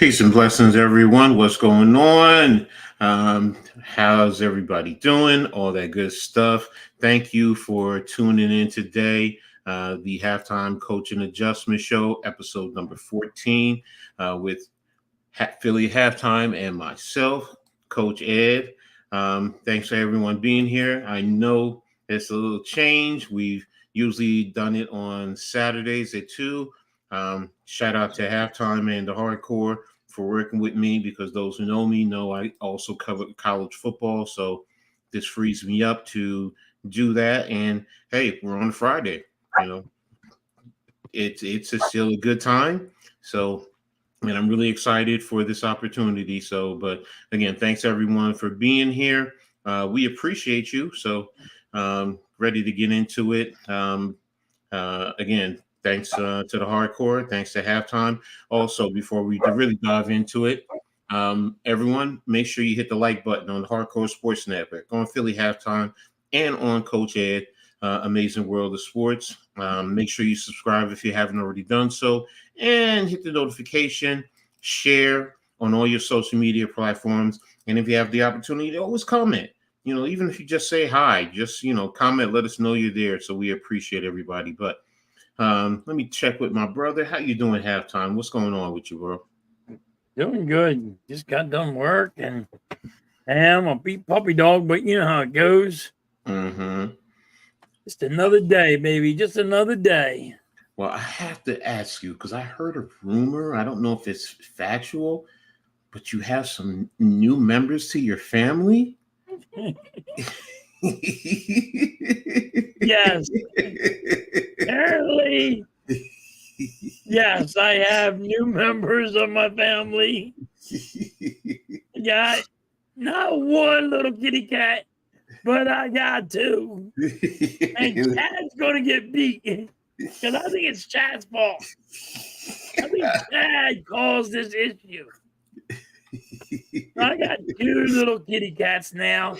Peace and blessings, everyone. What's going on? How's everybody doing? All that good stuff. Thank you for tuning in today. The Halftime Coach and Adjustment Show, episode number 14, with Philly Halftime and myself, Coach Ed. Thanks for everyone being here. I know it's a little change. We've usually done it on Saturdays at 2. Shout out to Halftime and the Hardcore for working with me, because those who know me know I also cover college football. So this frees me up to do that. And hey, we're on Friday. You know, still a good time. So, and I'm really excited for this opportunity. So, but again, thanks everyone for being here. We appreciate you. So, ready to get into it. Again, thanks to the Hardcore. Thanks to Halftime. Also, before we really dive into it, everyone, make sure you hit the like button on the Hardcore Sports Network, on Philly Halftime, and on Coach Ed, Amazing World of Sports. Make sure you subscribe if you haven't already done so, and hit the notification, share on all your social media platforms. And if you have the opportunity, to always comment. You know, even if you just say hi, just, comment, let us know you're there. So we appreciate everybody. But let me check with my brother. How you doing, Halftime? What's going on with you, bro? Doing good. Just got done work, and I'm a beat puppy dog, but you know how it goes. Mm-hmm. Just another day, baby. Just another day. Well, I have to ask you, because I heard a rumor. I don't know if it's factual, but you have some new members to your family? Yes. Apparently, yes, I have new members of my family. I got not one little kitty cat, but I got two. And Chad's going to get beat, because I think it's Chad's fault. I think Chad caused this issue. I got two little kitty cats now.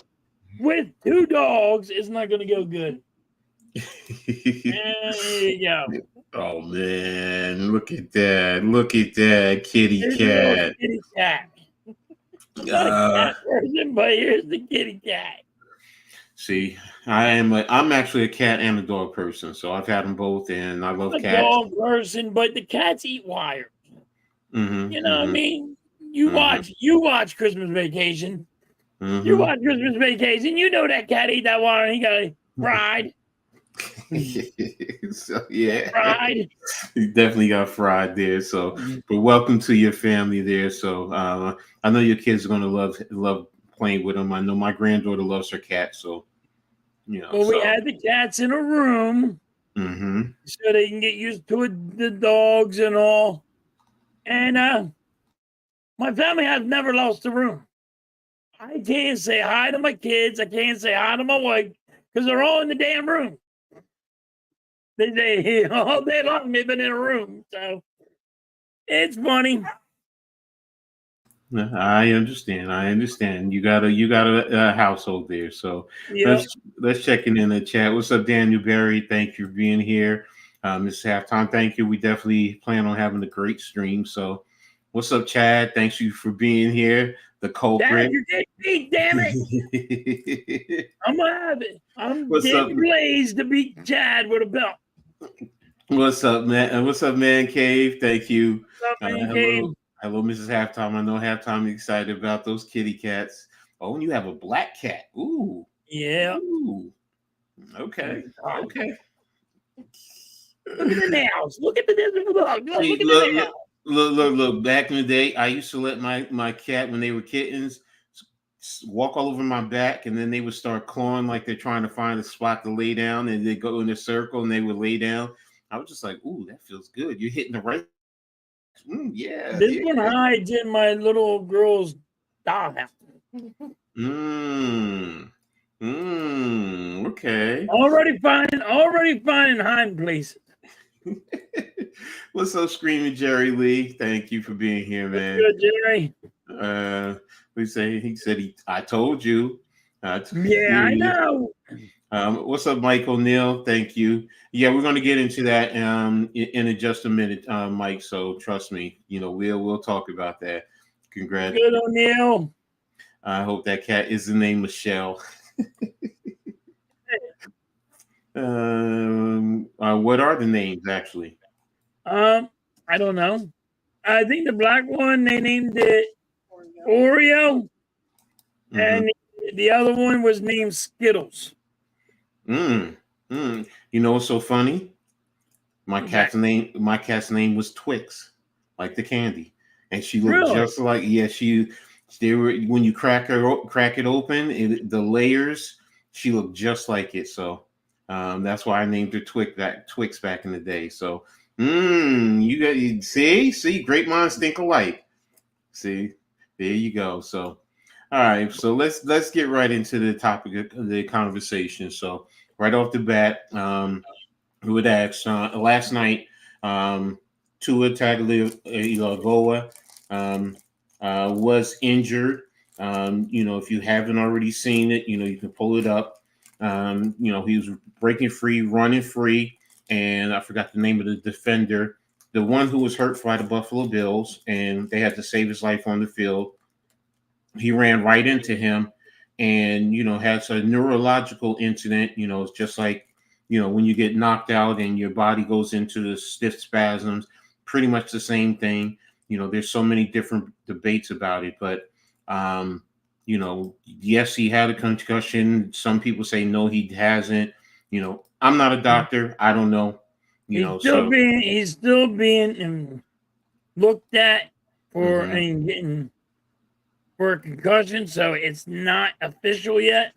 With two dogs, it's not going to go good. There you go. Oh, man. Look at that. Look at that kitty Here's cat. kitty cat. I'm not a cat person, but here's the kitty cat. See, I'm actually a cat and a dog person, so I've had them both, and I love I'm a cats. dog person, but the cats eat wires. Mm-hmm, You know what I mean? You watch Christmas Vacation. Mm-hmm. You watch Christmas Vacation. You know that cat ate that wire and he got fried. So yeah, fried. You definitely got fried there. So, but welcome to your family there. So, I know your kids are gonna love playing with them. I know my granddaughter loves her cat. So, Well, we had the cats in a room, so they can get used to it, the dogs and all. And my family has never lost a room. I can't say hi to my kids. I can't say hi to my wife because they're all in the damn room. They all day long they've been in a room, so it's funny. I understand. You got a household there. So let's check in the chat. What's up, Daniel Berry? Thank you for being here. This Halftime. Thank you. We definitely plan on having a great stream. So what's up, Chad? Thanks you for being here. The culprit. Dad, you're getting beat, damn it. I'm gonna have it. I'm getting blazed to beat Chad with a belt. What's up, man? What's up, Man Cave? Thank you. What's up, Man Cave? Hello, Mrs. Halftime. I know Halftime is excited about those kitty cats. Oh, and you have a black cat. Ooh. Yeah. Ooh. Okay. Okay. Look at the nails. Look at the nails. Look. Back in the day, I used to let my cat, when they were kittens, walk all over my back, and then they would start clawing like they're trying to find a spot to lay down, and they go in a circle and they would lay down. I was just like, ooh, that feels good. You're hitting the right. Yeah. This one hides in my little girl's dollhouse. Okay. Already finding hiding places. What's up, Screaming Jerry Lee? Thank you for being here, man. Good, Jerry. He said I told you. Yeah, I know. What's up, Mike O'Neill? Thank you. Yeah, we're going to get into that in just a minute, Mike. So trust me, we'll talk about that. Congrats. Good, O'Neill. I hope that cat is the name Michelle. What are the names actually? I don't know. I think the black one they named it Oreo, and the other one was named Skittles. You know what's so funny? My cat's name was Twix, like the candy, and she looked just like They were when you crack it open, the layers. She looked just like it, so that's why I named her Twix back in the day. So you see, great minds think alike. See, there you go. So. All right, so let's get right into the topic of the conversation. So right off the bat, we would ask last night, Tua Tagovailoa was injured. If you haven't already seen it, you can pull it up. He was breaking free, running free, and I forgot the name of the defender, the one who was hurt by the Buffalo Bills, and they had to save his life on the field. He ran right into him and, has a neurological incident. It's just like, when you get knocked out and your body goes into the stiff spasms, pretty much the same thing. There's so many different debates about it, but, yes, he had a concussion. Some people say, no, he hasn't. I'm not a doctor. I don't know. He's still being looked at for and getting for a concussion, so it's not official yet.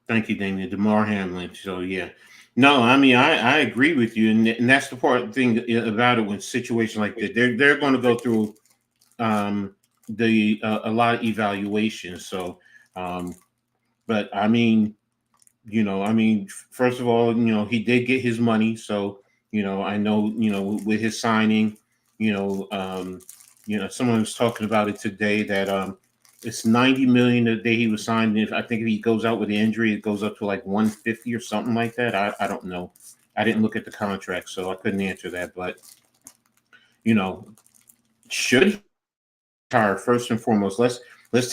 Thank you, Daniel. DeMar Hamlin. So yeah, no, I mean I agree with you, and that's the thing about it when situations like that, they're going to go through a lot of evaluations. So, but I mean, first of all, he did get his money, so I know with his signing, someone was talking about it today that it's $90 million the day he was signed. I think if he goes out with the injury, it goes up to like 150 or something like that. I don't know. I didn't look at the contract, so I couldn't answer that. But should he retire first and foremost? Let's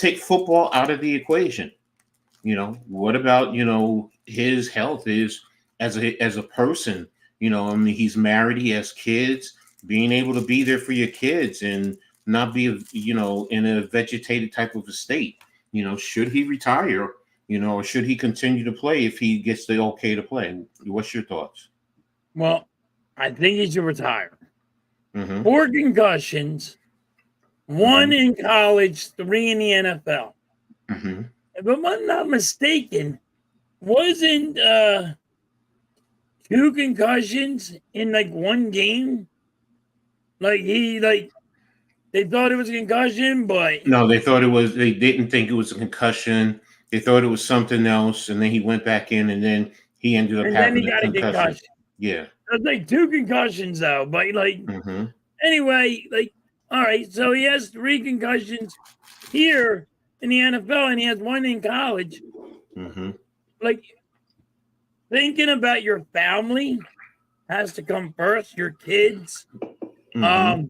take football out of the equation. What about his health is as a person? He's married, he has kids. Being able to be there for your kids and not be in a vegetated type of a state. Should he retire? Or should he continue to play if he gets the okay to play? What's your thoughts? Well, I think he should retire. 4 concussions, 1 in college, 3 in the NFL. If I'm not mistaken, wasn't 2 concussions in like 1 game? They thought it was a concussion, but no, they didn't think it was a concussion. They thought it was something else, and then he went back in, and then he ended up having a concussion. Yeah, it was like 2 concussions though. But anyway, all right, so he has 3 concussions here in the NFL, and he has 1 in college. Thinking about your family has to come first. Your kids, your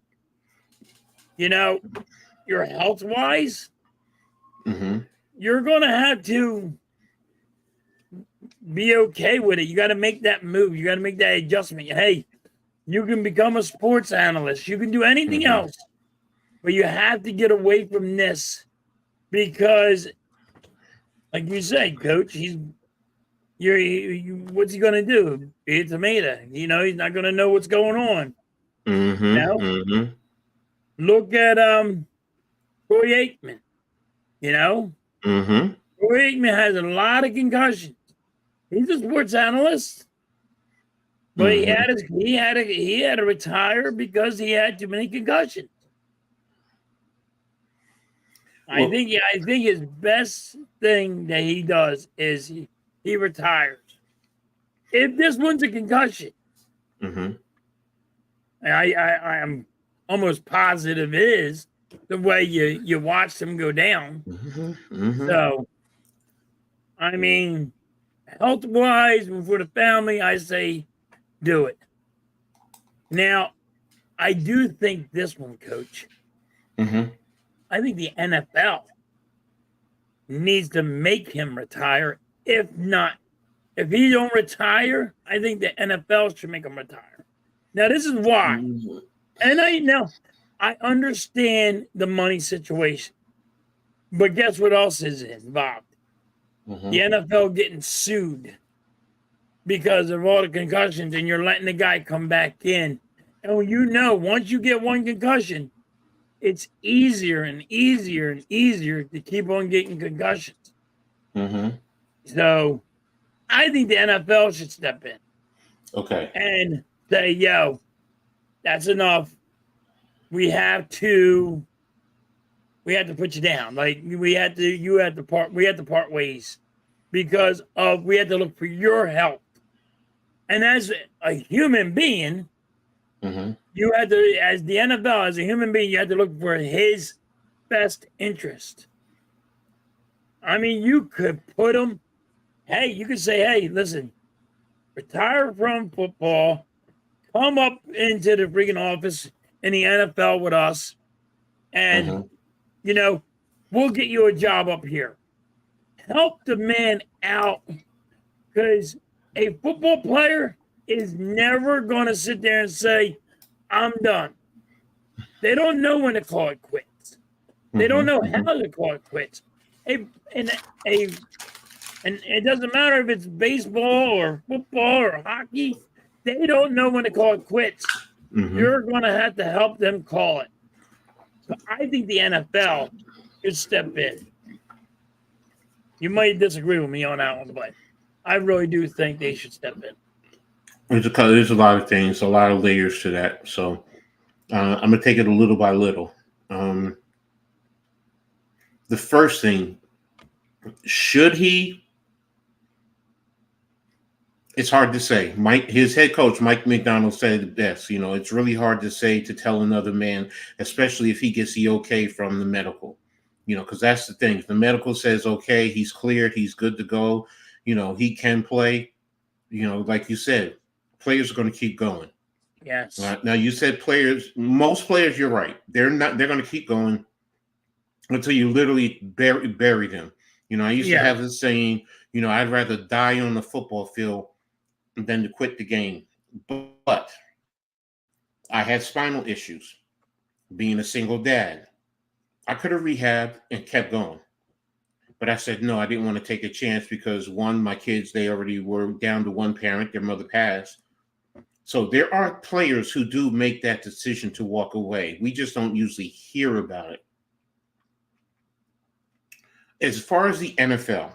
health wise, you're gonna have to be okay with it. You got to make that move. You got to make that adjustment. Hey, you can become a sports analyst. You can do anything else, but you have to get away from this because, like you said, Coach, what's he gonna do? Be a tomato. He's not gonna know what's going on. Look at Troy Aikman. Troy Aikman has a lot of concussions. He's a sports analyst, but he had to retire because he had too many concussions. I think his best thing that he does is he retires. If this one's a concussion, I am almost positive it is the way you watch them go down. So, I mean, health-wise, for the family, I say do it. Now, I do think this one, Coach. Mm-hmm. I think the NFL needs to make him retire. If not, if he don't retire, I think the NFL should make him retire. Now, this is why. And I understand the money situation, but guess what else is involved? Mm-hmm. The NFL getting sued because of all the concussions, and you're letting the guy come back in. And once you get one concussion, it's easier and easier and easier to keep on getting concussions. Mm-hmm. So I think the NFL should step in. Okay. And say, yo, that's enough. We have to put you down. Like we had to part ways because we had to look for your health. And as a human being, Mm-hmm. you had to, as the NFL, as a human being, you had to look for his best interest. I mean, you could put him, you could say, hey, listen, retire from football, come up into the freaking office in the NFL with us, and, we'll get you a job up here. Help the man out, because a football player is never going to sit there and say, I'm done. They don't know when to call it quits. They don't know how to call it quits. And it doesn't matter if it's baseball or football or hockey. They don't know when to call it quits. Mm-hmm. You're going to have to help them call it. So I think the NFL should step in. You might disagree with me on that one, but I really do think they should step in. There's a lot of things, a lot of layers to that. So I'm going to take it a little by little. The first thing, should he? It's hard to say. His head coach, Mike McDonald, said it best. It's really hard to say, to tell another man, especially if he gets the okay from the medical, because that's the thing. If the medical says, okay, he's cleared, he's good to go, he can play, like you said, players are going to keep going. Yes. Now you said most players, you're right. They're going to keep going until you literally bury them. I used to have this saying, I'd rather die on the football field than to quit the game. But I had spinal issues, being a single dad. I could have rehabbed and kept going. But I said, no, I didn't want to take a chance because one, my kids, they already were down to one parent, their mother passed. So there are players who do make that decision to walk away. We just don't usually hear about it. As far as the NFL,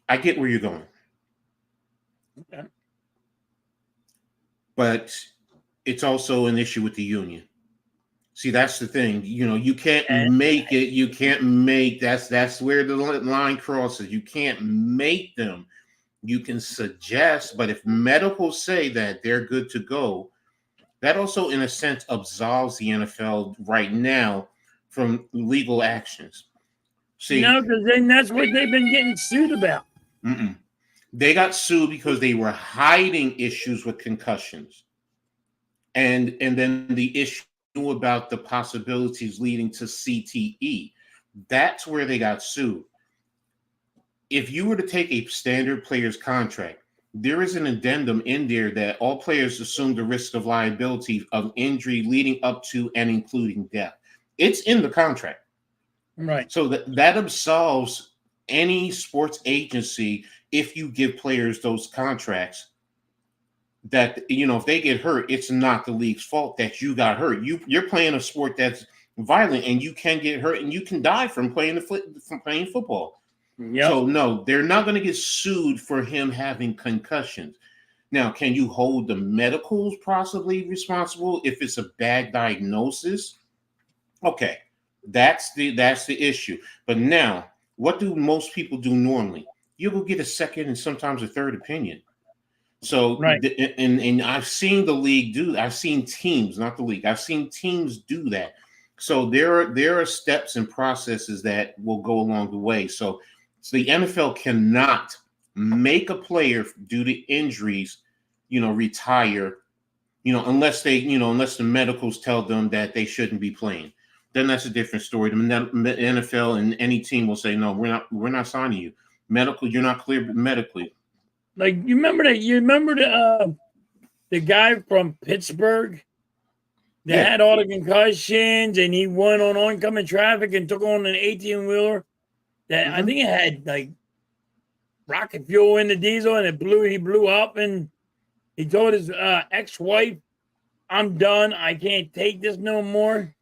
I get where you're going. Okay. But it's also an issue with the union. See, that's the thing. You can't make it. You can't make that's where the line crosses. You can't make them. You can suggest, but if medical say that they're good to go, that also, in a sense, absolves the NFL right now from legal actions. See, no, because then that's what they've been getting sued about. They got sued because they were hiding issues with concussions, and then the issue about the possibilities leading to CTE. That's where they got sued. If you were to take a standard player's contract, there is an addendum in there that all players assume the risk of liability of injury leading up to and including death. It's in the contract. Right. So that absolves any sports agency if you give players those contracts that, if they get hurt, it's not the league's fault that you got hurt. You're playing a sport that's violent and you can get hurt and you can die from playing football. Yep. So no, they're not going to get sued for him having concussions. Now, can you hold the medicals possibly responsible if it's a bad diagnosis? Okay, that's the issue. But now, what do most people do normally? You go get a second and sometimes a third opinion. So, right. And I've seen the league do. I've seen teams, not the league. I've seen teams do that. So there are steps and processes that will go along the way. So So the NFL cannot make a player due to injuries, retire, unless unless the medicals tell them that they shouldn't be playing. Then that's a different story. The NFL and any team will say, no, we're not signing you. Medical, you're not cleared medically. Like you remember the guy from Pittsburgh that had all the concussions, and he went on oncoming traffic and took on an 18-wheeler that I think it had like rocket fuel in the diesel, and he blew up, and he told his ex-wife, "I'm done. I can't take this no more."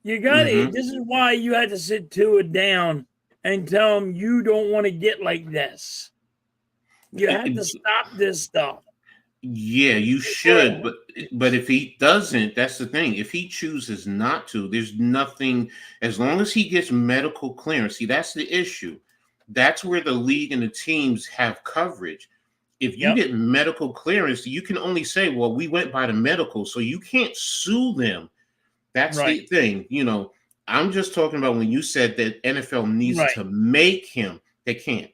You got it. This is why you had to sit Tua down and tell him you don't want to get like this. You have to stop this stuff. Yeah, you should, but if he doesn't, that's the thing. If he chooses not to, there's nothing. As long as he gets medical clearance, see, that's the issue. That's where the league and the teams have coverage. If you get medical clearance, you can only say, "Well, we went by the medical," so you can't sue them. That's the thing. I'm just talking about when you said that NFL needs to make him. They can't.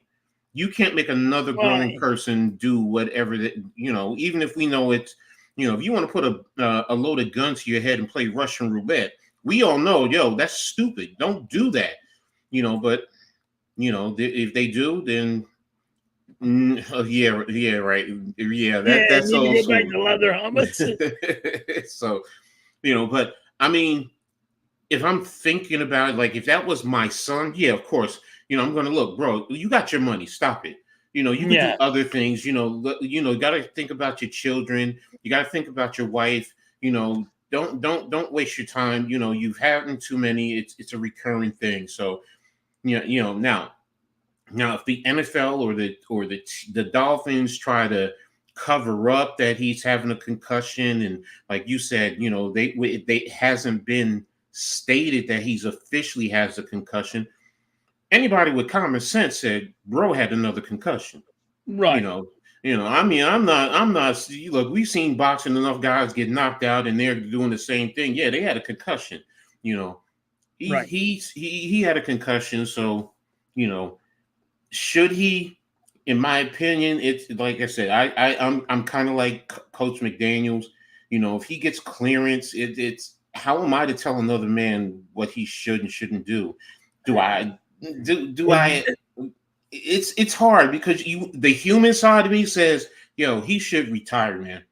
You can't make another grown person do whatever that, even if we know it's, if you want to put a loaded gun to your head and play Russian roulette, we all know, that's stupid. Don't do that. But if they do, then right. Yeah, that's also also get back to leather helmets. So, but I mean, if I'm thinking about it, like if that was my son, yeah, of course, I'm going to look, bro, you got your money. Stop it. You can do other things, you got to think about your children. You got to think about your wife. Don't waste your time. You've had too many. It's a recurring thing. So, now if the NFL or the Dolphins try to cover up that he's having a concussion, and like you said, they hasn't been stated that he's officially has a concussion. Anybody with common sense said, bro had another concussion. Right. I mean, I'm not, look, we've seen boxing, enough guys get knocked out and they're doing the same thing. Yeah, they had a concussion, he had a concussion. So, should he, in my opinion, it's like I said, I'm kind of like Coach McDaniels. If he gets clearance, it's how am I to tell another man what he should and shouldn't do? Do I? It's hard because the human side of me says, he should retire, man.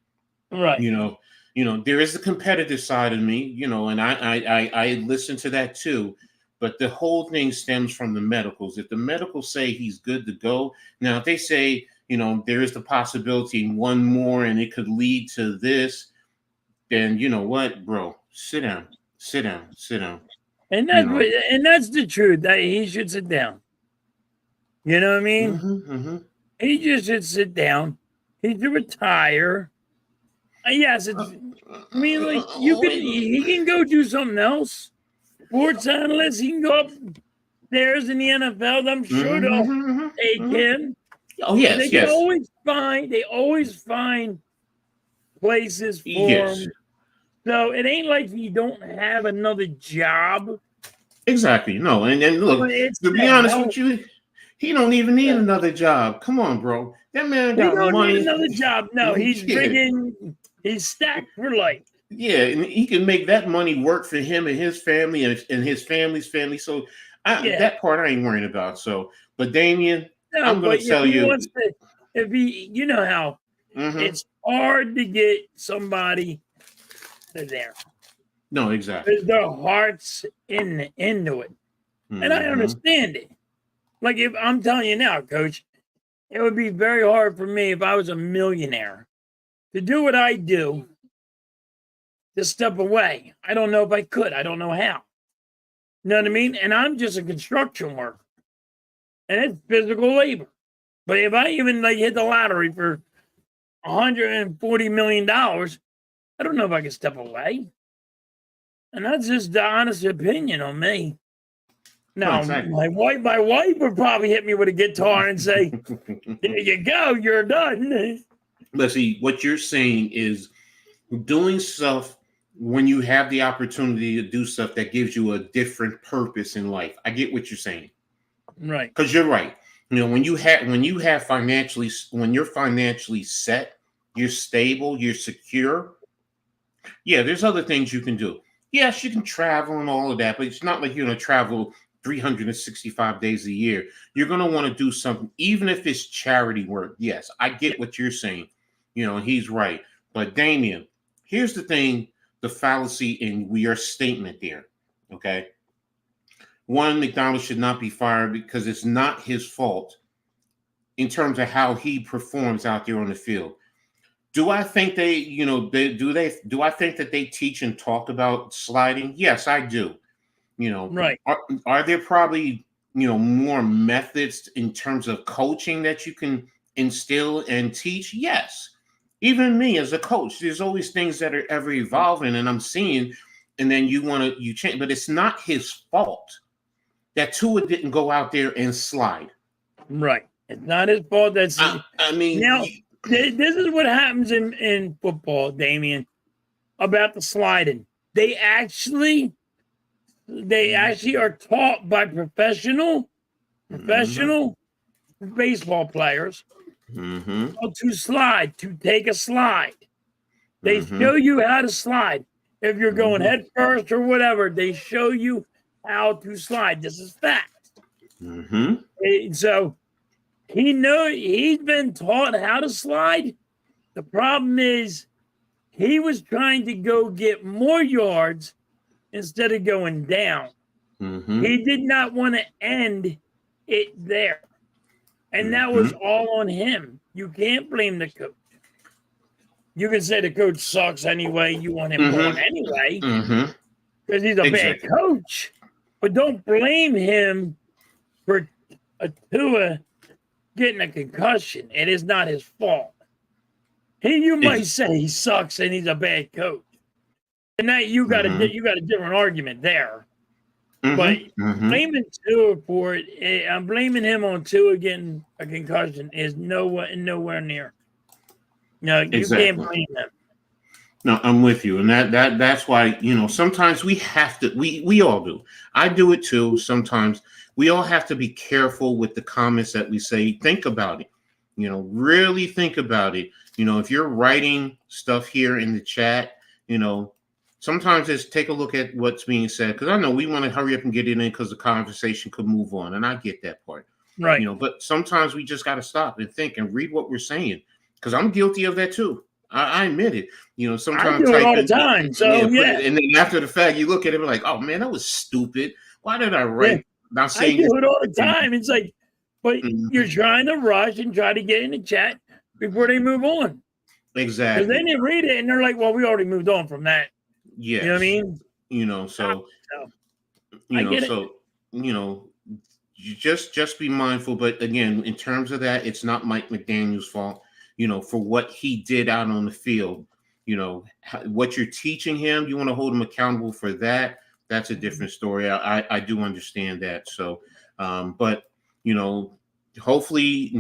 Right. There is the competitive side of me, and I listen to that too. But the whole thing stems from the medicals. If the medicals say he's good to go, now if they say, there is the possibility one more and it could lead to this, then you know what, bro, sit down. And that's the truth, that he should sit down. You know what I mean? He just should sit down. He should retire. Yes, it's. I mean, like he can go do something else. Sports analyst, he can go upstairs in the NFL. I'm sure they'll take him. Oh yes, they always find places for him. So it ain't like he don't have another job. Exactly. No, and look, to be honest with you, he don't even need another job. Come on, bro. That man got money. Need another job. No, he's he's stacked for life. Yeah, and he can make that money work for him and his family and his family's family. So that part I ain't worrying about. So, but Damien, I'm going to tell you, if he, how it's hard to get somebody there. No, exactly. Because their heart's into it, and I understand it. Like if I'm telling you now, Coach, it would be very hard for me if I was a millionaire to do what I do. To step away. I don't know if I could. I don't know how. You know what I mean? And I'm just a construction worker. And it's physical labor. But if I even hit the lottery for $140 million, I don't know if I can step away. And that's just the honest opinion on me. Now, my wife would probably hit me with a guitar and say, there you go, you're done. But see, what you're saying is doing stuff when you have the opportunity to do stuff that gives you a different purpose in life. I get what you're saying. Right. Because you're right. When you're financially, when you're financially set, you're stable, you're secure. Yeah, there's other things you can do. Yes, you can travel and all of that, but it's not like you're going to travel 365 days a year. You're going to want to do something, even if it's charity work. Yes, I get what you're saying. He's right. But Damien, here's the thing, the fallacy in your statement there. Okay. One, McDonald should not be fired because it's not his fault in terms of how he performs out there on the field. Do I think do I think that they teach and talk about sliding? Yes, I do. Right. Are there probably, more methods in terms of coaching that you can instill and teach? Yes. Even me as a coach, there's always things that are ever evolving and I'm seeing, and then you change, but it's not his fault that Tua didn't go out there and slide. Right. It's not his fault. I mean, now this is what happens in football, Damien, about the sliding. They actually are taught by professional baseball players how to slide, to take a slide. They show you how to slide. If you're going head first or whatever, they show you how to slide. This is fact. So he's been taught how to slide. The problem is he was trying to go get more yards instead of going down. He did not want to end it there. And that was all on him. You can't blame the coach. You can say the coach sucks anyway. You want him going anyway because he's a bad coach. But don't blame him for a Tua getting a concussion. It is not his fault. You might say he sucks and he's a bad coach. And that you got a different argument there. But blaming Tua for it, I'm blaming him on Tua getting a concussion is nowhere near. No, you can't blame him. No, I'm with you, and that's why sometimes we have to. We all do. I do it too. Sometimes we all have to be careful with the comments that we say. Think about it. Really think about it. If you're writing stuff here in the chat, sometimes just take a look at what's being said, because I know we want to hurry up and get it in because the conversation could move on, and I get that part. Right. But sometimes we just got to stop and think and read what we're saying, because I'm guilty of that too. I admit it. Sometimes I do it all the time. So yeah. And then after the fact, you look at it and like, oh man, that was stupid. Why did I write? Yeah. I do it all the time. It's like, but you're trying to rush and try to get in the chat before they move on. Exactly. Because then they read it and they're like, well, we already moved on from that. Yeah. You know what I mean? You just be mindful. But again, in terms of that, it's not Mike McDaniel's fault, for what he did out on the field. What you're teaching him, you want to hold him accountable for that. That's a different story. I do understand that. So, but, hopefully,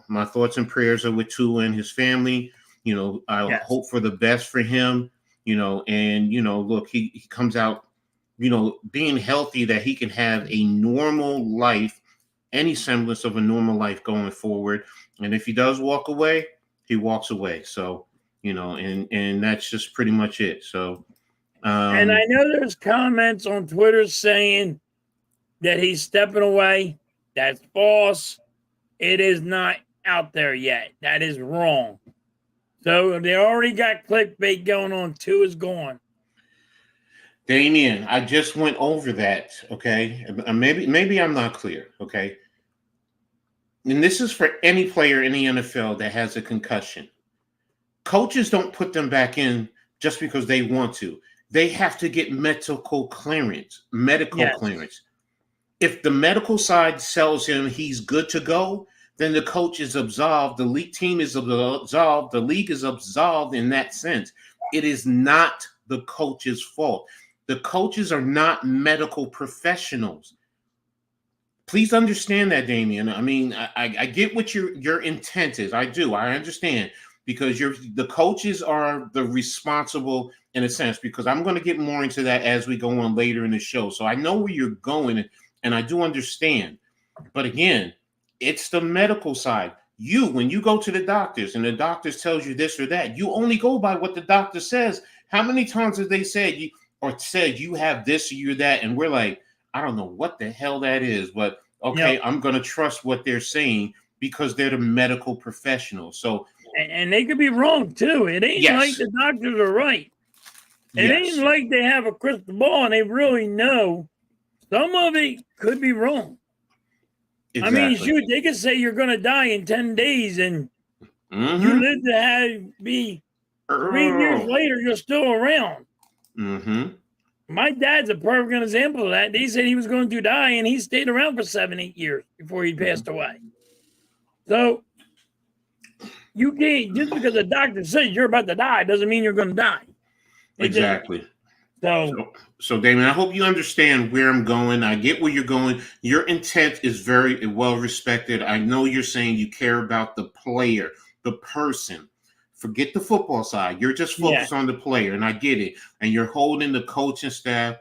my thoughts and prayers are with Tua and his family. I hope for the best for him, and, look, he comes out, being healthy, that he can have a normal life, any semblance of a normal life going forward. And if he does walk away, he walks away. So, and that's just pretty much it. So, and I know there's comments on Twitter saying that he's stepping away. That's false. It is not out there yet. That is wrong. So they already got clickbait going on. Tua's gone. Damien, I just went over that. Okay, maybe I'm not clear. Okay, and this is for any player in the NFL that has a concussion. Coaches don't put them back in just because they want to. They have to get medical clearance. If the medical side tells him he's good to go, then the coach is absolved. The league team is absolved. The league is absolved in that sense. It is not the coach's fault. The coaches are not medical professionals. Please understand that, Damien. I mean, I get what your intent is. I do. I understand, because the coaches are the responsible in a sense, because I'm going to get more into that as we go on later in the show. So I know where you're going, and I do understand. But again, it's the medical side. When you go to the doctors and the doctors tells you this or that, you only go by what the doctor says. How many times have they said you have this or you that, and we're like, I don't know what the hell that is, but okay, I'm going to trust what they're saying because they're the medical professionals. So, and they could be wrong too. It ain't like the doctors are right. It ain't like they have a crystal ball and they really know. Some of it could be wrong. Exactly. I mean, shoot, they could say you're going to die in 10 days and you live to be 3 years later, you're still around. My dad's a perfect example of that. They said he was going to die and he stayed around for 7-8 years before he passed away. So you can't, just because the doctor says you're about to die doesn't mean you're going to die. Exactly. So, Damon, I hope you understand where I'm going. I get where you're going. Your intent is very well respected. I know you're saying you care about the player, the person. Forget the football side. You're just focused on the player, and I get it. And you're holding the coaching staff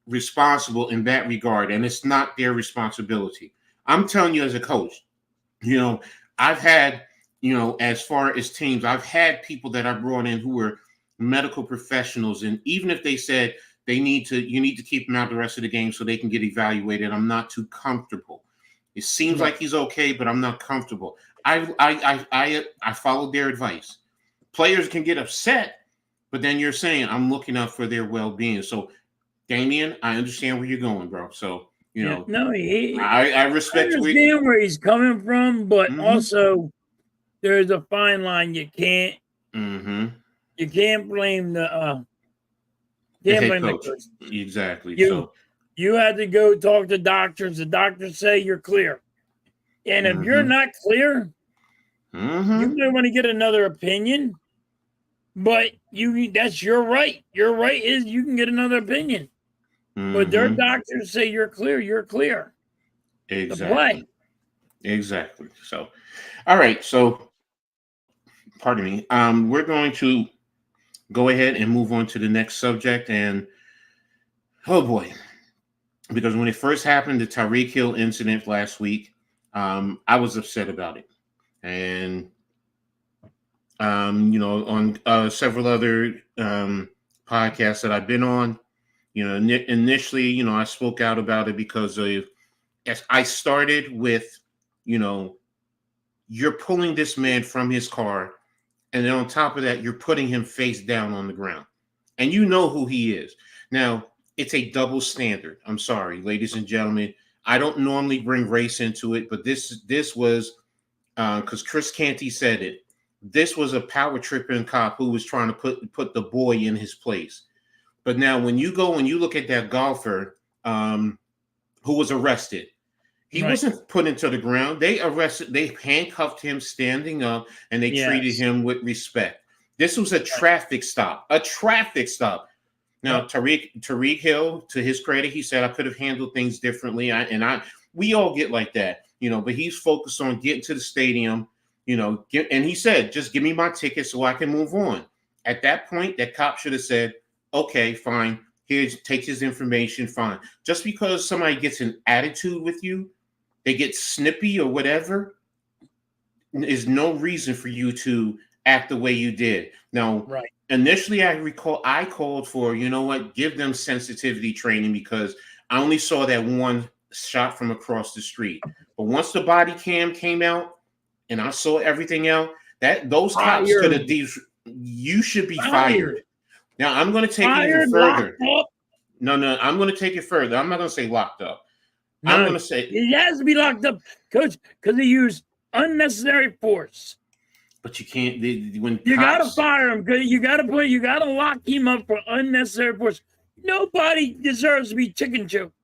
responsible in that regard, and it's not their responsibility. I'm telling you as a coach, I've had, as far as teams, I've had people that I brought in who were medical professionals, and even if they said you need to keep him out the rest of the game so they can get evaluated, I'm not too comfortable. It seems like he's okay, but I'm not comfortable. I followed their advice. Players can get upset, but then you're saying I'm looking out for their well-being. So, Damian, I understand where you're going, bro. So I respect. I understand where he's coming from, but also there's a fine line. You can't. You can't blame the head coach. Exactly. You had to go talk to doctors. The doctors say you're clear. And if you're not clear, you may want to get another opinion. But that's your right. Your right is you can get another opinion. But their doctors say you're clear. You're clear. Exactly. Exactly. So, all right. So, pardon me. We're going to go ahead and move on to the next subject. And oh boy, because when it first happened, the Tyreek Hill incident last week, I was upset about it. And, on several other podcasts that I've been on, initially, I spoke out about it because I started with, you're pulling this man from his car. And then on top of that, you're putting him face down on the ground. And you know who he is. Now, it's a double standard. I'm sorry, ladies and gentlemen. I don't normally bring race into it, but this was, because Chris Canty said it, this was a power tripping cop who was trying to put the boy in his place. But now when you go and you look at that golfer who was arrested, he wasn't put into the ground. They handcuffed him standing up, and they treated him with respect. This was a traffic stop. A traffic stop. Now, Tyreek Hill, to his credit, he said, I could have handled things differently. We all get like that, but he's focused on getting to the stadium, and he said, just give me my ticket so I can move on. At that point, that cop should have said, okay, fine. Take his information, fine. Just because somebody gets an attitude with you, they get snippy or whatever, is no reason for you to act the way you did. Now, initially, I recall I called for, give them sensitivity training because I only saw that one shot from across the street. But once the body cam came out and I saw everything out, those cops could have, you should be fired. Now, I'm going to take it even further. No, I'm going to take it further. I'm not going to say locked up. No, I'm going to say he has to be locked up, Coach, because he used unnecessary force. But you can't. When you got to fire him, because you got to lock him up for unnecessary force. Nobody deserves to be chicken choked.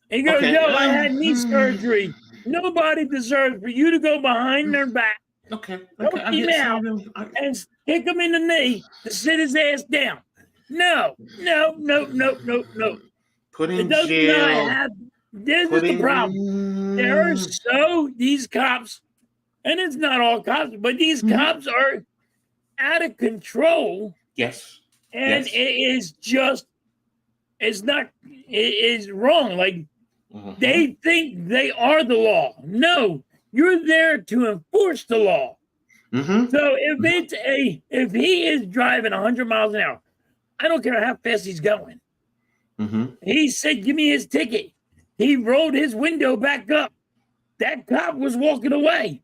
He goes, I had knee surgery. Nobody deserves for you to go behind their back. Choke him out and kick him in the knee to sit his ass down. No. Put in jail. This is the problem. These cops, and it's not all cops, but these cops are out of control. Yes. And it is wrong. Like, They think they are the law. No, you're there to enforce the law. So if he is driving 100 miles an hour, I don't care how fast he's going. He said, "Give me his ticket." He rolled his window back up. That cop was walking away.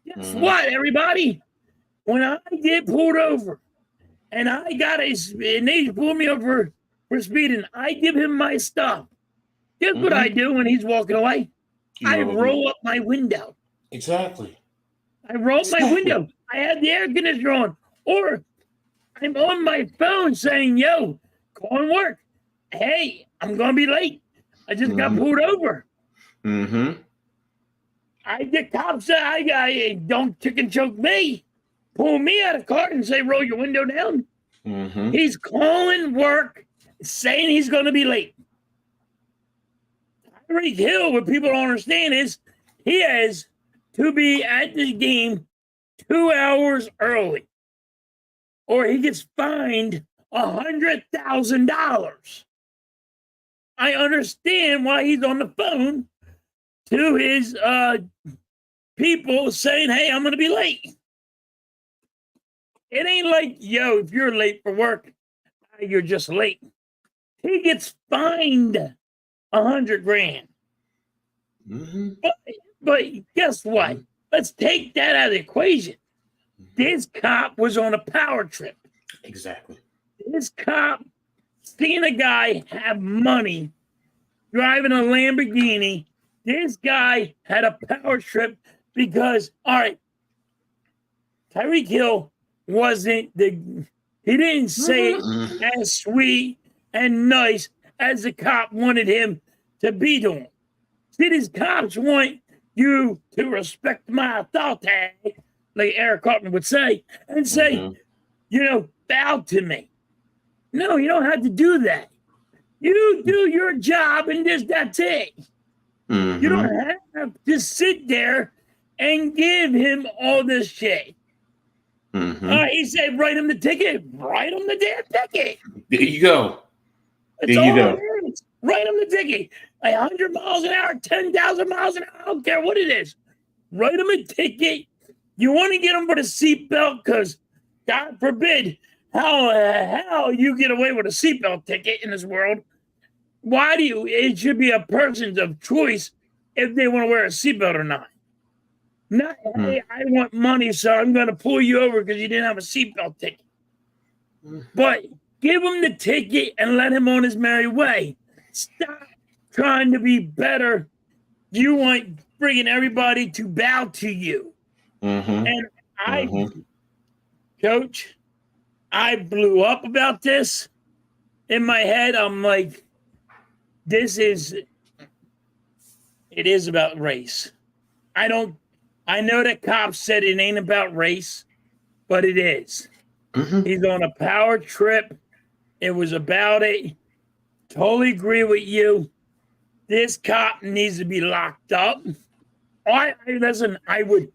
Guess what, everybody? When I get pulled over and and they pull me over for speeding, I give him my stuff. Guess what I do when he's walking away? I roll up my window. Exactly. I roll my window. I have the air conditioner on. Or I'm on my phone saying, "Yo, go on work. Hey, I'm going to be late. I just got pulled over." I get cops that I don't chicken choke me. Pull me out of the car and say, "Roll your window down." He's calling work, saying he's going to be late. Tyreek Hill, what people don't understand is he has to be at the game 2 hours early, or he gets fined $100,000. I understand why he's on the phone to his people saying, "Hey, I'm going to be late." It ain't like, "Yo, if you're late for work, you're just late." He gets fined $100,000. But guess what? Let's take that out of the equation. This cop was on a power trip. Exactly. This cop seeing a guy have money driving a Lamborghini. This guy had a power trip because, all right, Tyreek Hill he didn't say it as sweet and nice as the cop wanted him to be to him. See, these cops want you to respect my authority, like Eric Cartman would say, and say, bow to me. No, you don't have to do that. You do your job and that's it. You don't have to sit there and give him all this shit. He said, "Write him the ticket." Write him the damn ticket. There you go. That's all it is. Write him the ticket. 100 miles an hour, 10,000 miles an hour. I don't care what it is. Write him a ticket. You want to get him for the seatbelt because, God forbid, how you get away with a seatbelt ticket in this world. It should be a person's of choice if they want to wear a seatbelt or not. Not, "Hey, I want money, so I'm going to pull you over because you didn't have a seatbelt ticket." But give him the ticket and let him on his merry way. Stop trying to be better. You want friggin' everybody to bow to you. And Coach, I blew up about this. In my head, I'm like, it is about race. I know that cops said it ain't about race, but it is. He's on a power trip. It was about it. Totally agree with you. This cop needs to be locked up. Listen, I would,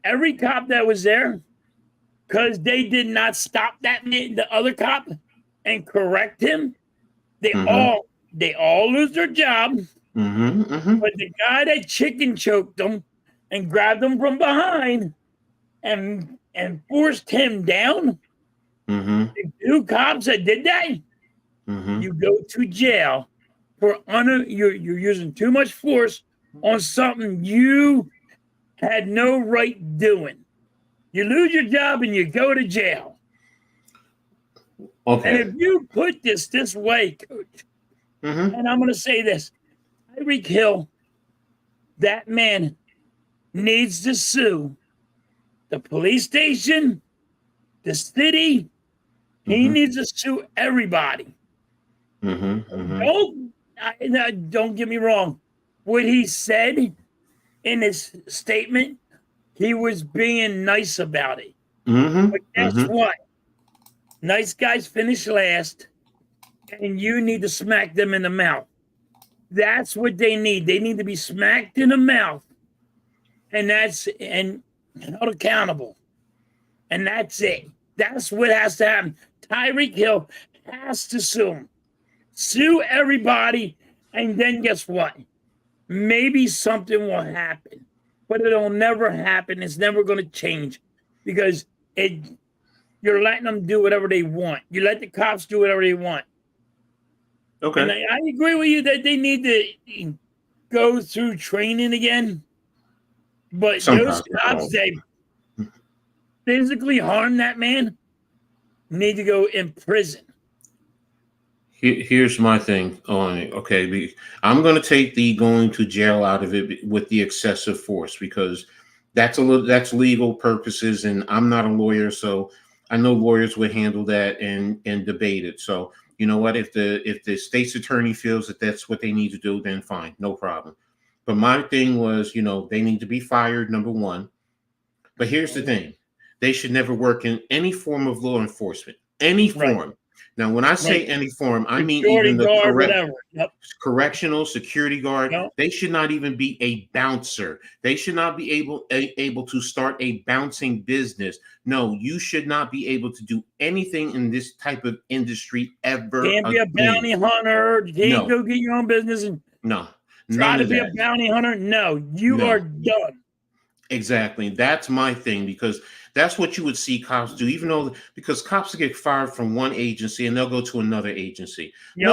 every cop that was there, because they did not stop the other cop and correct him. They all lose their job. But the guy that chicken choked them and grabbed him from behind and forced him down, the two cops that did that, you go to jail for you're using too much force on something you had no right doing. You lose your job and you go to jail. Okay. And if you put this way, Coach, and I'm going to say this, Tyreek Hill, that man needs to sue the police station, the city. He needs to sue everybody. Don't get me wrong. What he said in his statement, he was being nice about it. But guess what? Nice guys finish last, and you need to smack them in the mouth. That's what they need. They need to be smacked in the mouth, and held accountable. And that's it. That's what has to happen. Tyreek Hill has to sue him. Sue everybody And then guess what? Maybe something will happen, but it'll never happen. It's never going to change because you're letting them do whatever they want. You let the cops do whatever they want. Okay. And I agree with you that they need to go through training again. But those Sometimes. cops that physically harm that man need to go in prison. Here's my thing on it. Okay, I'm going to take the going to jail out of it with the excessive force because that's legal purposes, and I'm not a lawyer, so I know lawyers would handle that and debate it. So you know what? If the state's attorney feels that that's what they need to do, then fine, no problem. But my thing was, they need to be fired, number one. But here's the thing: they should never work in any form of law enforcement, any Right. form. Now, when I say Right. any form, I mean Security even the guard, whatever. Yep. correctional security guard. Yep. They should not even be a bouncer. They should not be able to start a bouncing business. No, you should not be able to do anything in this type of industry ever Can't be a again. bounty hunter. You can't No. go get your own business and No, try none to of be a that. bounty hunter. No, you No. are done. Exactly. That's my thing because that's what you would see cops do, even though because cops get fired from one agency and they'll go to another agency. Yep.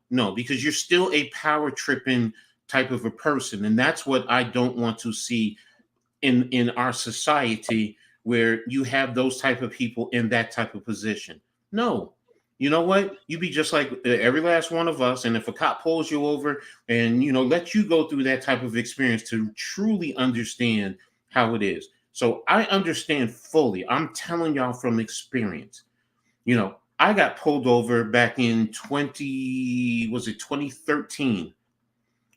No, because you're still a power tripping type of a person. And that's what I don't want to see in our society where you have those type of people in that type of position. No. You know what? You be just like every last one of us. And if a cop pulls you over and let you go through that type of experience to truly understand how it is. So I understand fully. I'm telling y'all from experience. I got pulled over back in 2013.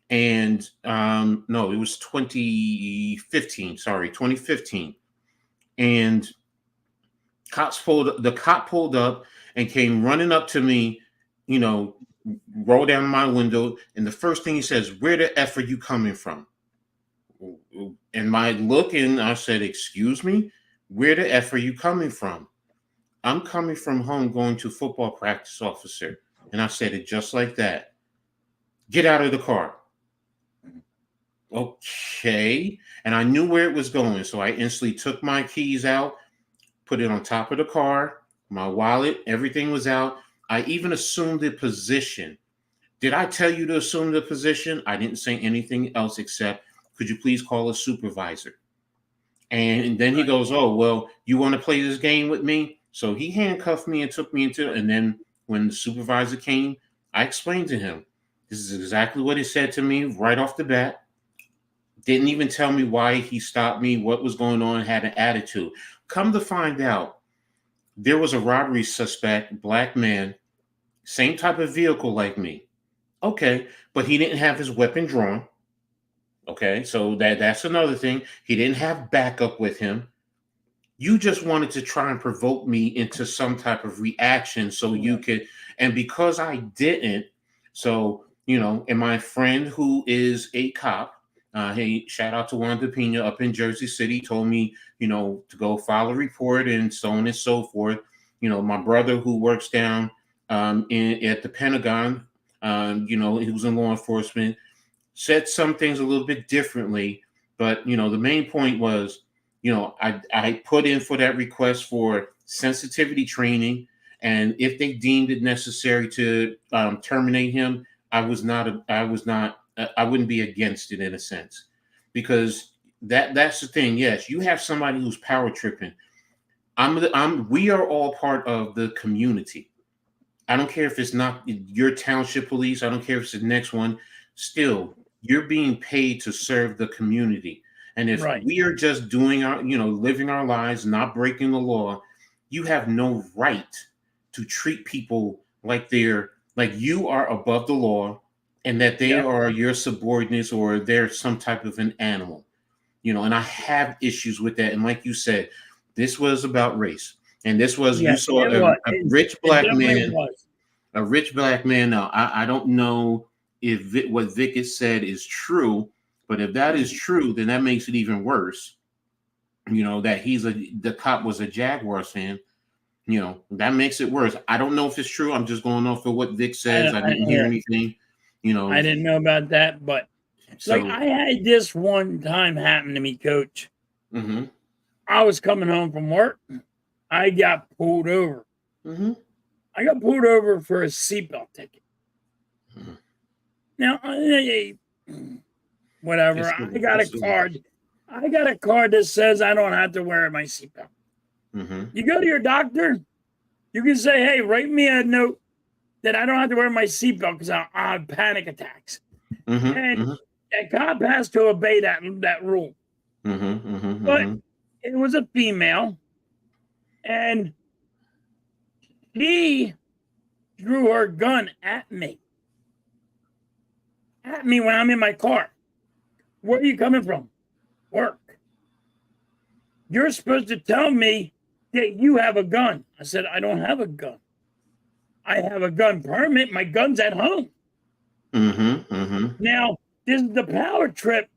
And no, it was 2015. Sorry, 2015. And the cop pulled up and came running up to me, you know, rolled down my window, and the first thing he says, "Where the F are you coming from?" And my look, and I said, "Excuse me, where the F are you coming from?" "I'm coming from home going to football practice, officer." And I said it just like that. "Get out of the car." Okay. And I knew where it was going. So I instantly took my keys out, put it on top of the car, my wallet, everything was out. I even assumed the position. Did I tell you to assume the position? I didn't say anything else except, "Could you please call a supervisor?" And then he goes, "Oh, well, you want to play this game with me?" So he handcuffed me and took me and then when the supervisor came, I explained to him, this is exactly what he said to me right off the bat. Didn't even tell me why he stopped me, what was going on, had an attitude. Come to find out, there was a robbery suspect, black man, same type of vehicle like me. Okay, but he didn't have his weapon drawn. Okay, so that's another thing. He didn't have backup with him. You just wanted to try and provoke me into some type of reaction so you could, and because I didn't, so and my friend who is a cop, hey, shout out to Wanda Pena up in Jersey City, told me, to go file a report and so on and so forth. My brother who works down at the Pentagon, he was in law enforcement, said some things a little bit differently, but the main point was, I put in for that request for sensitivity training, and if they deemed it necessary to terminate him, I wouldn't be against it in a sense, because that's the thing. Yes, you have somebody who's power tripping. We are all part of the community. I don't care if it's not your township police. I don't care if it's the next one. Still, you're being paid to serve the community. And if we are just doing living our lives, not breaking the law, you have no right to treat people like you are above the law and that they are your subordinates or they're some type of an animal. And I have issues with that. And like you said, this was about race. And this was, you saw a rich black man. A rich black man. Now, I don't know if what Vic has said is true, but if that is true, then that makes it even worse. That the cop was a Jaguars fan. that makes it worse. I don't know if it's true. I'm just going off of what Vic says. I didn't hear anything. I didn't know about that, but So like I had this one time happen to me, Coach. mm-hmm, I was coming home from work. I got pulled over. mm-hmm, I got pulled over for a seatbelt ticket. mm-hmm. Now, whatever. I got a card. I got a card that says I don't have to wear my seatbelt. Mm-hmm. You go to your doctor, you can say, hey, write me a note that I don't have to wear my seatbelt because I have panic attacks. Mm-hmm. And Mm-hmm. that cop has to obey that rule. Mm-hmm. Mm-hmm. But it was a female, and she drew her gun at me. At me when I'm in my car. Where are you coming from? Work. You're supposed to tell me that you have a gun. I said, I don't have a gun. I have a gun permit. My gun's at home. Mm-hmm. Mm-hmm. Now, this is the power trip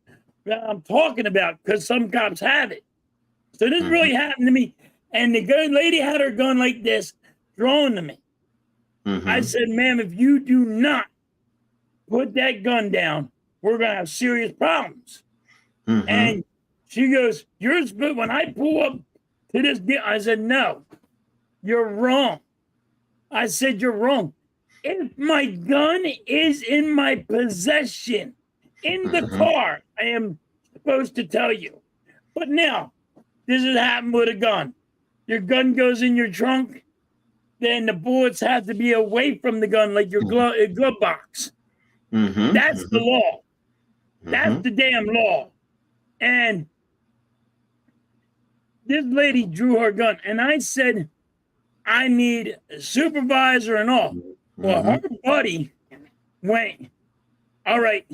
that I'm talking about because some cops have it. So this really happened to me. And the lady had her gun like this, drawn to me. Mm-hmm. I said, ma'am, if you do not put that gun down, we're going to have serious problems. Mm-hmm. And she goes, when I pull up to this deal, I said, no, you're wrong. I said, you're wrong. If my gun is in my possession in the car, I am supposed to tell you. But now, this has happened with a gun. Your gun goes in your trunk, then the bullets have to be away from the gun, like your glove box. Mm-hmm. That's the law. Mm-hmm. That's the damn law. And this lady drew her gun, and I said, I need a supervisor and all. Well, her buddy went, all right,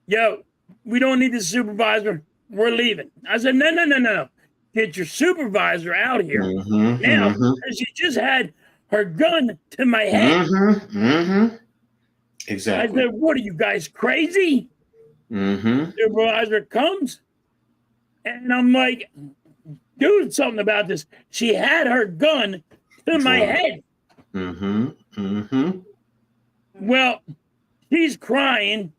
yo, we don't need the supervisor. We're leaving. I said, no. Get your supervisor out here now. She just had her gun to my head. Exactly. I said, what are you guys crazy? Supervisor comes, and I'm like, do something about this. She had her gun to my head. Well, she's crying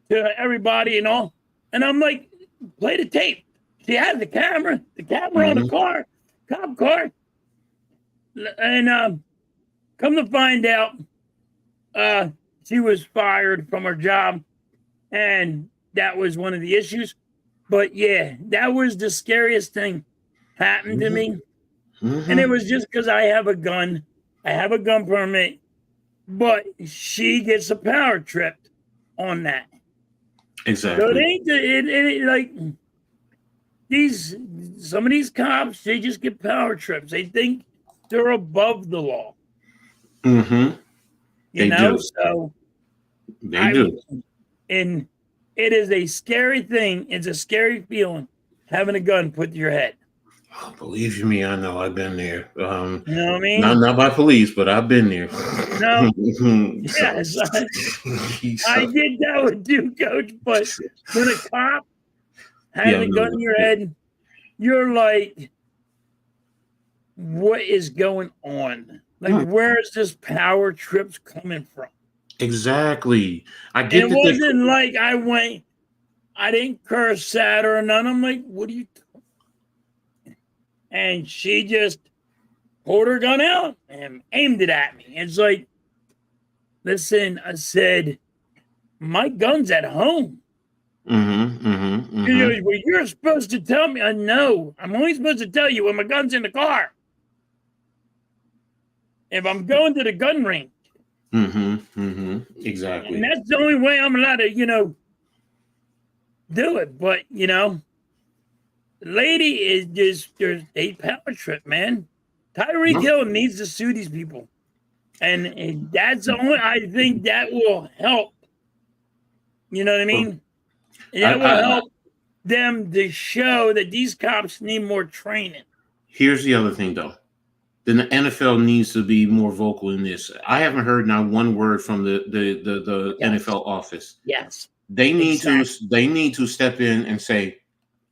to everybody and all. And I'm like, play the tape. She has the camera on the car, cop car. And come to find out, she was fired from her job. And that was one of the issues. But yeah, that was the scariest thing happened to me. And it was just because I have a gun. I have a gun permit. But she gets a power trip on that. Exactly. So it ain't like some of these cops, they just get power trips. They think they're above the law. You know, do. so they do. And it is a scary thing. It's a scary feeling having a gun put to your head. Oh, believe you me, I know. I've been there. You know what I mean? Not by police, but I've been there. No. Yes. I did that with you, Coach. But when a cop has a gun in your head, you're like, what is going on? Like, where is this power trips coming from? Exactly. I get it wasn't like I didn't curse at her or none. I'm like, what are you doing? And she just pulled her gun out and aimed it at me. It's like, listen, I said, my gun's at home. She goes, well, you're supposed to tell me. I know. I'm only supposed to tell you when my gun's in the car. If I'm going to the gun range. Exactly. And that's the only way I'm allowed to, do it. But, the lady is just, there's a power trip, man. Tyreek Hill needs to sue these people. And that's the only, I think that will help. You know what I mean? That will help them to show that these cops need more training. Here's the other thing, though. Then the NFL needs to be more vocal in this. I haven't heard not one word from the NFL office. Yes. They need to step in and say,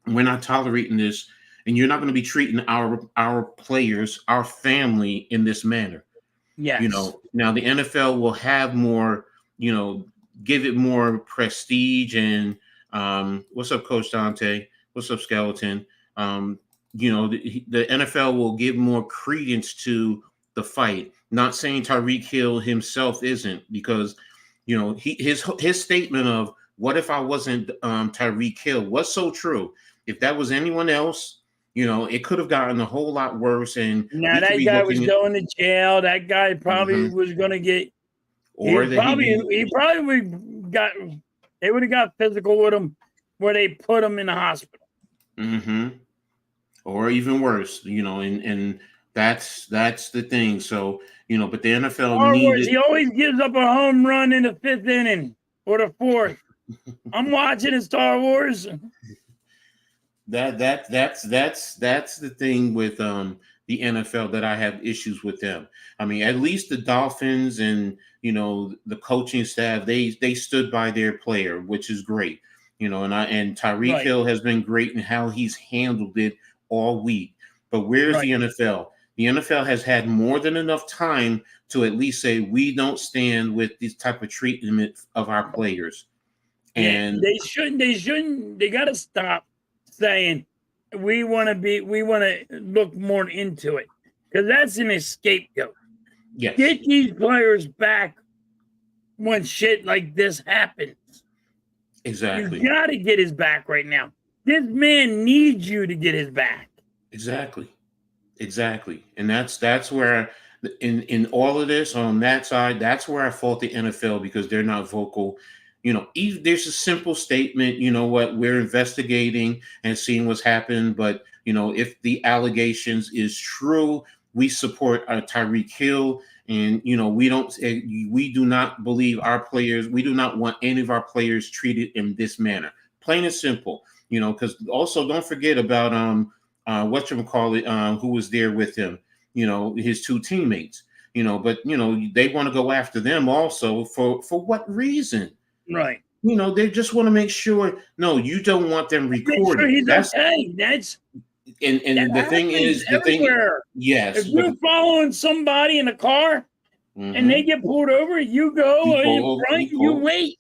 we're not tolerating this. and you're not going to be treating our players, our family in this manner. Yes. You know, now the NFL will have more, you know, give it more prestige. And what's up, Coach Dante? What's up, Skeleton? You know, the NFL will give more credence to the fight. Not saying Tyreek Hill himself isn't, because, you know, his statement of "What if I wasn't Tyreek Hill?" was so true. If that was anyone else, you know, it could have gotten a whole lot worse. And Now we could that be guy was looking at, going to jail. That guy probably was going to get. or that He probably got. They would have got physical with him, where they put him in the hospital. Or even worse, you know, and that's the thing. So, you know, but the NFL needed. He always gives up a home run in the 5th inning or the 4th. I'm watching in Star Wars. That's the thing with the NFL that I have issues with them. I mean, at least the Dolphins and, you know, the coaching staff, they stood by their player, which is great. You know, and Tyreek Hill has been great in how he's handled it all week. But where's the NFL? The NFL has had more than enough time to at least say we don't stand with this type of treatment of our players. And they shouldn't. They got to stop saying we want to look more into it, because that's an scapegoat. Yes. Get these players back when shit like this happens. Exactly. You got to get his back right now. This man needs you to get his back. Exactly. And that's where in all of this on that side, that's where I fault the NFL, because they're not vocal. You know, there's a simple statement, you know what, we're investigating and seeing what's happened. But, you know, if the allegations is true, we support Tyreek Hill. And, you know, we do not believe our players. We do not want any of our players treated in this manner. Plain and simple, you know, because also don't forget about who was there with him, you know, his 2 teammates, you know, but, you know, they want to go after them also for what reason? Right. You know, they just want to make sure, no, you don't want them recorded. Make sure he's okay. And the thing is, yes. If you're following somebody in a car and they get pulled over, you go in front, you wait.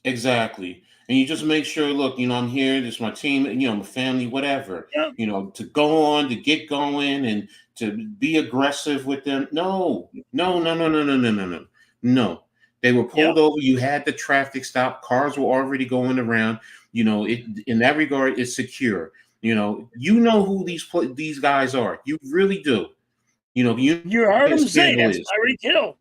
Exactly. And you just make sure, look, you know, I'm here, this is my team, you know, my family, whatever, you know, to go on, to get going and to be aggressive with them. No. They were pulled over. You had the traffic stop. Cars were already going around. You know, in that regard, it's secure. You know who these guys are. You really do. You know, you heard them say that's Tyreek Hill.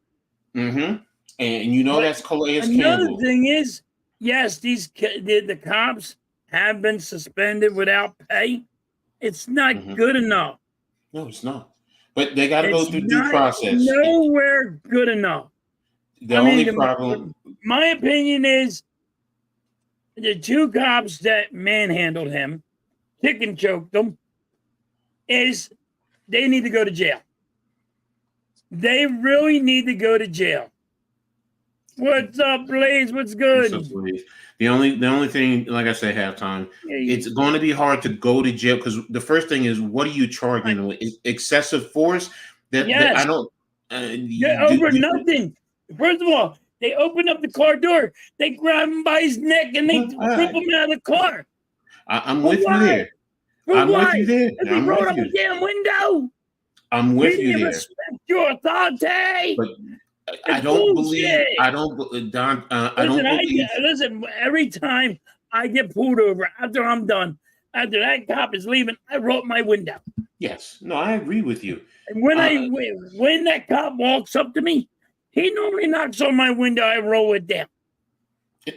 And you know that's Calais Campbell. Another thing is, yes, the cops have been suspended without pay. It's not good enough. No, it's not. But they got to go through due process. Nowhere good enough. My opinion is the 2 cops that manhandled him, kick and choked him, they need to go to jail. They really need to go to jail. What's up, Blaze? What's good? What's up, Blaze? The only thing, like I said, halftime, it's going to be hard to go to jail, because the first thing is, what are you charging with? Excessive force? That I don't. Over nothing. First of all, they open up the car door, they grab him by his neck, and they rip him out of the car. I'm with you there. I'm with you there. If he rolled up a damn window, I'm with you there. Respect your authority. But I don't believe. Listen, every time I get pulled over, after I'm done, after that cop is leaving, I roll up my window. Yes. No, I agree with you. And when that cop walks up to me, he normally knocks on my window. I roll it down.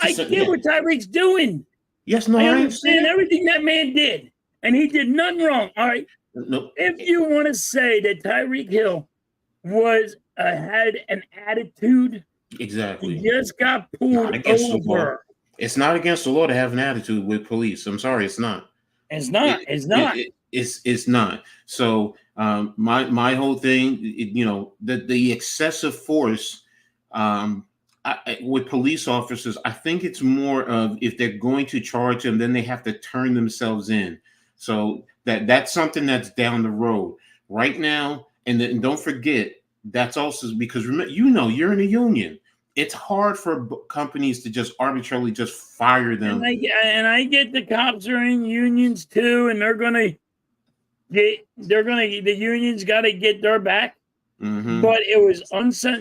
I get what Tyreek's doing. Yes, no, I understand everything that man did, and he did nothing wrong. All right. No. If you want to say that Tyreek Hill had an attitude, exactly, he just got pulled over. It's not against the law to have an attitude with police. I'm sorry, it's not. It's not. It's not. So my whole thing, you know, the excessive force with police officers, I think it's more of, if they're going to charge them, then they have to turn themselves in. So that's something that's down the road right now. And then don't forget, that's also because remember, you're in a union. It's hard for companies to just arbitrarily just fire them. And I get the cops are in unions too, and the unions got to get their back. Mm-hmm. But it was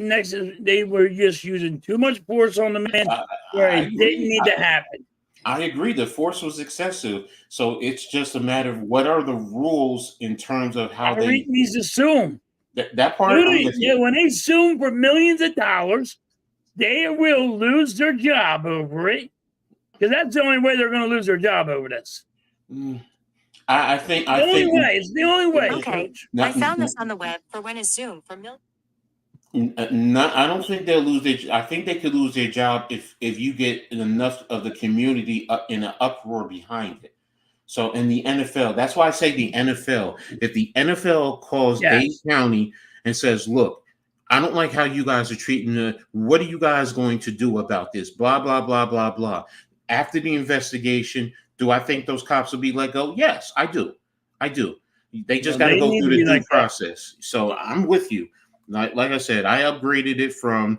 next. They were just using too much force on the man where it didn't need to happen. I agree. The force was excessive. So it's just a matter of what are the rules in terms of how Tyreek needs to sue him. That part. When they sue him for millions of dollars, they will lose their job over it. Because that's the only way they're going to lose their job over this. I think it's the only way. Okay, I found this on the web for when is Zoom for millions. No, I don't think they'll lose their. I think they could lose their job if you get enough of the community in an uproar behind it. So in the NFL, that's why I say the NFL. If the NFL calls Dade County and says, "Look, I don't like how you guys are treating what are you guys going to do about this?" Blah blah blah blah blah. After the investigation, do I think those cops will be let go? Yes, I do. They just got to go through the due process. So I'm with you. Like I said, I upgraded it from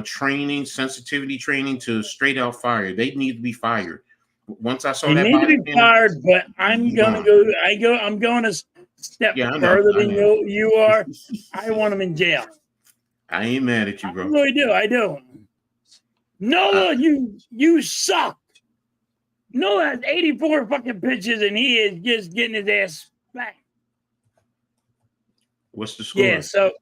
training, sensitivity training to straight out fire. They need to be fired. Once I saw they that, need to be fired. But I'm gonna go. I'm going to step further than you are. I want them in jail. I ain't mad at you, bro. I really do. I do. Noah, you suck. Noah has 84 fucking pitches, and he is just getting his ass back. What's the score? Yeah, so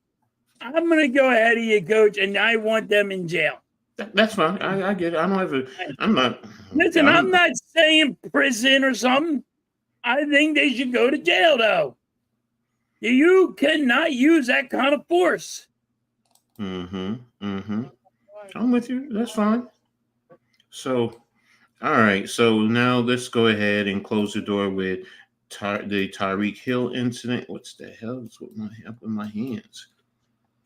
I'm going to go ahead of you, Coach, and I want them in jail. That's fine. I get it. I don't have a. I'm not. Listen, I'm not saying prison or something. I think they should go to jail, though. You cannot use that kind of force. I'm with you. That's fine. So, all right. So now let's go ahead and close the door with the Tyreek Hill incident. What's the hell is with my hands?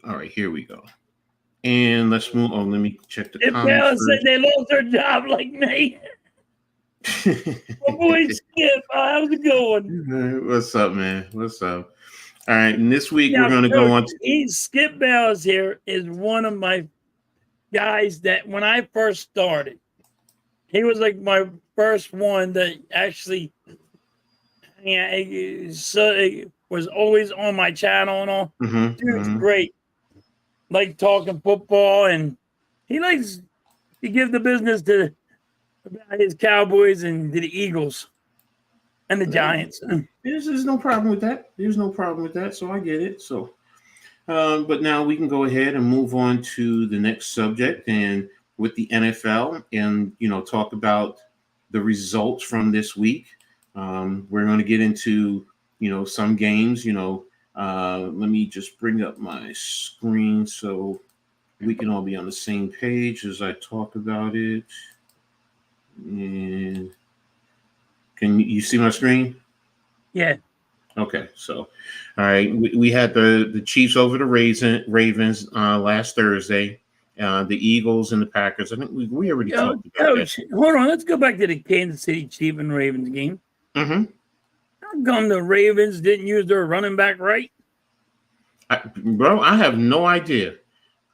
All right, here we go. And let's move on. Let me check the comments. Said they lost their job like me. Boy, Skip, how's it going? What's up, man? What's up? All right, and this week we're going to go on. Skip Bayless here is one of my guys that when I first started, he was like my first one that actually was always on my channel and all. Dude's great. Like talking football, and he likes to give the business to his Cowboys and to the Eagles and the Giants. There's no problem with that. So I get it. So, but now we can go ahead and move on to the next subject, and with the NFL, and talk about the results from this week. We're going to get into some games. Let me just bring up my screen so we can all be on the same page as I talk about it. And can you see my screen? Yeah. Okay. So, all right. We had the Chiefs over the Ravens last Thursday. The Eagles and the Packers. I think we already talked about that. Hold on. Let's go back to the Kansas City Chiefs and Ravens game. How come the Ravens didn't use their running back right? Bro, I have no idea.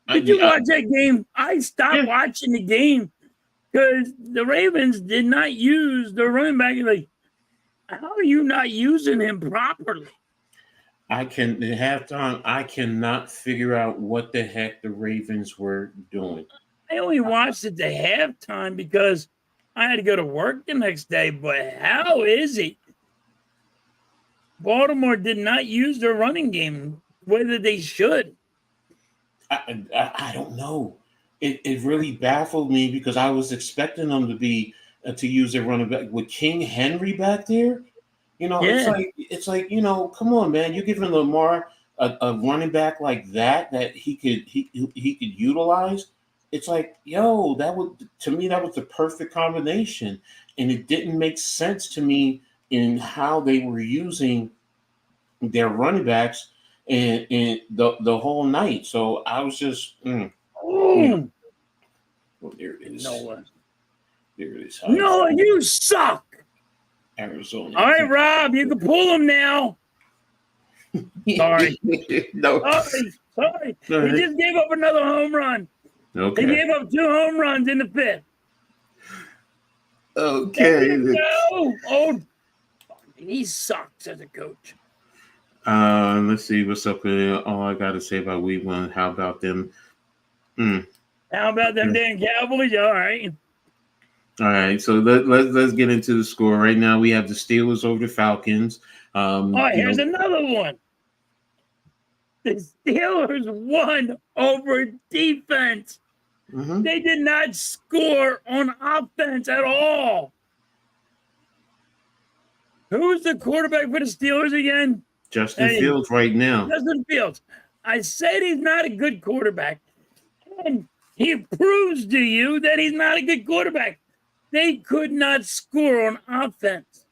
Did you watch that game? I stopped watching the game because the Ravens did not use their running back. Like, how are you not using him properly? At halftime, I cannot figure out what the heck the Ravens were doing. I only watched it to halftime because I had to go to work the next day. But how is it? Baltimore did not use their running game whether they should. I don't know. It really baffled me because I was expecting them to use their running back with King Henry back there. It's like come on, man. You're giving Lamar a running back like that he could utilize. It's like, that was the perfect combination, and it didn't make sense to me in how they were using their running backs and the whole night. So I was just well, there it is. Noah. There it is. Noah, you suck. Arizona. All right, Rob, you can pull him now. Sorry. No. Sorry. All He right. just gave up another home run. Okay. He gave up 2 home runs in the 5th. Okay. There you go. Oh, he sucks as a coach. Let's see what's up with all I got to say about week 1. How about them? How about them damn Cowboys? All right. All right, so let's get into the score. Right now, we have the Steelers over the Falcons. Here's another one. The Steelers won over defense. Mm-hmm. They did not score on offense at all. Who's the quarterback for the Steelers again? Justin Fields right now. Justin Fields. I said he's not a good quarterback. And he proves to you that he's not a good quarterback. They could not score on offense.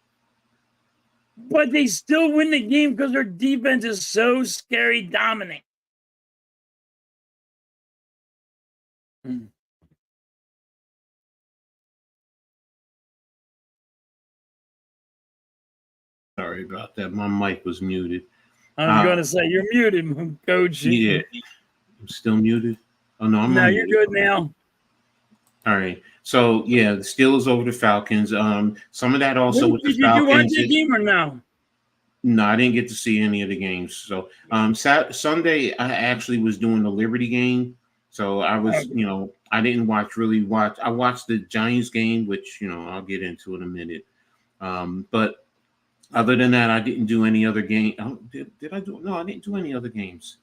But they still win the game because their defense is so scary dominant. Sorry about that. My mic was muted. I was going to say, you're muted, Coach. Yeah. I'm still muted? Oh, no, I'm No, unmuted. you're good now. All right. So, yeah, the Steelers over the Falcons. Some of that also with the Falcons. Did you watch the game or no? No, I didn't get to see any of the games. So, Sunday, I actually was doing the Liberty game. So, I was, I didn't really watch. I watched the Giants game, which, I'll get into in a minute. But other than that, I didn't do any other game. Did I do? No, I didn't do any other games.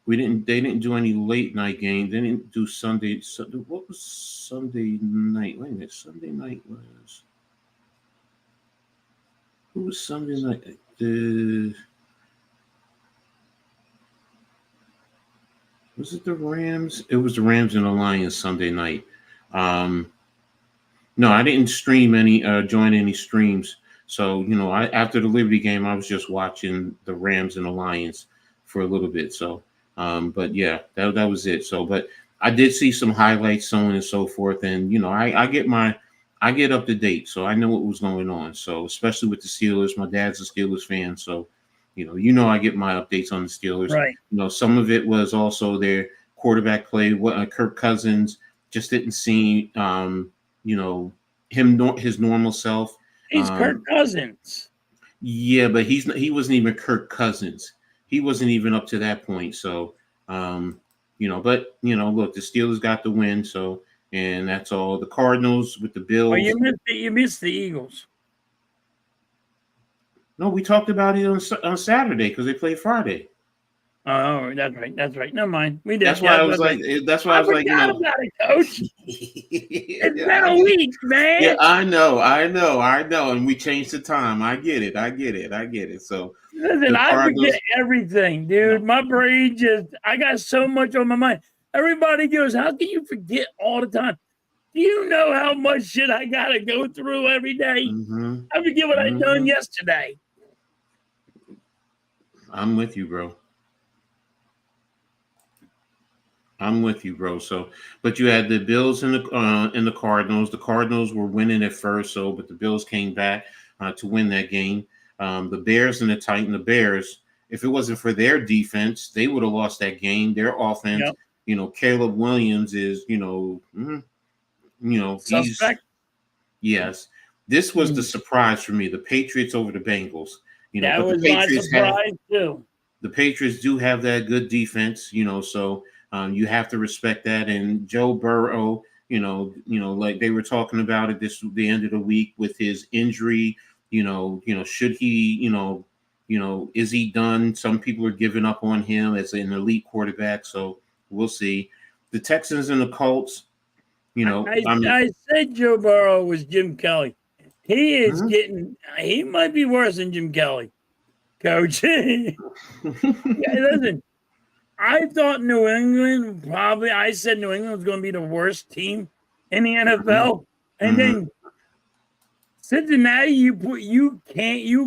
They didn't do any late night games. They didn't do Sunday. What was Sunday night? Wait a minute. Sunday night was. Who was Sunday night? Was it the Rams? It was the Rams and the Lions Sunday night. No, I didn't stream join any streams. So, after the Liberty game, I was just watching the Rams and the Lions for a little bit. So, but yeah, that was it. So, but I did see some highlights, so on and so forth. And, I get up to date. So I know what was going on. So, especially with the Steelers, my dad's a Steelers fan. So, I get my updates on the Steelers. Right. Some of it was also their quarterback play. Kirk Cousins just didn't seem, his normal self. He's Kirk Cousins. Yeah, but he wasn't even Kirk Cousins. He wasn't even up to that point. So, look, the Steelers got the win. So, and that's all. The Cardinals with the Bills. Oh, you missed the Eagles. No, we talked about it on Saturday because they played Friday. Oh, that's right. Never mind. We did. That's why I was like, about it, Coach. It's been a week, man. Yeah, I know. And we changed the time. I get it. So listen, I forget everything, dude. My brain I got so much on my mind. Everybody goes, how can you forget all the time? Do you know how much shit I got to go through every day? Mm-hmm. I forget what I done yesterday. I'm with you, bro. So, but you had the Bills and the Cardinals. The Cardinals were winning at first, but the Bills came back to win that game. The Bears and the Titans. The Bears, if it wasn't for their defense, they would have lost that game. Their offense, Caleb Williams is, Suspect. Yes. This was the surprise for me. The Patriots over the Bengals. That was my surprise too. The Patriots do have that good defense, so you have to respect that. And Joe Burrow, like they were talking about it the end of the week with his injury. Should he, is he done? Some people are giving up on him as an elite quarterback. So we'll see. The Texans and the Colts. I said Joe Burrow was Jim Kelly. He is he might be worse than Jim Kelly, Coach. Yeah, listen, I thought New England I said New England was going to be the worst team in the NFL. And then Cincinnati, you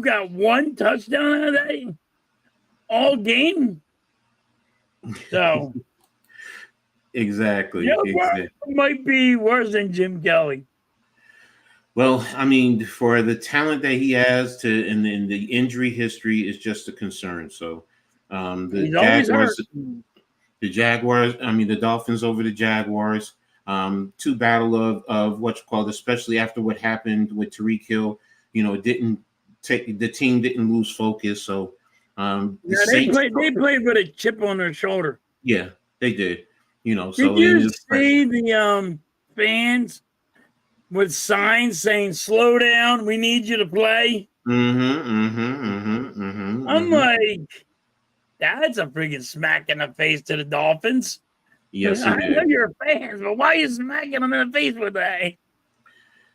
got one touchdown out of that all game. So Exactly. Joe Burrow might be worse than Jim Kelly. Well, I mean, for the talent that he has and the injury history is just a concern. So the He's always hurt. I mean, the Dolphins over the Jaguars. Two battle of what you call, especially after what happened with Tyreek Hill. The team didn't lose focus. So the Yeah, they Saints, played with a chip on their shoulder. yeah, they did. Did you see the fans with signs saying "Slow down, we need you to play"? I'm like, that's a freaking smack in the face to the Dolphins. Yes, I it know did. you're fans, but why are you smacking them in the face with that?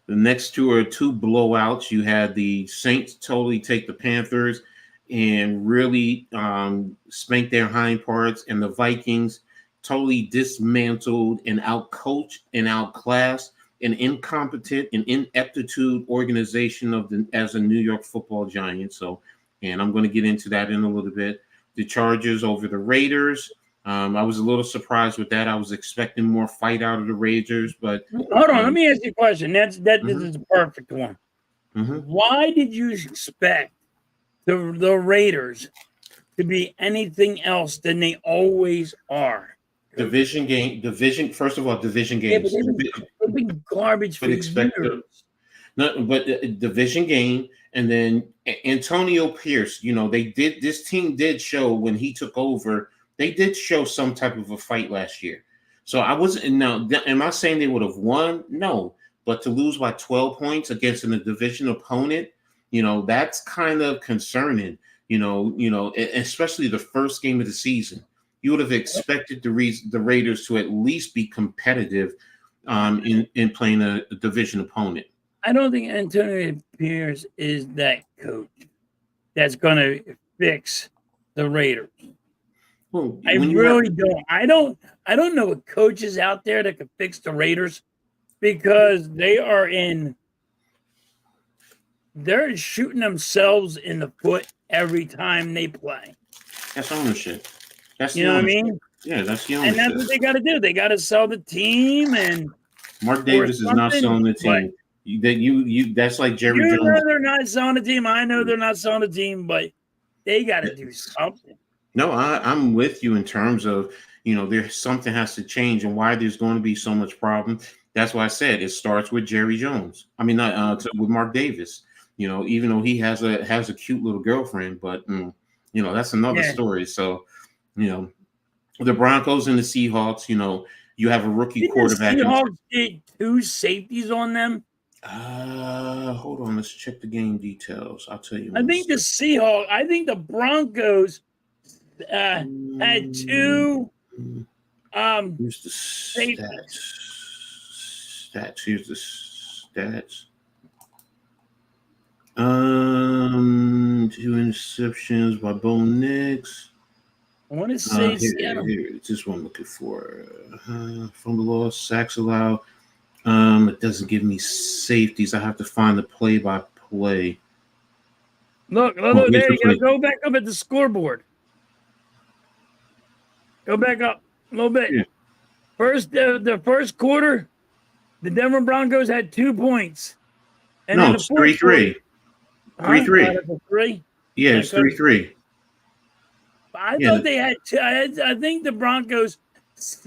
The next two are two blowouts. You had the Saints totally take the Panthers and really spank their hind parts, and the Vikings totally dismantled and outcoached and outclassed an incompetent and ineptitude organization as a New York Football Giant. So, and I'm going to get into that in a little bit. The Chargers over the Raiders. I was a little surprised with that. I was expecting more fight out of the Raiders, but hold on. Let me ask you a question. This is a perfect one. Mm-hmm. Why did you expect the Raiders to be anything else than they always are? Division game. First of all, division Yeah, games. but they've been garbage for years. Division game, and then Antonio Pierce. This team did show when he took over. They did show some type of a fight last year. So I wasn't now. Am I saying they would have won? No, but to lose by 12 points against a division opponent, that's kind of concerning. Especially the first game of the season. You would have expected the Raiders to at least be competitive in playing a division opponent. I don't think Antonio Pierce is that coach that's going to fix the Raiders. Well, I really don't. I don't know what coaches out there that can fix the Raiders because they're shooting themselves in the foot every time they play. That's ownership. That's what I mean? Yeah, that's the ownership. And that's what they got to do. They got to sell the team. And Mark Davis is not selling the team. That's like Jerry Jones. Know they're not selling the team. I know they're not selling the team, but they got to do something. No, I'm with you in terms of, there's something has to change, and why there's going to be so much problem. That's why I said it starts with Jerry Jones. I mean, not with Mark Davis. Even though he has a cute little girlfriend, but that's another story. So, the Broncos and the Seahawks. You have a rookie quarterback. The Seahawks did 2 safeties on them. Hold on. Let's check the game details. I'll tell you. I think the Broncos had 2. Here's the stats. Here's the stats. 2 interceptions by Bo Nix. I want to say here. This one I'm looking for. Fumble loss, sacks allowed. It doesn't give me safeties. I have to find the play-by-play. Look, there you go. Go back up at the scoreboard. Go back up a little bit. Yeah. The first quarter, the Denver Broncos had 2 points. And no, it's 3-3. 3-3. 3? Yeah, it's 3-3. I thought they had 2. I think the Broncos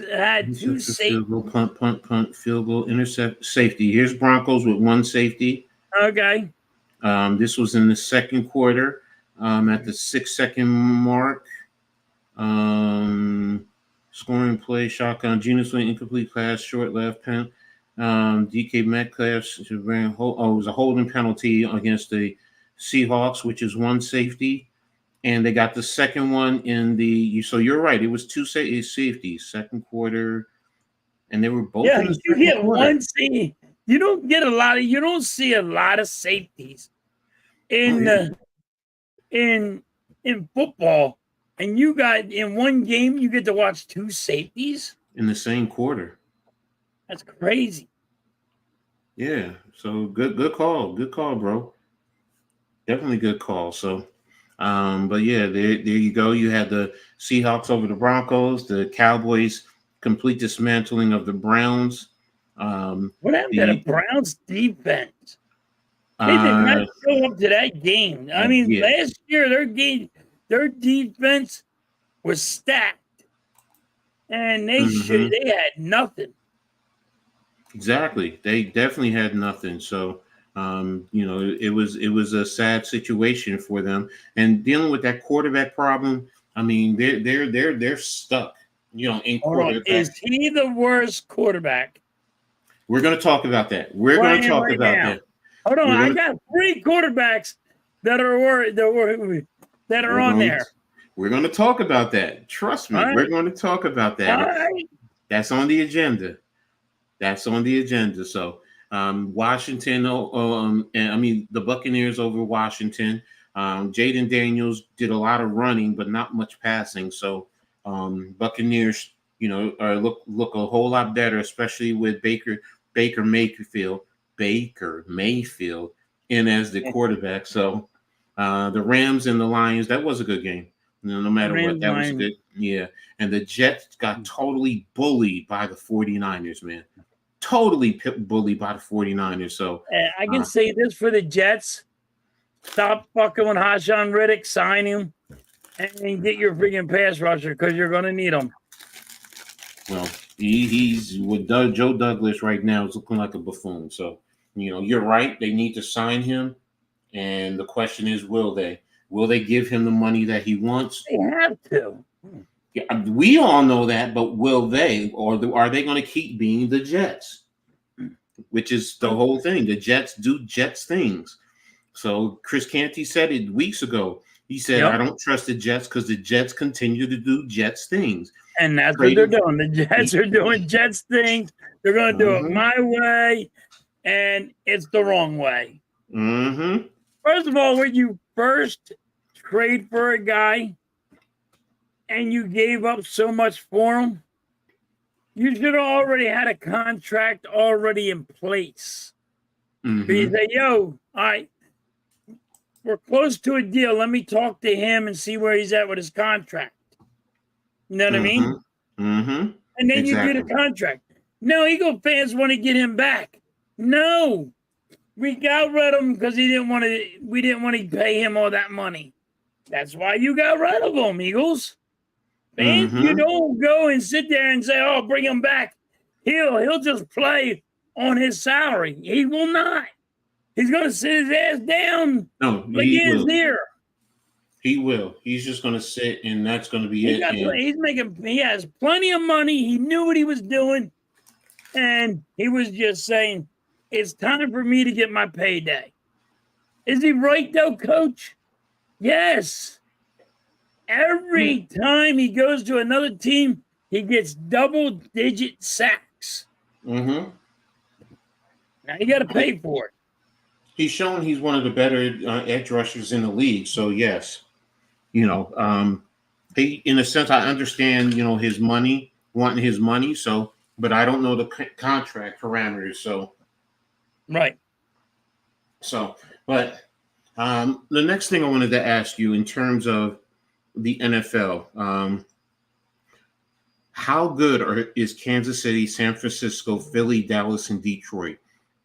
had 2 safety. Punt, field goal, intercept, safety. Here's Broncos with 1 safety. Okay. This was in the second quarter at the 6-second mark. Scoring play, shotgun, Geno Smith, incomplete pass, short left pen. DK Metcalf, it was a holding penalty against the Seahawks, which is 1 safety. And they got the second one so you're right. It was 2 safeties, second quarter. And they were both. Yeah, you get 1 safety. You don't see a lot of safeties in football. And you got in one game, you get to watch 2 safeties in the same quarter. That's crazy. Yeah. So good call. Good call, bro. Definitely good call. So, but yeah, there you go. You had the Seahawks over the Broncos, the Cowboys complete dismantling of the Browns. What happened to the Browns defense? They did not show up to that game. I mean, yeah. last year their defense was stacked, and they had nothing. Exactly. They definitely had nothing. So, it was a sad situation for them. And dealing with that quarterback problem, I mean, they're stuck. In Hold on. quarterback. Is he the worst quarterback? We're going to talk about that. We're going to talk about now. that. Hold on. I got 3 quarterbacks that are on there. We're going to talk about that. Trust me. Right. We're going to talk about that. Right. That's on the agenda. So, Washington, and I mean the Buccaneers over Washington. Jaden Daniels did a lot of running, but not much passing. So, Buccaneers, look a whole lot better, especially with Baker Mayfield in as the quarterback. So, the Rams and the Lions, that was a good game. No matter what, that was good. Yeah, and the Jets got totally bullied by the 49ers, man. Totally bullied by the 49ers. So I can say this for the Jets: stop fucking with Hassan Riddick, sign him, and get your freaking pass rusher because you're going to need him. Well, he's with Joe Douglas right now is looking like a buffoon. So you're right. They need to sign him, and the question is, will they? Will they give him the money that he wants? They have to. Yeah, we all know that, but will they, or are they going to keep being the Jets? Which is the whole thing. The Jets do Jets things. So Chris Canty said it weeks ago. He said, I don't trust the Jets because the Jets continue to do Jets things. And that's what they're doing. The Jets are doing Jets things. They're going to do it my way, and it's the wrong way. Mm-hmm. First of all, when you first trade for a guy and you gave up so much for him, you should have already had a contract already in place. Mm-hmm. You say, yo, all right, we're close to a deal. Let me talk to him and see where he's at with his contract. You know what I mean? Mm-hmm. And then you get a contract. No, Eagle fans want to get him back. No. We got rid of him because we didn't want to pay him all that money. That's why you got rid of him, Eagles. Fans, you don't go and sit there and say, oh, bring him back. He'll just play on his salary. He will not. He's going to sit his ass down. No, like he is here. He will. He's just going to sit, and that's going to be it. He has plenty of money. He knew what he was doing. And he was just saying, it's time for me to get my payday. Is he right, though, Coach? Yes. Every time he goes to another team, he gets double-digit sacks. Mm-hmm. Now, you got to pay for it. He's shown he's one of the better edge rushers in the league. So, yes. He, in a sense, I understand, his money, wanting his money. So, but I don't know the contract parameters. So, right. So, but the next thing I wanted to ask you in terms of the NFL, how good is Kansas City, San Francisco, Philly, Dallas, and Detroit?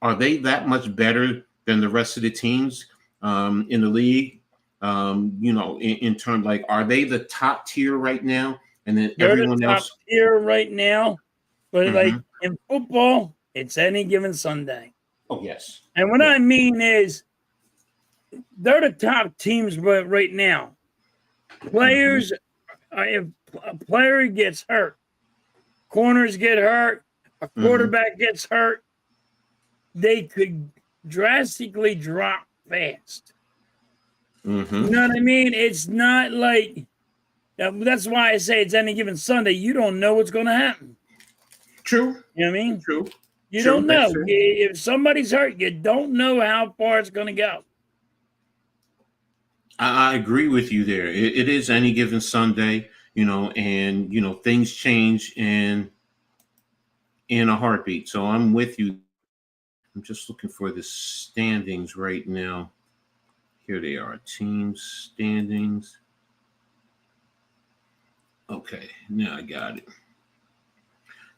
Are they that much better than the rest of the teams in the league? In terms like, are they the top tier right now? And then They're everyone the top else tier right now, but like in football, it's any given Sunday. Oh yes. And what I mean is, they're the top teams right now. Players, if a player gets hurt, corners get hurt, a quarterback gets hurt, they could drastically drop fast. You know what I mean? It's not like, that's why I say it's any given Sunday. You don't know what's going to happen. True. You know what I mean? True. You don't know. If somebody's hurt, you don't know how far it's going to go. I agree with you there. It is any given Sunday, and things change in a heartbeat. So I'm with you. I'm just looking for the standings right now. Here they are, team standings. Okay, now I got it.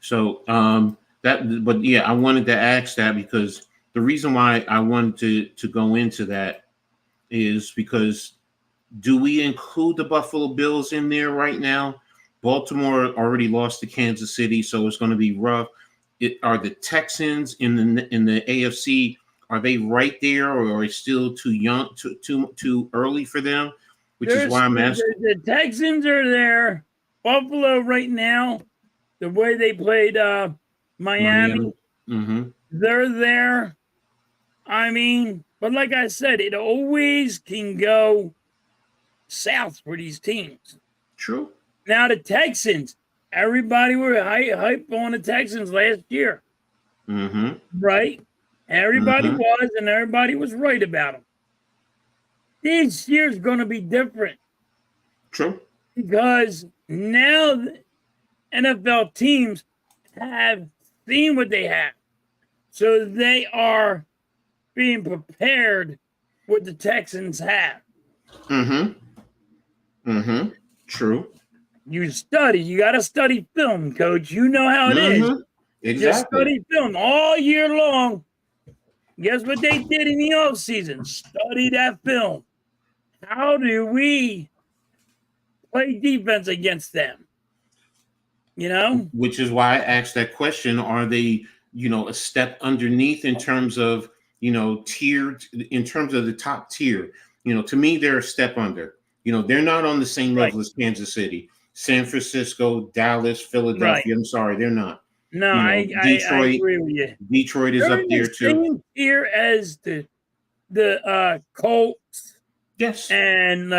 So but yeah, I wanted to ask that because the reason why I wanted to go into that is because do we include the Buffalo Bills in there right now? Baltimore already lost to Kansas City, so it's going to be rough. Are the Texans in the AFC? Are they right there, or are they still too young, too early for them? Which is why I'm asking. The Texans are there. Buffalo right now, the way they played Miami. Mm-hmm. They're there. I mean, but like I said, it always can go south for these teams. True. Now the Texans, everybody were hype on the Texans last year. Mm-hmm. Right? Everybody was, and everybody was right about them. This year's going to be different. True. Because now the NFL teams have seen what they have. So they are being prepared what the Texans have. True. You study. You got to study film, Coach. You know how it is. Exactly. You study film all year long. Guess what they did in the offseason? Study that film. How do we play defense against them? You know? Which is why I asked that question. Are they, a step underneath in terms of, tiered, in terms of the top tier? To me, they're a step under. They're not on the same level as Kansas City, San Francisco, Dallas, Philadelphia. I'm sorry, they're not. No, Detroit, I agree with you. Detroit is up there too. Same tier as the Colts. Yes. And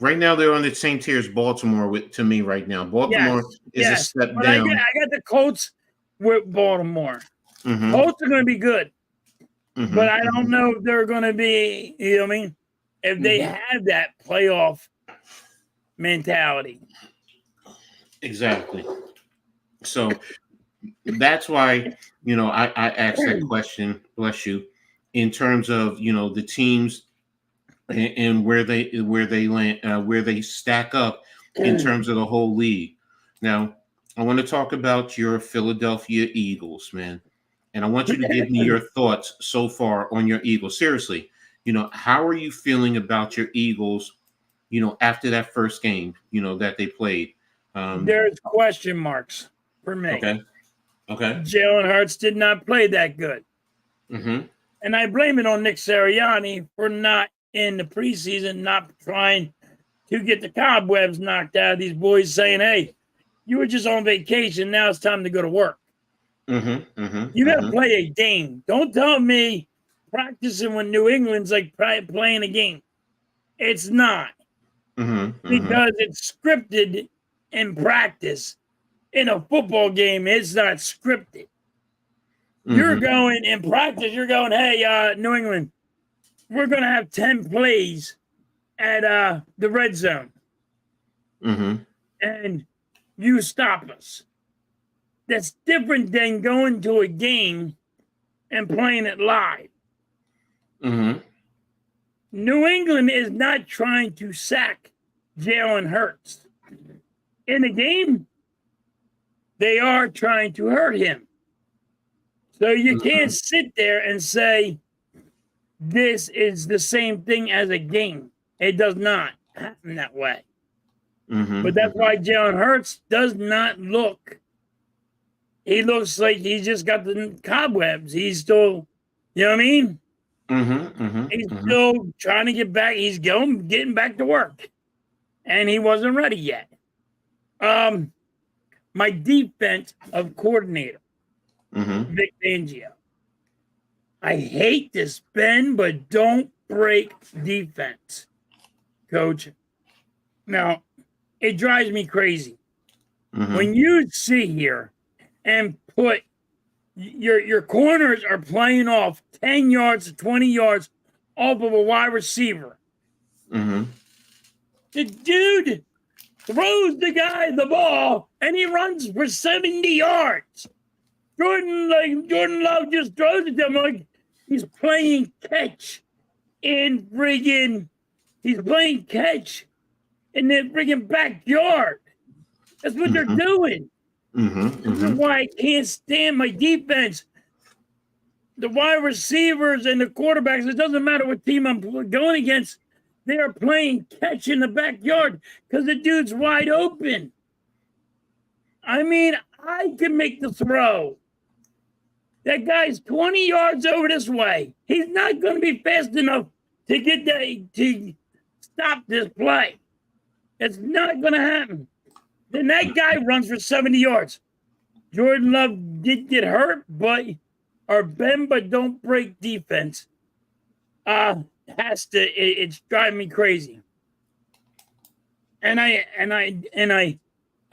right now they're on the same tier as Baltimore to me right now. Baltimore is a step down. I got the Colts with Baltimore. Colts are going to be good. But I don't know if they're going to be, you know what I mean? If they have that playoff mentality. Exactly. So that's why, I asked that question, bless you, in terms of, the teams and where they land, where they stack up in terms of the whole league. Now, I want to talk about your Philadelphia Eagles, man. And I want you to give me your thoughts so far on your Eagles. Seriously, how are you feeling about your Eagles, after that first game, that they played? There's question marks for me. Okay. Jalen Hurts did not play that good. And I blame it on Nick Sirianni for not in the preseason, not trying to get the cobwebs knocked out of these boys, saying, hey, you were just on vacation. Now it's time to go to work. You got to play a game. Don't tell me practicing with New England's like playing a game. It's not. Because it's scripted in practice. In a football game, it's not scripted. You're going in practice, you're going, hey, New England, we're going to have 10 plays at the red zone. And you stop us. That's different than going to a game and playing it live. New England is not trying to sack Jalen Hurts. In the game, they are trying to hurt him. So you can't sit there and say, this is the same thing as a game. It does not happen that way. But that's why Jalen Hurts does not look. He looks like he's just got the cobwebs. He's still, you know what I mean? He's still trying to get back. He's getting back to work. And he wasn't ready yet. My defense of coordinator, Vic Fangio. I hate this, Ben, but don't break defense, Coach. Now, it drives me crazy. When you sit here and put your corners are playing off 10 yards to 20 yards off of a wide receiver. The dude throws the guy the ball and he runs for 70 yards. Jordan Love just throws it to him like he's playing catch in the friggin' backyard. That's what they're doing. This is why I can't stand my defense. the wide receivers and the quarterbacks, it doesn't matter what team I'm going against, they are playing catch in the backyard because the dude's wide open. I mean, I can make the throw. That guy's 20 yards over this way. He's not going to be fast enough to get to stop this play. It's not going to happen. Then that guy runs for 70 yards. Jordan Love did get hurt, but our bend but don't break defense it's driving me crazy. And I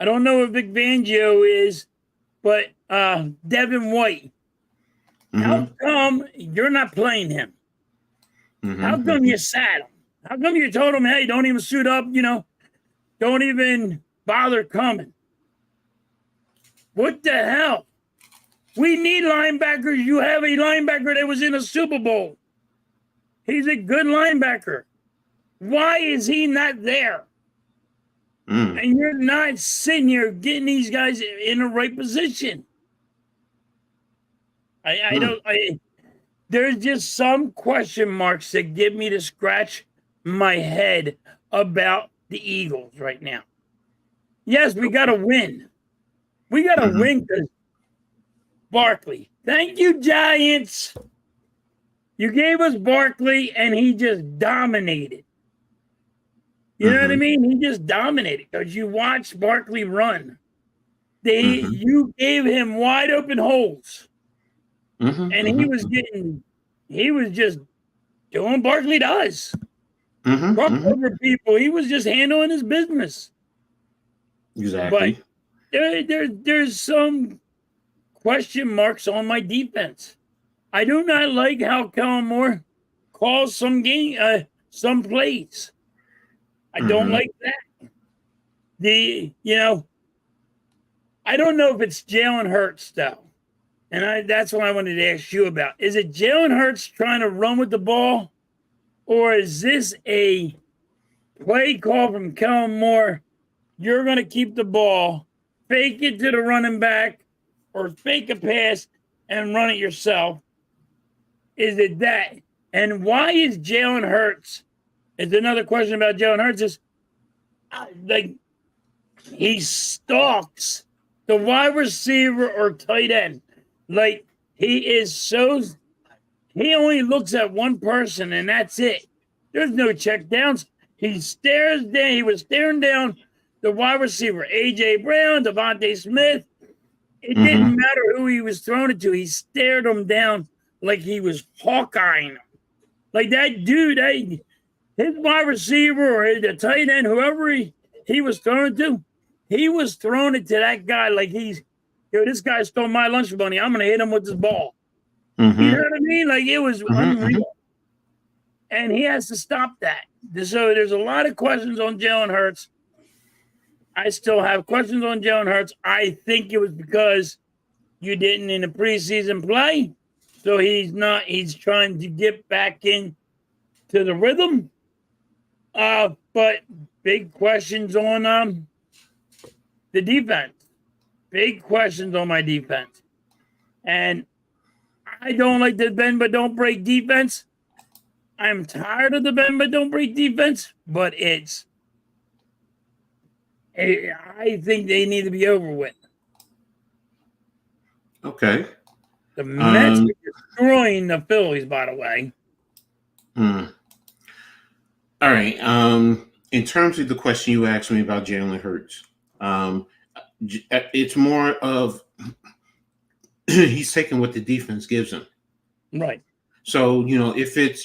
don't know what Vic Fangio is, but Devin White. How come you're not playing him? How come you sat him? How come you told him, hey, don't even suit up, don't even bother coming? What the hell? We need linebackers. You have a linebacker that was in a Super Bowl. He's a good linebacker. Why is he not there? And you're not sitting here getting these guys in the right position. There's just some question marks that get me to scratch my head about the Eagles right now. Yes, we got to win. We got to win because Barkley. Thank you, Giants. You gave us Barkley, and he just dominated. You know what I mean? He just dominated because you watched Barkley run. You gave him wide open holes. And he was just doing what Barkley does. Cross over people. He was just handling his business. Exactly. But there's some question marks on my defense. I do not like how Kellen Moore calls some plays. I don't like that. I don't know if it's Jalen Hurts though. And that's what I wanted to ask you about. Is it Jalen Hurts trying to run with the ball? Or is this a play call from Kellen Moore? You're going to keep the ball, fake it to the running back, or fake a pass and run it yourself. Is it that? And why is Jalen Hurts? It's another question about Jalen Hurts is he stalks the wide receiver or tight end. Like he only looks at one person and that's it. There's no check downs. He was staring down the wide receiver, A.J. Brown, Devontae Smith. It didn't matter who he was throwing it to. He stared him down like he was Hawkeyeing him. Like that dude, his wide receiver or the tight end, whoever he was throwing it to, he was throwing it to that guy like this guy stole my lunch money. I'm going to hit him with this ball. You know what I mean? Like it was unreal. And he has to stop that. So there's a lot of questions on Jalen Hurts. I still have questions on Jalen Hurts. I think it was because you didn't in the preseason play. So he's trying to get back in to the rhythm. But big questions on the defense. Big questions on my defense. And I don't like the bend but don't break defense. I'm tired of the bend but don't break defense, but I think they need to be over with. Okay. The Mets are destroying the Phillies, by the way. All right. In terms of the question you asked me about Jalen Hurts, it's more of he's taking what the defense gives him. Right. So, if it's,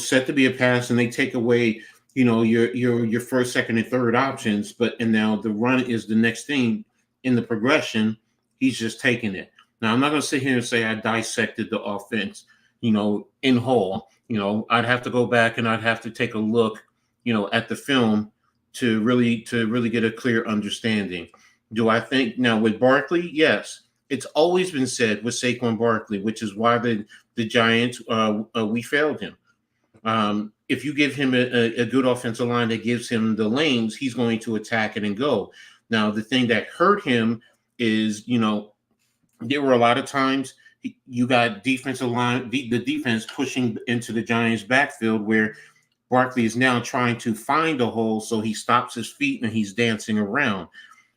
set to be a pass and they take away, your first, second, and third options, and now the run is the next thing in the progression, he's just taking it. Now, I'm not going to sit here and say I dissected the offense, in whole. I'd have to go back and I'd have to take a look, at the film to really get a clear understanding. Do I think now with Barkley? Yes. It's always been said with Saquon Barkley, which is why the Giants, we failed him. If you give him a good offensive line that gives him the lanes, he's going to attack it and go. Now, the thing that hurt him is, there were a lot of times you got defensive line, the defense pushing into the Giants' backfield where Barkley is now trying to find a hole, so he stops his feet and he's dancing around.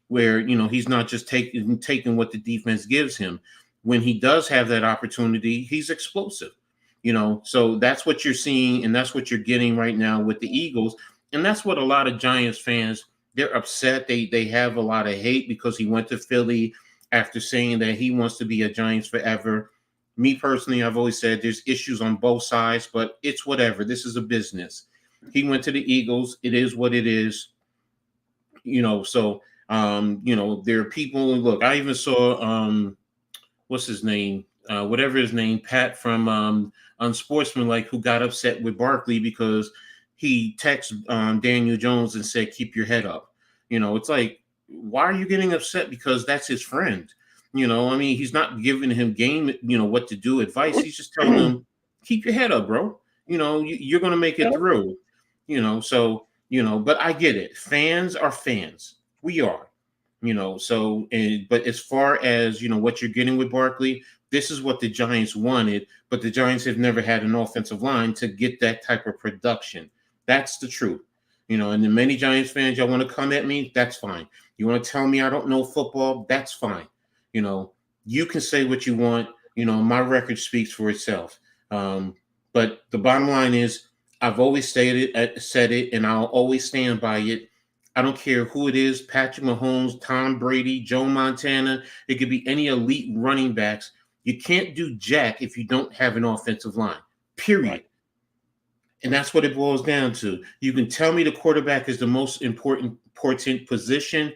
Where he's not just taking what the defense gives him. When he does have that opportunity, he's explosive. So that's what you're seeing, and that's what you're getting right now with the Eagles, and that's what a lot of Giants fans, they're upset. They have a lot of hate because he went to Philly after saying that he wants to be a Giants forever. Me personally, I've always said there's issues on both sides, but it's whatever. This is a business. He went to the Eagles. It is what it is. So there are people. Look, I even saw what's his name? Whatever his name, Pat from Unsportsmanlike, who got upset with Barkley because he texted Daniel Jones and said, "Keep your head up." It's like, why are you getting upset? Because that's his friend. He's not giving him what to do advice. He's just telling him, keep your head up, bro. You're going to make it through. But I get it. Fans are fans. We are. But as far as, what you're getting with Barkley, this is what the Giants wanted, but the Giants have never had an offensive line to get that type of production. That's the truth. And the many Giants fans, y'all want to come at me, that's fine. You want to tell me I don't know football, that's fine. You can say what you want. My record speaks for itself. But the bottom line is, I've always said it, and I'll always stand by it. I don't care who it is, Patrick Mahomes, Tom Brady, Joe Montana. It could be any elite running backs. You can't do jack if you don't have an offensive line, period. Right. And that's what it boils down to. You can tell me the quarterback is the most important position.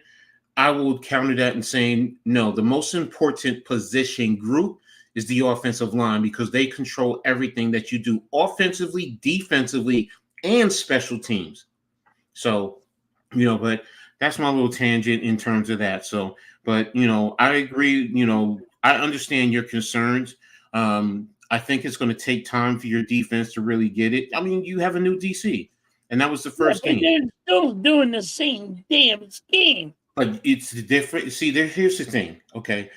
I will counter that and saying, no, the most important position group is the offensive line, because they control everything that you do offensively, defensively, and special teams. So, but that's my little tangent in terms of that. So, but, I agree, I understand your concerns. I think it's going to take time for your defense to really get it. I mean, you have a new DC, and that was the first game. They're still doing the same damn scheme. But it's different. See, here's the thing, okay?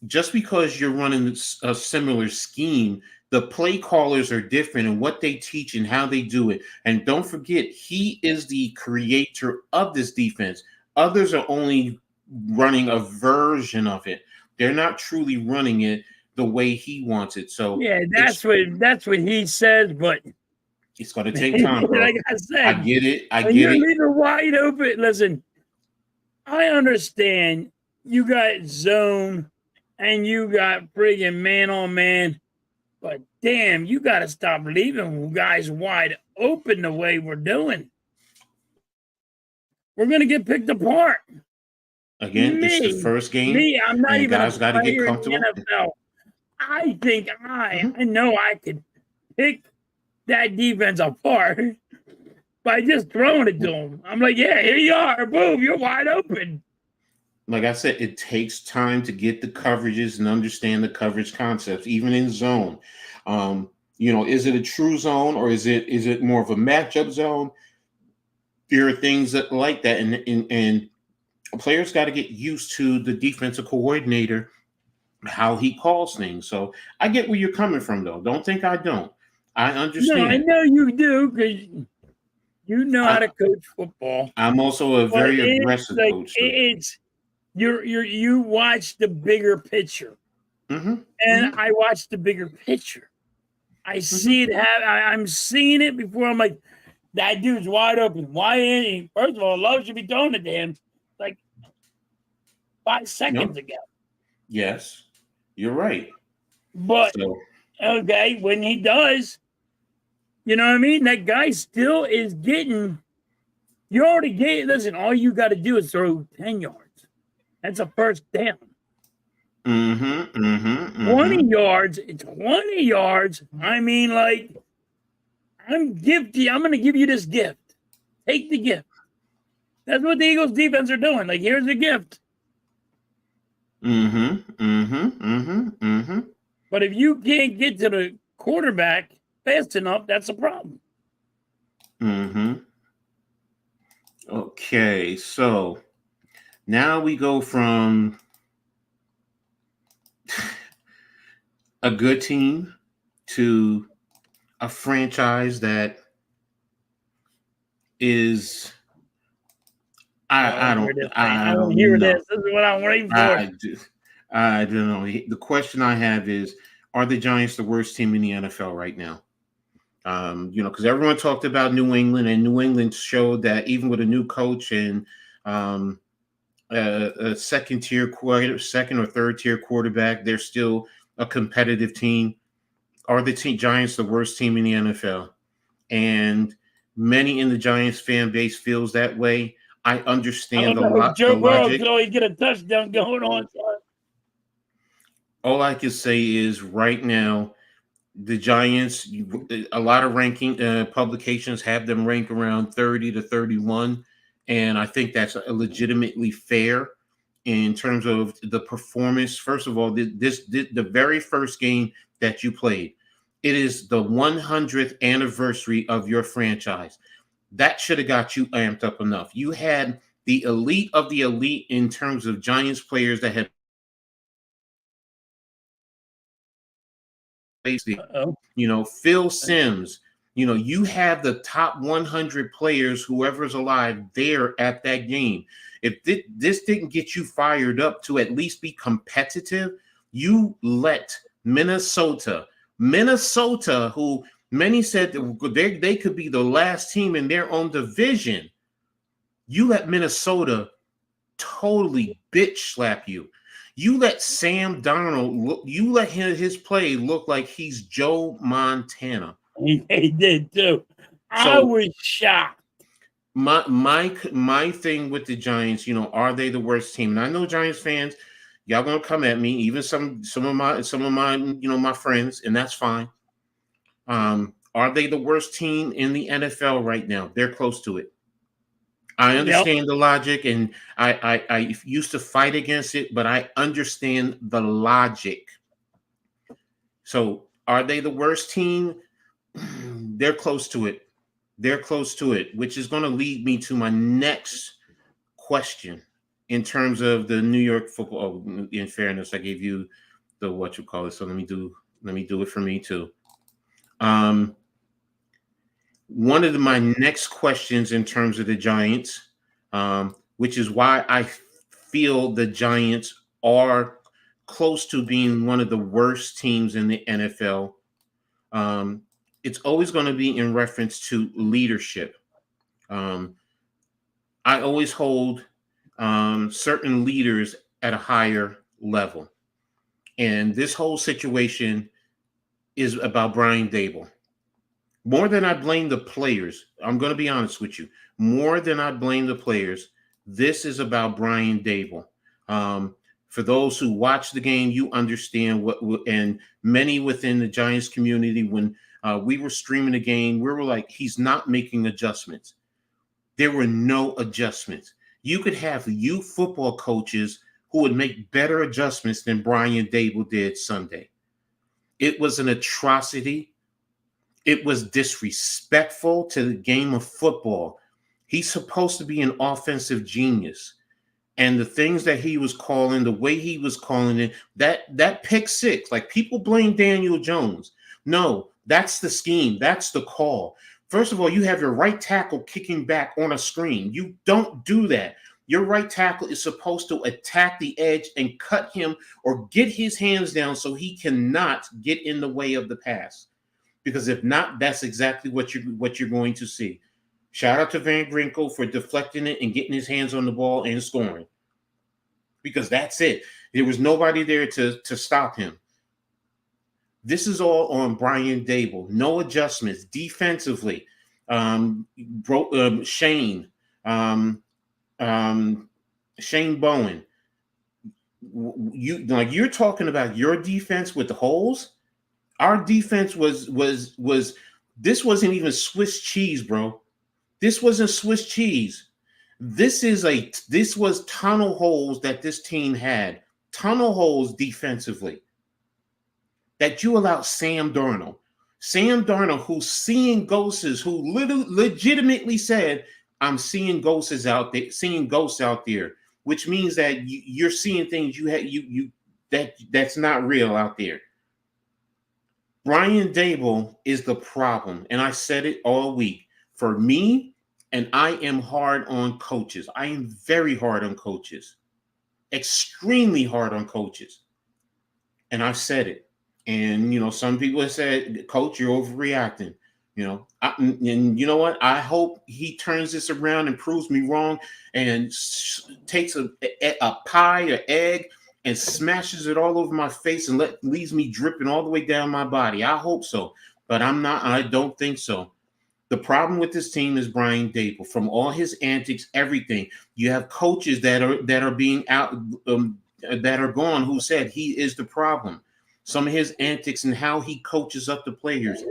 Just because you're running a similar scheme, the play callers are different in what they teach and how they do it. And don't forget, he is the creator of this defense. Others are only running a version of it. They're not truly running it the way he wants it. So yeah, that's what he says, but it's going to take time, bro. Like I said, I get it. You're leaving wide open. Listen, I understand you got zone and you got friggin' man on man, but damn, you got to stop leaving guys wide open the way we're doing. We're going to get picked apart. Again, it's the first game. I'm not even guys got to get comfortable. NFL. I think I know I could pick that defense apart by just throwing it to them. I'm like, yeah, here you are. Boom, you're wide open. Like I said, it takes time to get the coverages and understand the coverage concepts, even in zone. Is it a true zone, or is it more of a matchup zone? There are things that like that, and players got to get used to the defensive coordinator, how he calls things. So I get where you're coming from, though. Don't think I don't. I understand. No, I know you do, because you know how to coach football. I'm also a very aggressive coach. You watch the bigger picture, and I watch the bigger picture. I see it. I'm seeing it before. I'm like, that dude's wide open. Why ain't he? First of all, Love should be throwing it to him like 5 seconds ago. Yes, you're right. But okay, when he does, you know what I mean? That guy still is getting. You already get. Listen, all you got to do is throw 10 yards. That's a first down. 20 yards. 20 yards. I mean, like, I'm going to give you this gift. Take the gift. That's what the Eagles defense are doing. Like, here's the gift. But if you can't get to the quarterback fast enough, that's a problem. Okay, so now we go from a good team to a franchise that is I don't I don't hear this. This is what I'm waiting for. I don't know. The question I have is, are the Giants the worst team in the NFL right now? Because everyone talked about New England, and New England showed that even with a new coach and a second or third tier quarterback, they're still a competitive team. Are the Giants the worst team in the NFL? And many in the Giants fan base feels that way. I understand the Joe Burrow logic. could always get a touchdown going on. All I can say is right now, the Giants, a lot of ranking publications have them rank around 30 to 31. And I think that's legitimately fair in terms of the performance. First of all, the very first game that you played, it is the 100th anniversary of your franchise. That should have got you amped up enough. You had the elite of the elite in terms of Giants players that had Phil Simms. You have the top 100 players, whoever's alive, there at that game. If this didn't get you fired up to at least be competitive, you let Minnesota, who many said they could be the last team in their own division, you let Minnesota totally bitch slap you. You let Sam Darnold you let his play look like he's Joe Montana. He did too. I was shocked. My thing with the Giants, are they the worst team? And I know Giants fans, y'all gonna come at me, even some of my my friends, and that's fine. Are they the worst team in the NFL right now? They're close to it. I understand the logic, and I used to fight against it, but I understand the logic. So, are they the worst team? They're close to it. They're close to it, which is going to lead me to my next question in terms of the New York football. Oh, in fairness, I gave you the what you call it. So let me do it for me too. One of my next questions in terms of the Giants, which is why I feel the Giants are close to being one of the worst teams in the NFL. It's always going to be in reference to leadership. I always hold certain leaders at a higher level. And this whole situation is about Brian Daboll. More than I blame the players, I'm going to be honest with you. More than I blame the players, this is about Brian Daboll. For those who watch the game, you understand and many within the Giants community, when we were streaming the game, we were like, he's not making adjustments. There were no adjustments. You could have youth football coaches who would make better adjustments than Brian Daboll did Sunday. It was an atrocity. It was disrespectful to the game of football. He's supposed to be an offensive genius. And the things that he was calling, the way he was calling it, that pick six, like people blame Daniel Jones. No, that's the scheme. That's the call. First of all, you have your right tackle kicking back on a screen. You don't do that. Your right tackle is supposed to attack the edge and cut him or get his hands down so he cannot get in the way of the pass. Because if not, that's exactly what you're going to see. Shout out to Van Ginkel for deflecting it and getting his hands on the ball and scoring. Because that's it. There was nobody there to stop him. This is all on Brian Daboll. No adjustments defensively. Shane Bowen. You're talking about your defense with the holes. Our defense was this wasn't even Swiss cheese, bro. This wasn't Swiss cheese. This was tunnel holes that this team had. Tunnel holes defensively. That you allowed Sam Darnold. Sam Darnold, who's seeing ghosts, who legitimately said, I'm seeing ghosts out there, which means that you're seeing things that's not real out there. Brian Dable is the problem. And I said it all week. For me, and I am hard on coaches. I am very hard on coaches. Extremely hard on coaches. And I've said it. And, some people have said, Coach, you're overreacting. And you know what? I hope he turns this around and proves me wrong and takes a pie or egg and smashes it all over my face and leaves me dripping all the way down my body. I hope so, but I don't think so. The problem with this team is Brian Dable. From all his antics, everything. You have coaches that are being out, that are gone, who said he is the problem. Some of his antics and how he coaches up the players.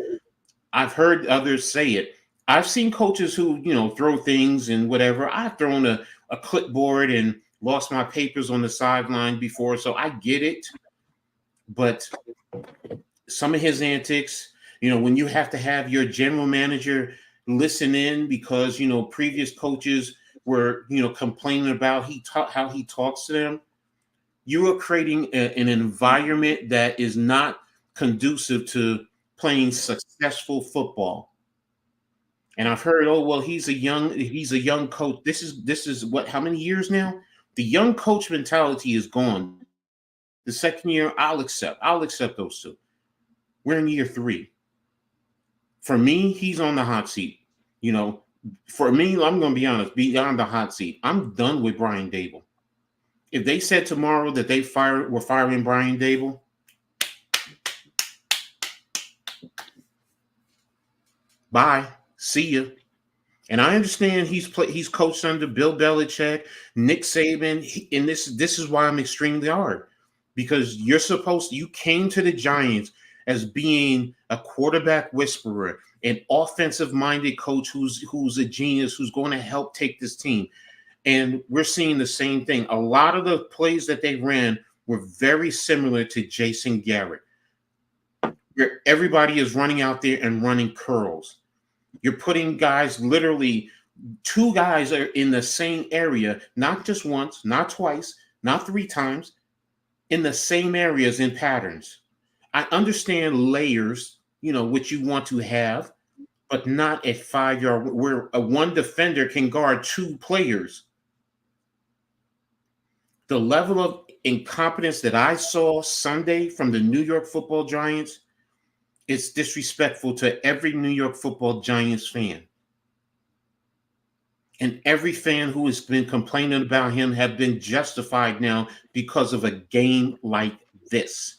I've heard others say it. I've seen coaches who, throw things and whatever. I've thrown a clipboard and lost my papers on the sideline before, so I get it. But some of his antics, when you have to have your general manager listen in because, previous coaches were, complaining about how he talks to them, you are creating an environment that is not conducive to playing successful football. And I've heard, oh, well, he's a young coach. This is what, how many years now? The young coach mentality is gone. The second year, I'll accept those two. We're in year 3. For me, he's on the hot seat. For me, I'm going to be honest, beyond the hot seat. I'm done with Brian Dable. If they said tomorrow that we're firing Brian Dable, bye, see ya. And I understand he's coached under Bill Belichick, Nick Saban, and this is why I'm extremely hard, because you came to the Giants as being a quarterback whisperer, an offensive-minded coach who's a genius, who's going to help take this team. And we're seeing the same thing. A lot of the plays that they ran were very similar to Jason Garrett, where everybody is running out there and running curls. You're putting guys, literally 2 guys are in the same area, not just once, not twice, not 3 times, in the same areas in patterns. I understand layers, what you want to have, but not at 5-yard where one defender can guard 2 players. The level of incompetence that I saw Sunday from the New York Football Giants, it's disrespectful to every New York Football Giants fan. And every fan who has been complaining about him have been justified now because of a game like this.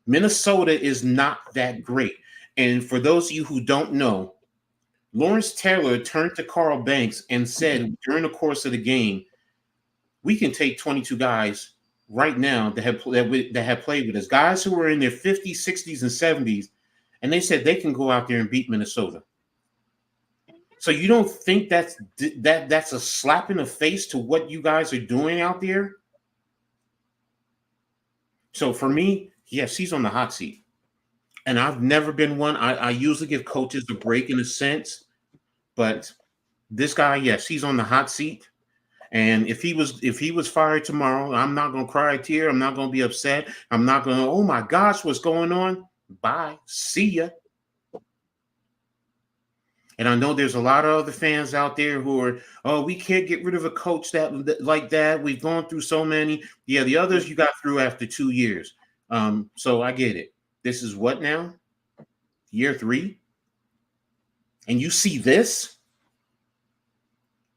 Minnesota is not that great. And for those of you who don't know, Lawrence Taylor turned to Carl Banks and said during the course of the game, we can take 22 guys right now that have played with us, guys who were in their 50s, 60s, and 70s, and they said they can go out there and beat Minnesota. So you don't think that's a slap in the face to what you guys are doing out there? So for me, yes, he's on the hot seat. And I've never been one. I usually give coaches a break in a sense, but this guy, yes, he's on the hot seat. And if he was fired tomorrow, I'm not going to cry a tear. I'm not going to be upset. I'm not going to, oh my gosh, what's going on? Bye. See ya. And I know there's a lot of other fans out there who are, oh, we can't get rid of a coach that like that. We've gone through so many. Yeah, the others you got through after 2 years. So I get it. This is what now? Year 3? And you see this?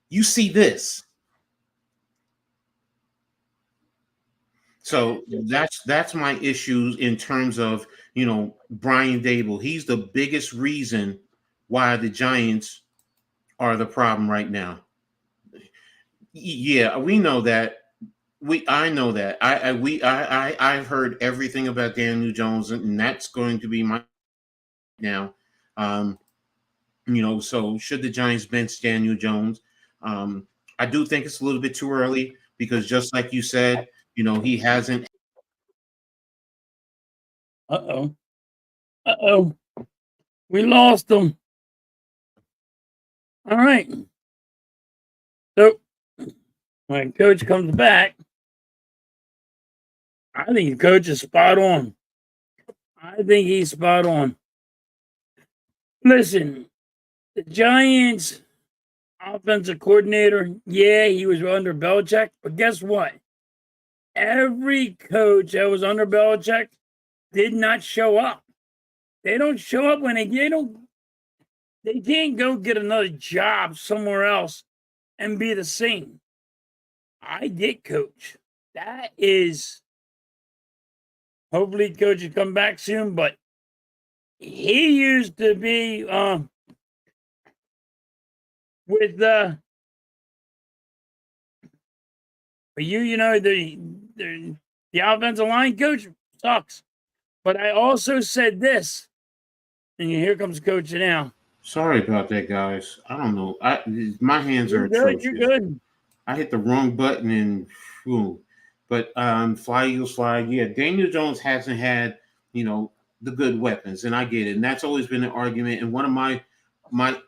You see this? So that's my issue in terms of, Brian Dable. He's the biggest reason why the Giants are the problem right now. Yeah, we know that. I know that. I've heard everything about Daniel Jones, and that's going to be my now. So should the Giants bench Daniel Jones? I do think it's a little bit too early because just like you said, he hasn't. Uh-oh. We lost him. All right. So when coach comes back, I think the coach is spot on. I think he's spot on. Listen, the Giants offensive coordinator, yeah, he was under Belichick, but guess what? Every coach that was under Belichick did not show up. They don't show up when they can't go get another job somewhere else and be the same. I get coach. That is, hopefully coach will come back soon, but he used to be with the offensive line coach sucks. But I also said this, and here comes coach now. Sorry about that, guys. I don't know. My hands are atrocious. You're good. I hit the wrong button and whew. But fly Eagles fly. Yeah, Daniel Jones hasn't had, the good weapons, and I get it. And that's always been an argument. And one of my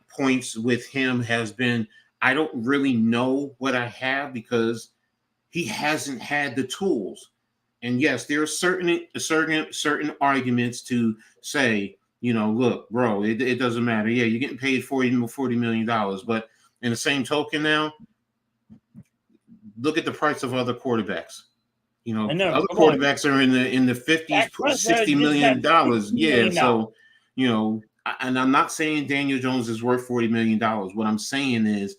points with him has been I don't really know what I have because he hasn't had the tools. And yes, there are certain arguments to say, look, bro, it doesn't matter. Yeah, you're getting paid $40 million. But in the same token now, look at the price of other quarterbacks. Other quarterbacks are in the 50s, $60 million. Yeah, so, and I'm not saying Daniel Jones is worth $40 million. What I'm saying is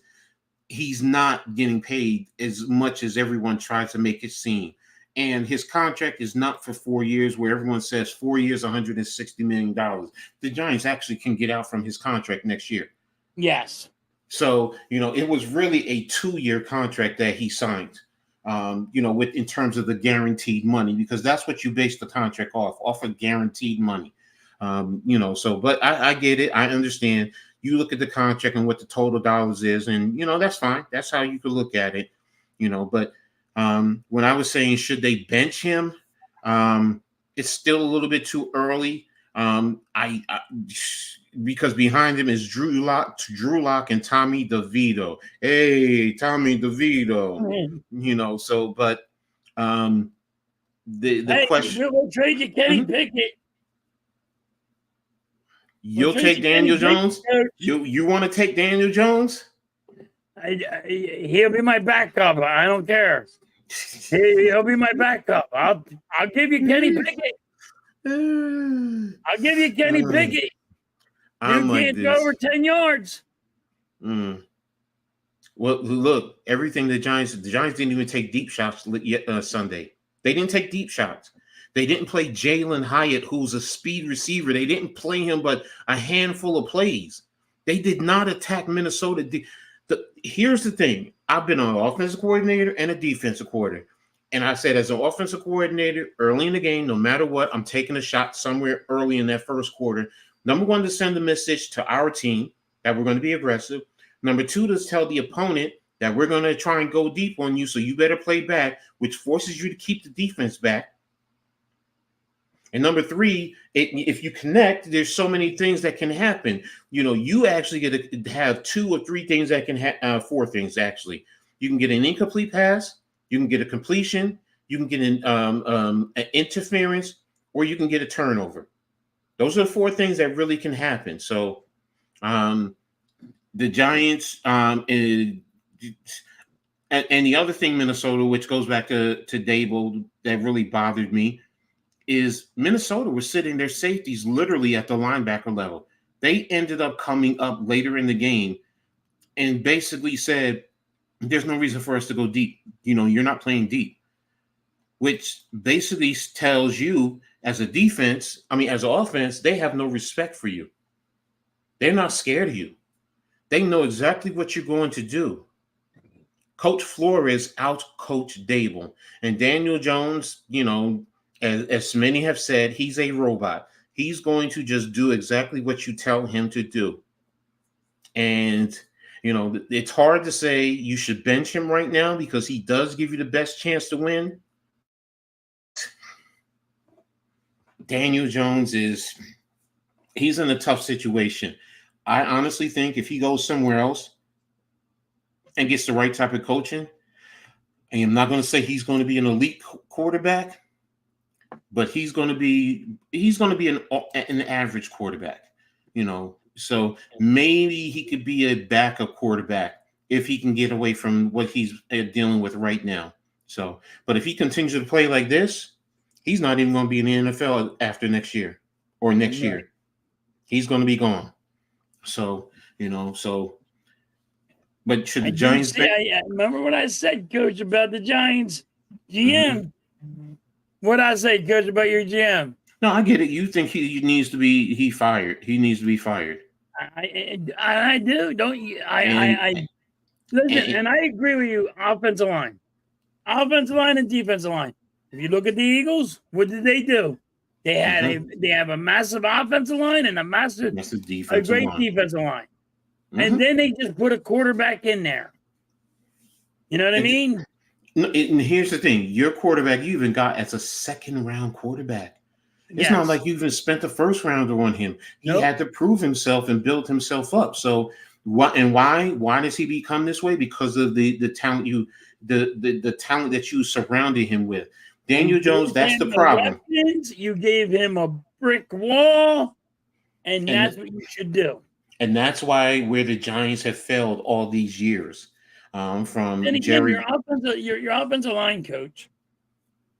he's not getting paid as much as everyone tries to make it seem. And his contract is not for 4 years where everyone says 4 years, $160 million. The Giants actually can get out from his contract next year. Yes. So, it was really a 2-year contract that he signed, in terms of the guaranteed money, because that's what you base the contract off of guaranteed money. But I get it. I understand. You look at the contract and what the total dollars is, and, that's fine. That's how you could look at it, but when I was saying, should they bench him? It's still a little bit too early. Because behind him is Drew Lock and Tommy DeVito. Hey, Tommy DeVito. But the question. We'll trade you Kenny Pickett. You'll take Daniel Jones? You want to take Daniel Jones? He'll be my backup. I don't care. He'll be my backup. I'll give you Kenny Pickett. I'll give you Kenny Pickett. You can't go over 10 yards. Well, look, everything the Giants didn't even take deep shots Sunday. They didn't take deep shots. They didn't play Jalen Hyatt, who's a speed receiver. They didn't play him but a handful of plays. They did not attack Minnesota. Here's the thing. I've been an offensive coordinator and a defensive coordinator. And I said, as an offensive coordinator, early in the game, no matter what, I'm taking a shot somewhere early in that first quarter. Number one, to send a message to our team that we're going to be aggressive. Number two, to tell the opponent that we're going to try and go deep on you, so you better play back, which forces you to keep the defense back. And number three, if you connect, there's so many things that can happen. You actually get to have 2 or 3 things that can 4 things, actually. You can get an incomplete pass, you can get a completion, you can get an interference, or you can get a turnover. Those are the 4 things that really can happen. So the Giants and the other thing, Minnesota, which goes back to Dable, that really bothered me, is Minnesota was sitting their safeties literally at the linebacker level. They ended up coming up later in the game and basically said, there's no reason for us to go deep. You're not playing deep, which basically tells you as an offense, they have no respect for you. They're not scared of you. They know exactly what you're going to do. Coach Flores out-coached Dable. And Daniel Jones, as many have said, he's a robot. He's going to just do exactly what you tell him to do. And, it's hard to say you should bench him right now because he does give you the best chance to win. Daniel Jones he's in a tough situation. I honestly think if he goes somewhere else and gets the right type of coaching, and I'm not going to say he's going to be an elite quarterback, but he's going to be an average quarterback, So maybe he could be a backup quarterback if he can get away from what he's dealing with right now. So, but if he continues to play like this, he's not even going to be in the NFL after next year or next year. He's going to be gone. So, but should the Giants? I remember what I said, Coach, about the Giants GM. What I say, Coach, about your GM? No, I get it. You think he needs to be fired. He needs to be fired. I do. Don't you? Listen, and I agree with you. Offensive line and defensive line. If you look at the Eagles, what did they do? They have a massive offensive line and a great defensive line. And then they just put a quarterback in there. You know what I mean? And here's the thing. Your quarterback, you even got as a second-round quarterback. It's not like you even spent the first rounder on him. He had to prove himself and build himself up. So why does he become this way? Because of the talent the talent that you surrounded him with. Daniel Jones, that's the problem. You gave him a brick wall, and that's what you should do. And that's where the Giants have failed all these years. From and again, Jerry, your offensive line coach.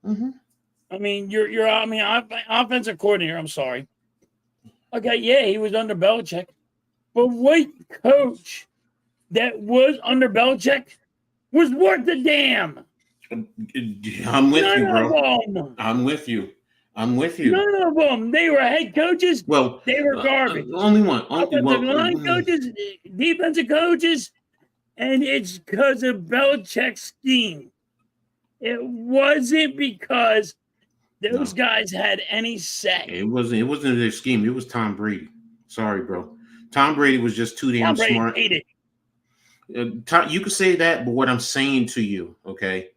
I mean, offensive coordinator. I'm sorry. Okay, yeah, he was under Belichick, but what coach that was under Belichick was worth the damn? I'm with you, bro. I'm with you. None of them. They were head coaches. Well, they were garbage. Only one. Offensive line coaches, defensive coaches, and it's because of Belichick's scheme. It wasn't because those guys had any say. It wasn't their scheme. It was Tom Brady. Sorry, bro. Tom Brady was just too damn smart. Hated. You could say that, but what I'm saying to you, okay?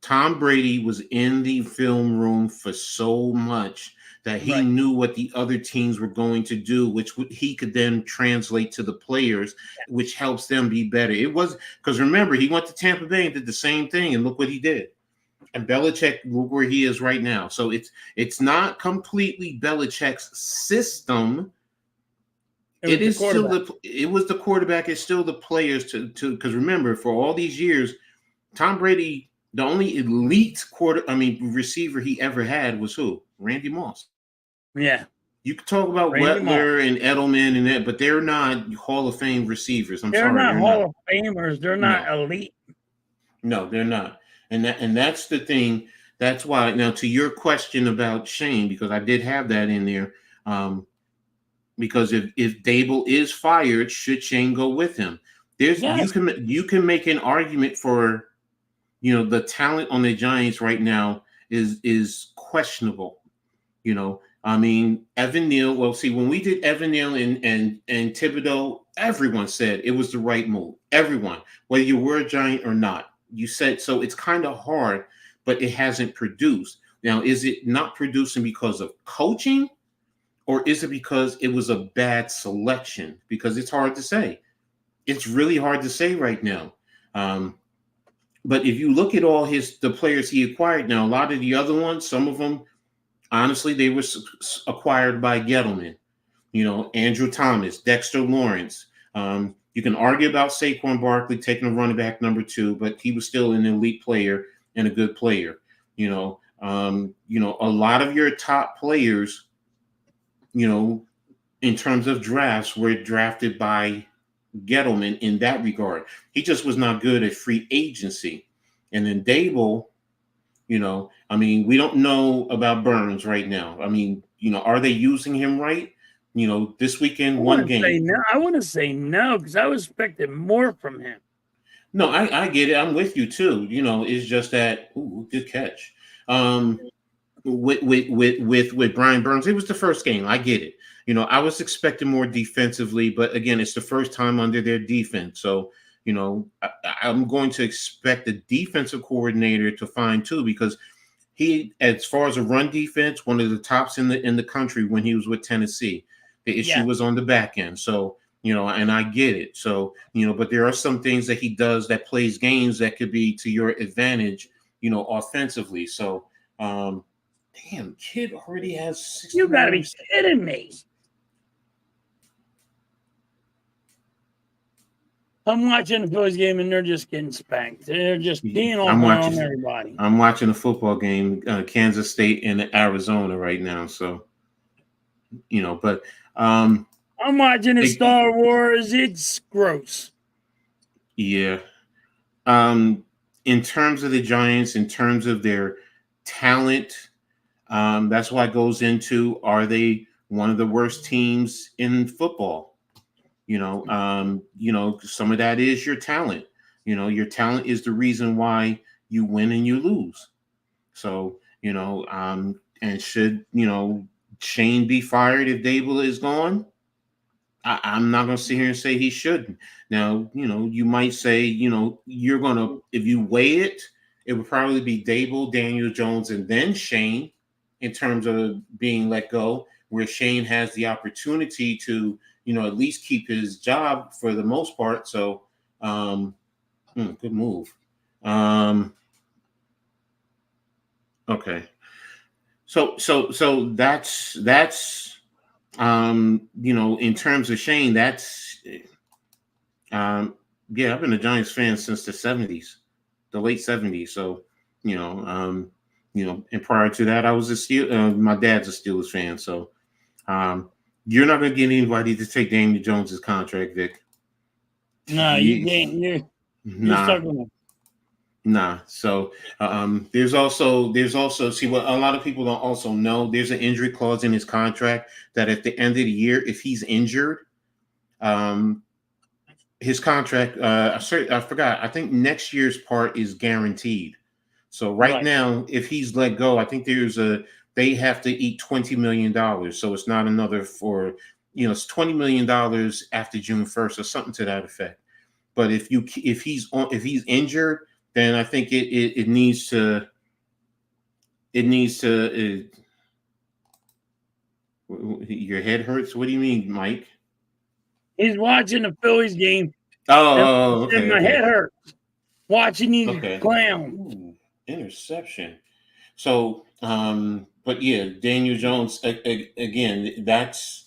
Tom Brady was in the film room for so much that he knew what the other teams were going to do, which he could then translate to the players, which helps them be better. It was because remember, he went to Tampa Bay and did the same thing, and look what he did. And Belichick, look where he is right now. So it's not completely Belichick's system. It is still it was the quarterback. It's still the players to because remember, for all these years, Tom Brady, the only elite receiver he ever had was who? Randy Moss. Yeah. You could talk about Wetler and Edelman and that, but they're not Hall of Fame receivers. They're not Hall of Famers. They're not elite. No, they're not. And that's the thing. That's why now to your question about Shane, because I did have that in there. Because if Dable is fired, should Shane go with him? You can make an argument for the talent on the Giants right now is questionable. I mean, Evan Neal. Well, see, when we did Evan Neal and Thibodeau, everyone said it was the right move. Everyone, whether you were a Giant or not, you said so. It's kind of hard, but it hasn't produced. Now, is it not producing because of coaching, or is it because it was a bad selection? Because it's hard to say. It's really hard to say right now. But if you look at all the players he acquired now, a lot of the other ones, some of them, honestly, they were acquired by Gettleman. Andrew Thomas, Dexter Lawrence. You can argue about Saquon Barkley taking a running back number 2, but he was still an elite player and a good player. A lot of your top players, in terms of drafts, were drafted by Gettleman in that regard. He just was not good at free agency. And then Dable, we don't know about Burns right now. Are they using him right? This weekend, one game. I want to say no, because I was expecting more from him. No, I get it. I'm with you too. It's just that good catch. With Brian Burns, it was the first game. I get it. I was expecting more defensively, but again, it's the first time under their defense. So, I'm going to expect the defensive coordinator to fine too, because he, as far as a run defense, one of the tops in the country when he was with Tennessee. The issue was on the back end. So, and I get it. So, but there are some things that he does that plays games that could be to your advantage, offensively. So, Damn, kid already has 60. You gotta be kidding me. I'm watching the Phillies game and they're just getting spanked. They're just being all on everybody. I'm watching a football game, Kansas State and Arizona right now. So, but I'm watching Star Wars. It's gross. Yeah. In terms of the Giants, in terms of their talent, that's why it goes into, are they one of the worst teams in football? Some of that is your talent. Your talent is the reason why you win and you lose. So, and should, Shane be fired if Dable is gone? I'm not going to sit here and say he shouldn't. Now, you might say, you're going to, if you weigh it, it would probably be Dable, Daniel Jones, and then Shane in terms of being let go, where Shane has the opportunity to, at least keep his job for the most part. So, good move. Okay. So that's in terms of Shane, that's I've been a Giants fan since the 70s, the late 70s. So, and prior to that, I was my dad's a Steelers fan. So, you're not going to get anybody to take Daniel Jones's contract, Vic. No, you can't. You're stuck with him. Nah. So there's also see what a lot of people don't also know. There's an injury clause in his contract that at the end of the year, if he's injured, his contract, I forgot. I think next year's part is guaranteed. So right now, if he's let go, I think they have to eat $20 million. So it's not another it's $20 million after June 1st or something to that effect. But if he's injured, then I think it needs to. Your head hurts. What do you mean, Mike? He's watching the Phillies game. Oh, okay. And my head hurts watching these clowns. Ooh, interception. So, but yeah, Daniel Jones again. That's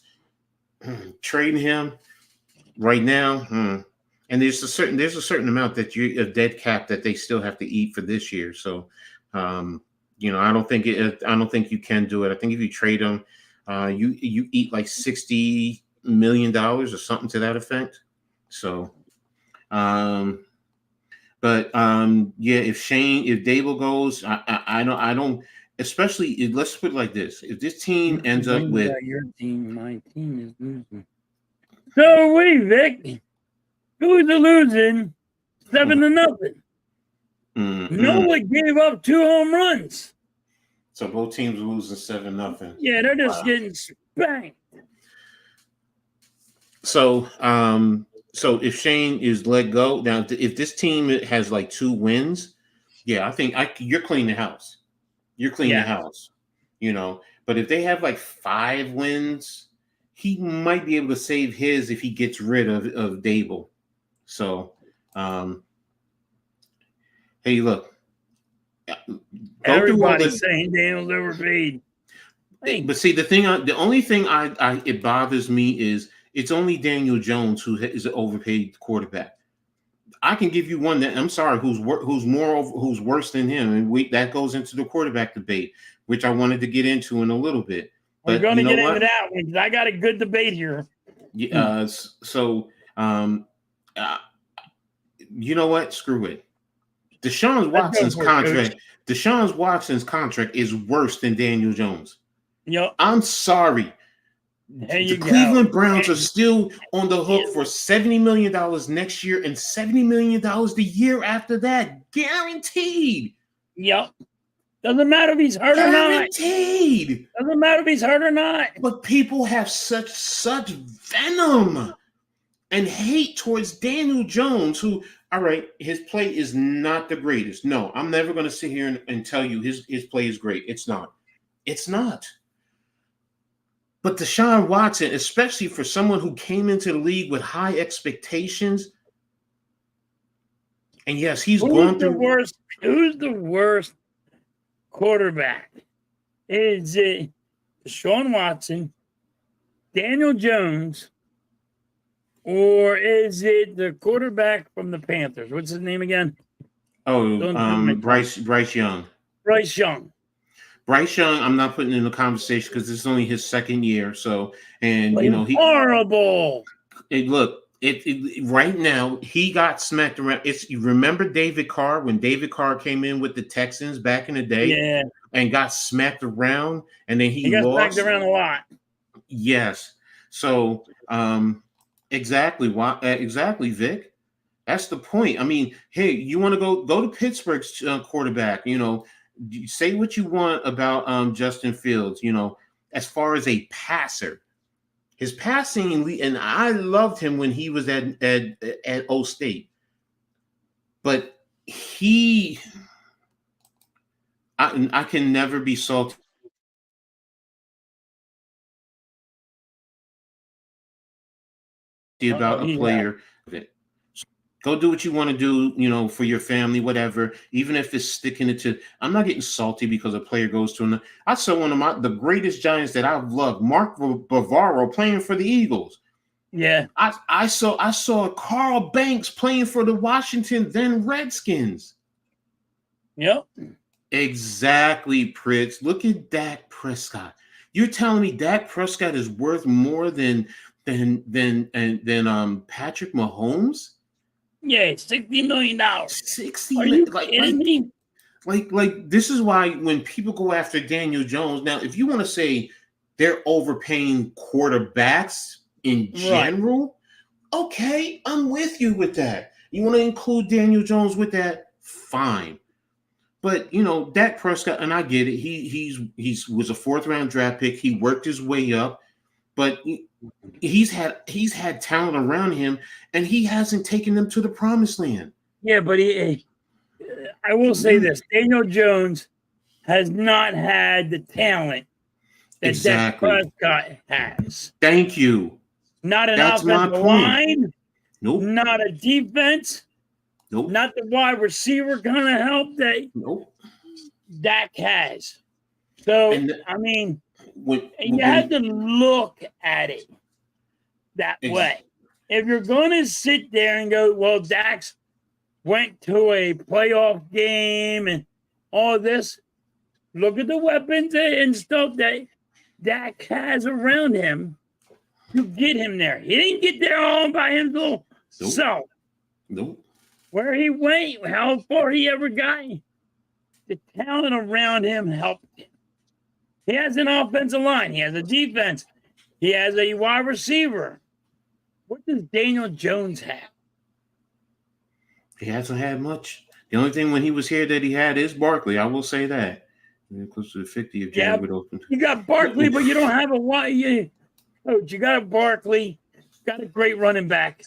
trading him right now. And there's a certain amount that a dead cap that they still have to eat for this year. So, I don't think you can do it. I think if you trade him, you eat like $60 million or something to that effect. So, if Dable goes, I don't. Especially, let's put it like this: if this team ends up with your team, my team is losing. So we, Vic. Who's losing 7-0? Noah gave up 2 home runs. So both teams are losing 7-0. Yeah, they're just getting spanked. So, if Shane is let go now, if this team has like 2 wins, yeah, I think you're cleaning the house. You're cleaning the house, But if they have like 5 wins, he might be able to save his if he gets rid of Dable. So, hey, look. Everybody's saying Daniel's overpaid. But see, the only thing it bothers me is it's only Daniel Jones who is an overpaid quarterback. I can give you one that I'm sorry, who's worse than him, and that goes into the quarterback debate, which I wanted to get into in a little bit. We're going to get into that one because I got a good debate here. Yeah. You know what? Screw it. Deshaun Watson's contract is worse than Daniel Jones. Yep. I'm sorry. The Cleveland Browns are still on the hook for $70 million next year and $70 million the year after that. Guaranteed. Yep. Doesn't matter if he's hurt or not. Guaranteed. Doesn't matter if he's hurt or not. But people have such venom and hate towards Daniel Jones, who, all right, his play is not the greatest. No, I'm never going to sit here and tell you his play is great. It's not. It's not. But Deshaun Watson, especially for someone who came into the league with high expectations, and yes, he's gone through. Who's the worst quarterback Is it Deshaun Watson, Daniel Jones, or is it the quarterback from the Panthers? What's his name again? Bryce Young. Bryce Young. Bryce Young, I'm not putting in the conversation because this is only his second year. So, and he horrible. Right now he got smacked around. You remember David Carr when David Carr came in with the Texans back in the day, and got smacked around, and then he got lost. smacked around a lot. Yes. So, exactly. Why? Exactly, Vic. That's the point. I mean, hey, you want to go to Pittsburgh's quarterback? Say what you want about Justin Fields. As far as a passer, his passing, and I loved him when he was at O State, but I can never be salty about a player. Go do what you want to do, for your family, whatever. Even if it's sticking it to, I'm not getting salty because a player goes to another. I saw one of the greatest Giants that I've loved, Mark Bavaro, playing for the Eagles. Yeah, I saw Carl Banks playing for the Washington then Redskins. Yep. Exactly, Pritz. Look at Dak Prescott. You're telling me Dak Prescott is worth more than Patrick Mahomes? Yeah, $60 million. 60 Are you kidding me? Like this is why when people go after Daniel Jones, now if you want to say they're overpaying quarterbacks in general, okay, I'm with you with that. You want to include Daniel Jones with that, fine. But Dak Prescott, and I get it. He was a 4th round draft pick. He worked his way up, but he's had talent around him, and he hasn't taken them to the promised land. Yeah, but I will say this: Daniel Jones has not had the talent that Dak Prescott has. Thank you. Not an offensive line. Nope. Not a defense. Nope. Not the wide receiver kind of help that Dak has. So, I mean, you have to look at it that way. If you're going to sit there and go, well, Dak's went to a playoff game and all this, look at the weapons and stuff that Dak has around him to get him there. He didn't get there all by himself. Nope. Where he went, how far he ever got, the talent around him helped him. He has an offensive line. He has a defense. He has a wide receiver. What does Daniel Jones have? He hasn't had much. The only thing when he was here that he had is Barkley. I will say that. Close to the 50 if Jerry would open. You got Barkley, but you don't have a wide. Coach, you got a Barkley, got a great running back.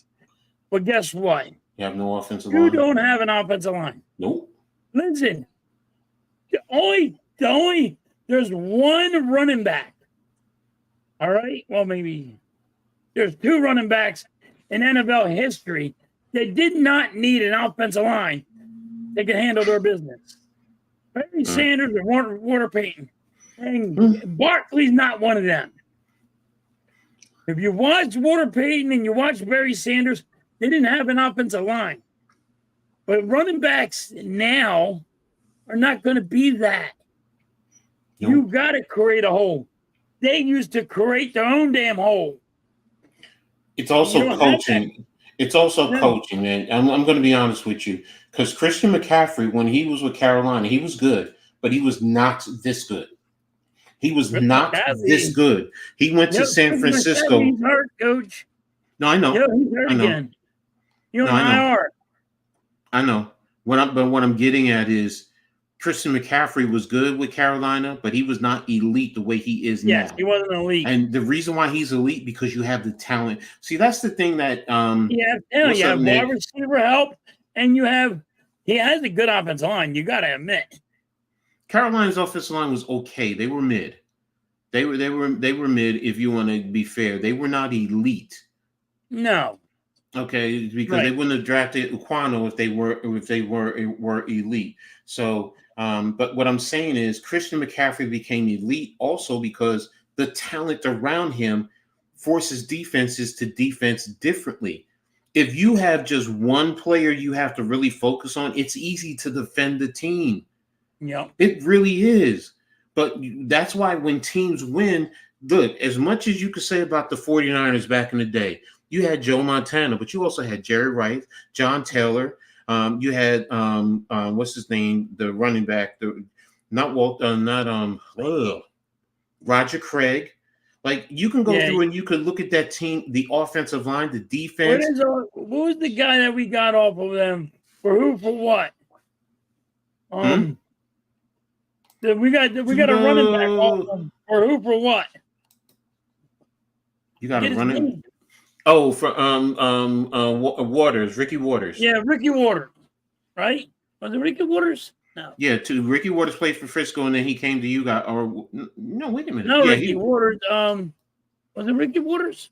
But guess what? You have no offensive line. You don't have an offensive line. Nope. Listen, there's one running back. All right? Well, maybe there's 2 running backs in NFL history that did not need an offensive line that can handle their business. Barry Sanders and Walter Payton. And Barkley's not one of them. If you watch Walter Payton and you watch Barry Sanders, they didn't have an offensive line. But running backs now are not going to be that. Nope. You got to create a hole. They used to create their own damn hole. It's also coaching. It's also coaching, man. I'm going to be honest with you. Because Christian McCaffrey, when he was with Carolina, he was good, but he was not this good. He was not this good. He went to San Francisco. He's hurt, Coach. No, I know. He's hurt again. You're on IR. I know. What I'm getting at is Christian McCaffrey was good with Carolina, but he was not elite the way he is now. Yes, he wasn't elite. And the reason why he's elite because you have the talent. See, that's the thing that you have wide receiver help, and he has a good offensive line. You got to admit. Carolina's offensive line was okay. They were mid. They were mid. If you want to be fair, they were not elite. No. Okay, because they wouldn't have drafted Uquano if they were elite. So But what I'm saying is Christian McCaffrey became elite also because the talent around him forces defenses to defense differently. If you have just one player you have to really focus on, it's easy to defend the team. Yeah. It really is. But that's why when teams win, look, as much as you could say about the 49ers back in the day, you had Joe Montana, but you also had Jerry Rice, John Taylor. You had what's his name, the running back, Roger Craig. Like you can go through and you could look at that team, the offensive line, the defense. What was the guy that we got off of them for who for what? We got a running back off them for who for what? You got a running. Oh, for Waters, Ricky Waters. Yeah, Ricky Waters, right? Was it Ricky Waters? No. Yeah, Ricky Waters played for Frisco, and then he came to you guys. Or no, wait a minute. No, yeah, Ricky Waters. Was it Ricky Waters?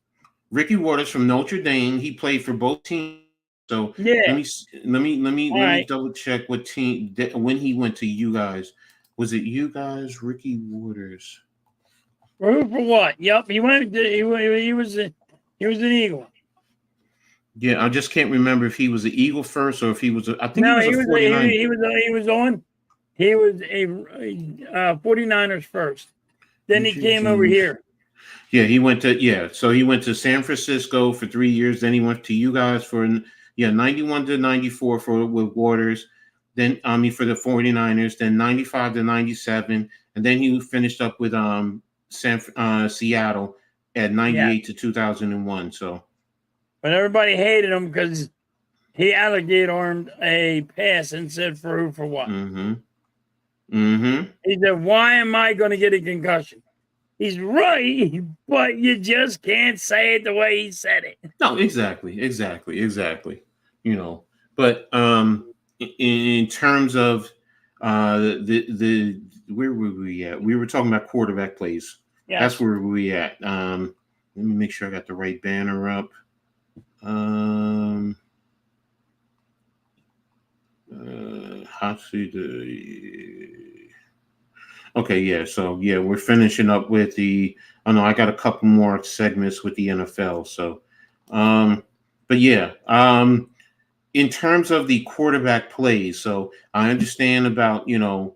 Ricky Waters from Notre Dame. He played for both teams. So yeah. Let me double check what team when he went to you guys. Was it you guys, Ricky Waters? For what? Yep, he went. He was an Eagle. Yeah, I just can't remember if he was an Eagle first or if he was. I think he was a 49er. He was a 49ers first. Then he came over here. Yeah, he went to So he went to San Francisco for 3 years. Then he went to you guys for 91 to 94 with Waters. Then for the 49ers. Then 95 to 97, and then he finished up with Seattle at 98 to 2001. So. But everybody hated him because he alligator-armed a pass and said for who for what. He said, "Why am I going to get a concussion?" He's right, but you just can't say it the way he said it. No, exactly. You know, but in terms of the where were we at? We were talking about quarterback plays. Yeah, that's where we at. Let me make sure I got the right banner up. Okay, yeah. So we're finishing up with the. Oh no, I got a couple more segments with the NFL. So, but yeah, in terms of the quarterback plays, so I understand about the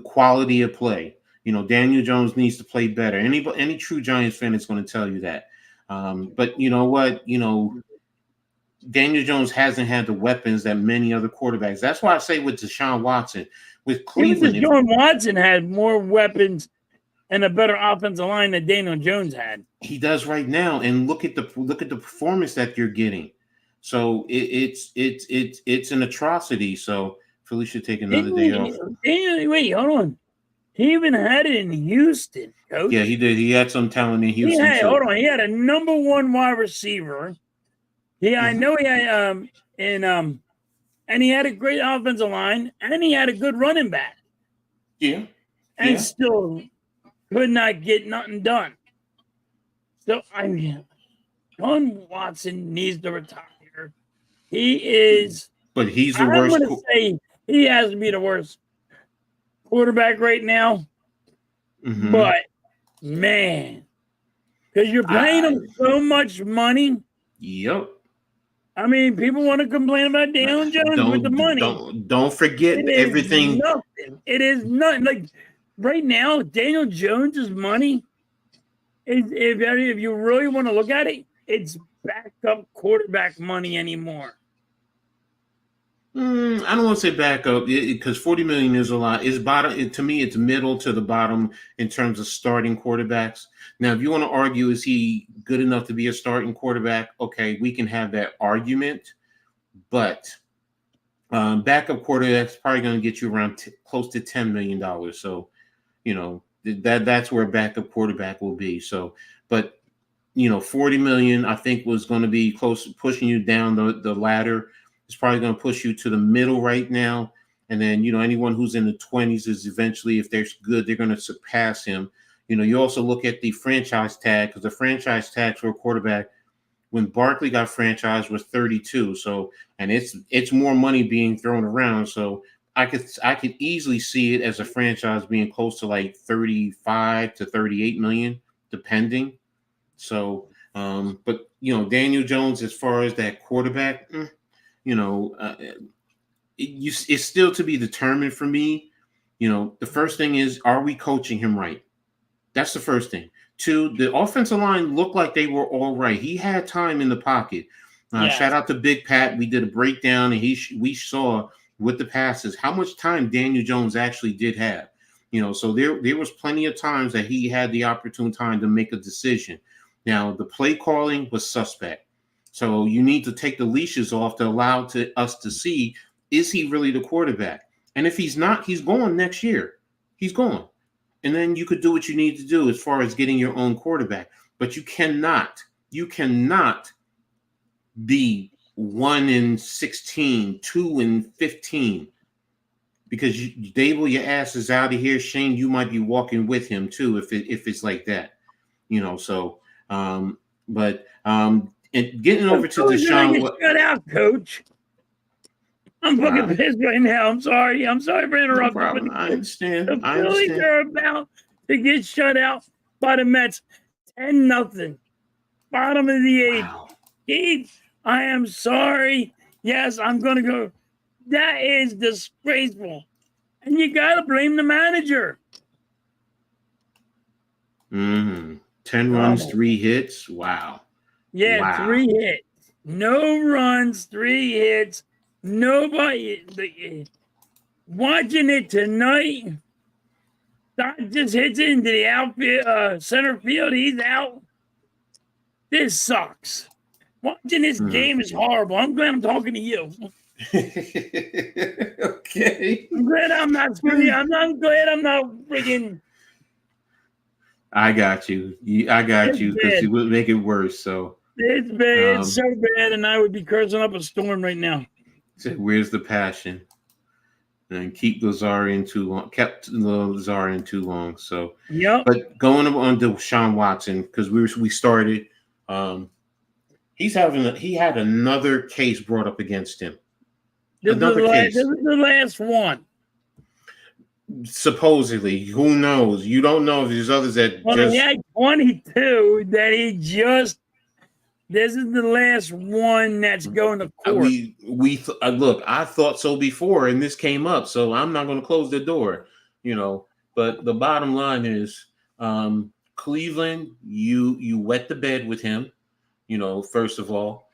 quality of play. Daniel Jones needs to play better. Any true Giants fan is going to tell you that. But you know what? Daniel Jones hasn't had the weapons that many other quarterbacks. That's why I say with Deshaun Watson, with Cleveland, Deshaun Watson had more weapons and a better offensive line than Daniel Jones had. He does right now, and look at the performance that you're getting. So it's an atrocity. So Philly should take another day off. Wait, hold on. He even had it in Houston, coach. Yeah, he did. He had some talent in Houston. He had a number one wide receiver. Yeah, I know he had and he had a great offensive line, and he had a good running back. Yeah. And still could not get nothing done. So Deshaun Watson needs to retire. He is, but he's the worst. I'm going to say he has to be the worst quarterback right now. But man, because you're paying him so much money. Yep. I mean, people want to complain about Daniel Jones with the money. Don't forget everything. Nothing. It is nothing. Like right now, Daniel Jones's money is, if you really want to look at it, it's backup quarterback money anymore. I don't want to say backup because $40 million is a lot. It's bottom to me. It's middle to the bottom in terms of starting quarterbacks. Now, if you want to argue, is he good enough to be a starting quarterback? Okay, we can have that argument. But backup quarterback's probably going to get you around close to $10 million. So, that's where a backup quarterback will be. So, but $40 million, I think, was going to be close to pushing you down the ladder. It's probably going to push you to the middle right now. And then, anyone who's in the 20s is eventually, if they're good, they're going to surpass him. You also look at the franchise tag, because the franchise tag for a quarterback, when Barkley got franchised, was 32. So, and it's more money being thrown around. So I could easily see it as a franchise being close to like 35 to 38 million, depending. So, but Daniel Jones, as far as that quarterback, you know, it's still to be determined for me. The first thing is, are we coaching him right? That's the first thing. Two, the offensive line looked like they were all right. He had time in the pocket. Shout out to Big Pat. We did a breakdown, and we saw with the passes how much time Daniel Jones actually did have. So there was plenty of times that he had the opportune time to make a decision. Now, the play calling was suspect. So you need to take the leashes off to allow us to see, is he really the quarterback? And if he's not, he's gone next year. He's gone. And then you could do what you need to do as far as getting your own quarterback. But you cannot be 1-16, 2-15. Because Dable, your ass is out of here. Shane, you might be walking with him too if it's like that. So and getting over to Deshaun. Shut out, Coach. I'm fucking pissed right now. I'm sorry for interrupting. No problem. I understand. The Phillies are about to get shut out by the Mets 10-0. Bottom of the eighth. Wow. Keith, I am sorry. Yes, I'm gonna go. That is disgraceful. And you gotta blame the manager. 10 runs, 3 hits. Wow. Yeah, wow. 3 hits. No runs, 3 hits. Nobody watching it tonight. Dot just hits into the outfield, center field. He's out. This sucks. Watching this game is horrible. I'm glad I'm talking to you. Okay. I'm glad I'm not screwing you. I'm glad I'm not freaking. I got you. I got you because it would make it worse. So it's bad. It's so bad, and I would be cursing up a storm right now. Where's the passion? And keep Lazar in too long. Kept Lazar in too long. So yeah. But going on to Deshaun Watson, because we started. He had another case brought up against him. This is the last one. Supposedly, who knows? You don't know if there's others that. He had 22 that he just. This is the last one that's going to court. Look. I thought so before, and this came up, so I'm not going to close the door. But the bottom line is, Cleveland, you wet the bed with him. First of all,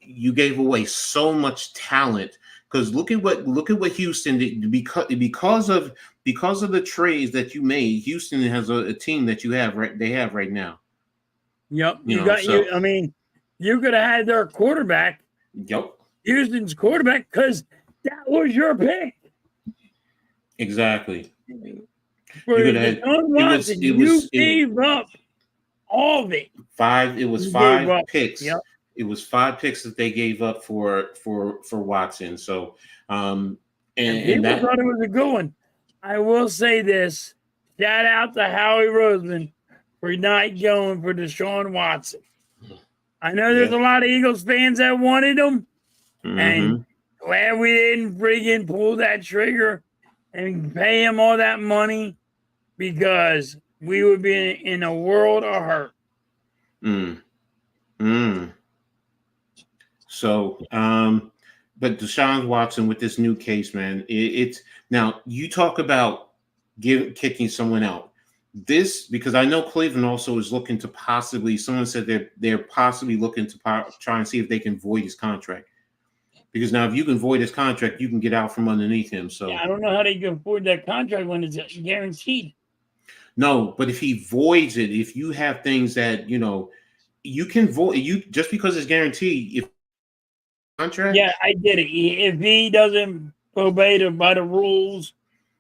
you gave away so much talent. Because look at what Houston did. Because of the trades that you made, Houston has a team that they have right now. Yep. You could have had their quarterback. Yep. Houston's quarterback, because that was your pick. Exactly. For you gave up all of it. It was 5 picks. Yep. It was 5 picks that they gave up for Watson. So and that thought it was a good one. I will say this. Shout out to Howie Roseman for not going for Deshaun Watson. I know there's a lot of Eagles fans that wanted him, and glad we didn't friggin' pull that trigger and pay him all that money, because we would be in a world of hurt. So, but Deshaun Watson with this new case, man, it's now you talk about kicking someone out. Because I know Cleveland also is looking to possibly. Someone said they're possibly looking to try and see if they can void his contract. Because now, if you can void his contract, you can get out from underneath him. So I don't know how they can void that contract when it's guaranteed. No, but if he voids it, if you have things that you can void, just because it's guaranteed. If contract, I get it. If he doesn't obey by the rules,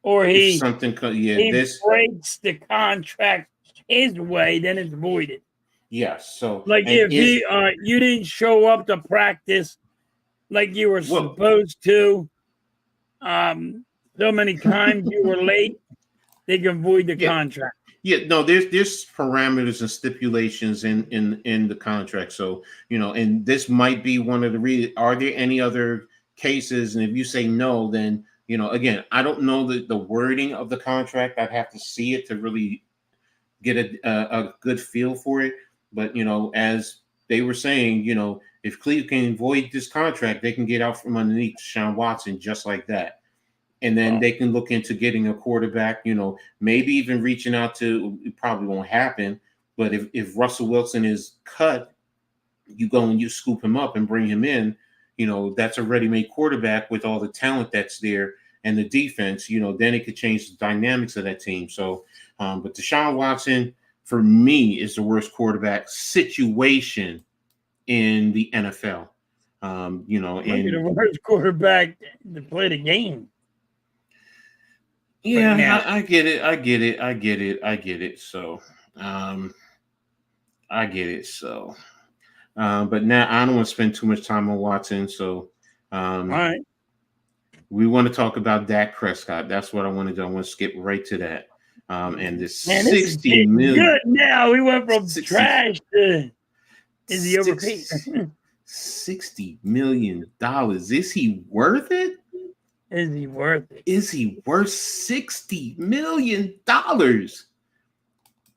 or he breaks the contract his way, then it's voided. Yes. So if you didn't show up to practice like you were supposed to, so many times you were late, they can void the contract. Yeah, no, there's parameters and stipulations in the contract. So, and this might be one of the are there any other cases? And if you say no, then Again, I don't know the wording of the contract. I'd have to see it to really get a good feel for it. But as they were saying, if Cleveland can void this contract, they can get out from underneath Deshaun Watson just like that. And then they can look into getting a quarterback, maybe even reaching out to, it probably won't happen, but if Russell Wilson is cut, you go and you scoop him up and bring him in, that's a ready-made quarterback with all the talent that's there and the defense, then it could change the dynamics of that team. So, but Deshaun Watson, for me, is the worst quarterback situation in the NFL. And the worst quarterback to play the game. Yeah, I get it. So, I get it. So, but now I don't want to spend too much time on Watson. So, all right. We want to talk about Dak Prescott. That's what I want to do. I want to skip right to that. And this 60 million. Good now. We went from 60, trash to is he overpaid? $60 million. Is he worth it? Is he worth it? Is he worth $60 million? The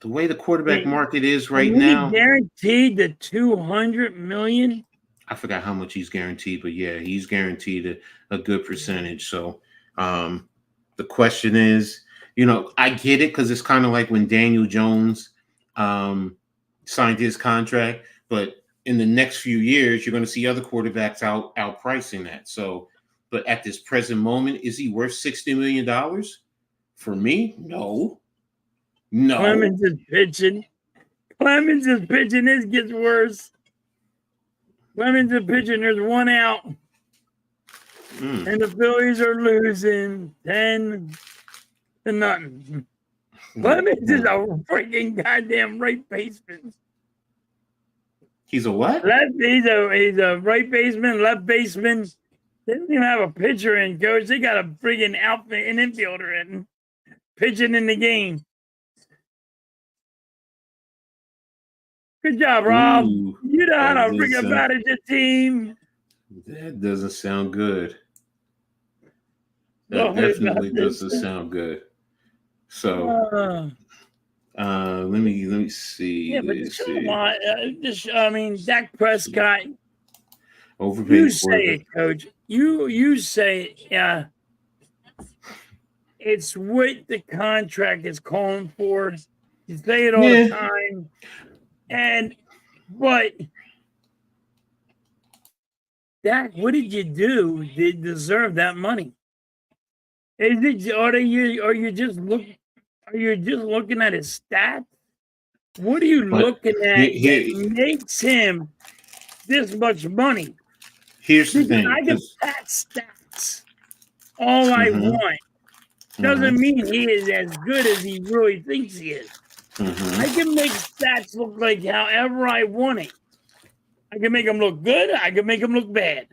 way the quarterback market is right now. Guaranteed the $200 million. I forgot how much he's guaranteed, but yeah, he's guaranteed a good percentage. So the question is, I get it because it's kind of like when Daniel Jones signed his contract, but in the next few years, you're going to see other quarterbacks outpricing that. So, but at this present moment, is he worth $60 million? For me, no. Clemens is pitching. This gets worse. Clemens is pitching. There's one out. And the Phillies are losing 10-0. Clemens is a freaking goddamn right baseman. He's a what? He's a right baseman, left baseman. They don't even have a pitcher in, coach. They got a freaking outfit, an infielder in, pitching in the game. Good job, Rob. Ooh, you know how to bring about it, your team. That doesn't sound good. That definitely doesn't sound good. So, let me see. Yeah, but Dak Prescott. Overpaid. You say it, coach. You say it. It's what the contract is calling for. You say it all the time. But Dak, what did you do to deserve that money? Are you just looking at his stats? What are you looking at that makes him this much money? Here's the thing. I can pat stats all I want. Doesn't mean he is as good as he really thinks he is. I can make stats look like however I want it. I can make them look good. I can make them look bad.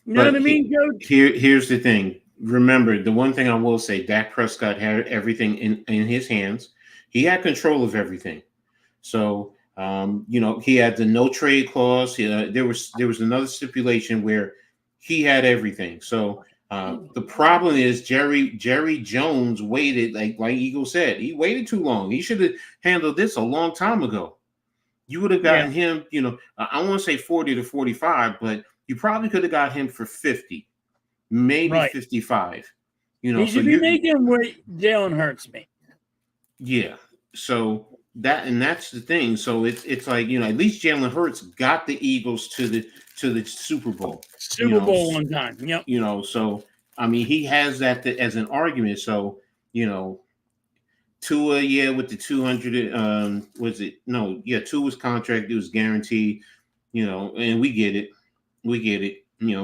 You know what I mean, Coach? Here's the thing. Remember, the one thing I will say, Dak Prescott had everything in his hands. He had control of everything. So, he had the no trade clause. There was another stipulation where he had everything. So the problem is Jerry Jones waited, like Eagle said, he waited too long. He should have handled this a long time ago. You would have gotten him, I want to say 40 to 45, but you probably could have got him for 50, maybe 55. He should be making what Jalen Hurts made. Yeah. So that's the thing. So it's like, at least Jalen Hurts got the Eagles to the Super Bowl. Super Bowl one time. Yep. So I mean, he has that as an argument. So, Tua, with the 200, was it? No, Tua's contract, it was guaranteed, and we get it,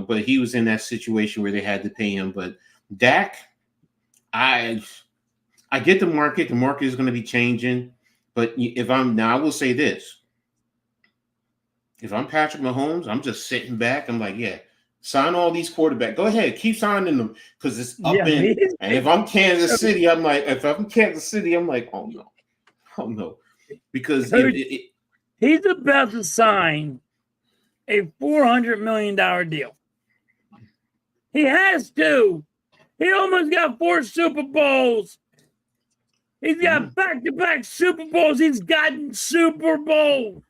but he was in that situation where they had to pay him. But Dak, I get the market. The market is going to be changing. But I will say this. If I'm Patrick Mahomes, I'm just sitting back. I'm like, sign all these quarterbacks. Go ahead, keep signing them because it's up in. And if I'm Kansas City, I'm like, oh no, because he's about to sign a $400 million deal. He has to. He almost got 4 Super Bowls. He's got back-to-back Super Bowls. He's gotten Super Bowls.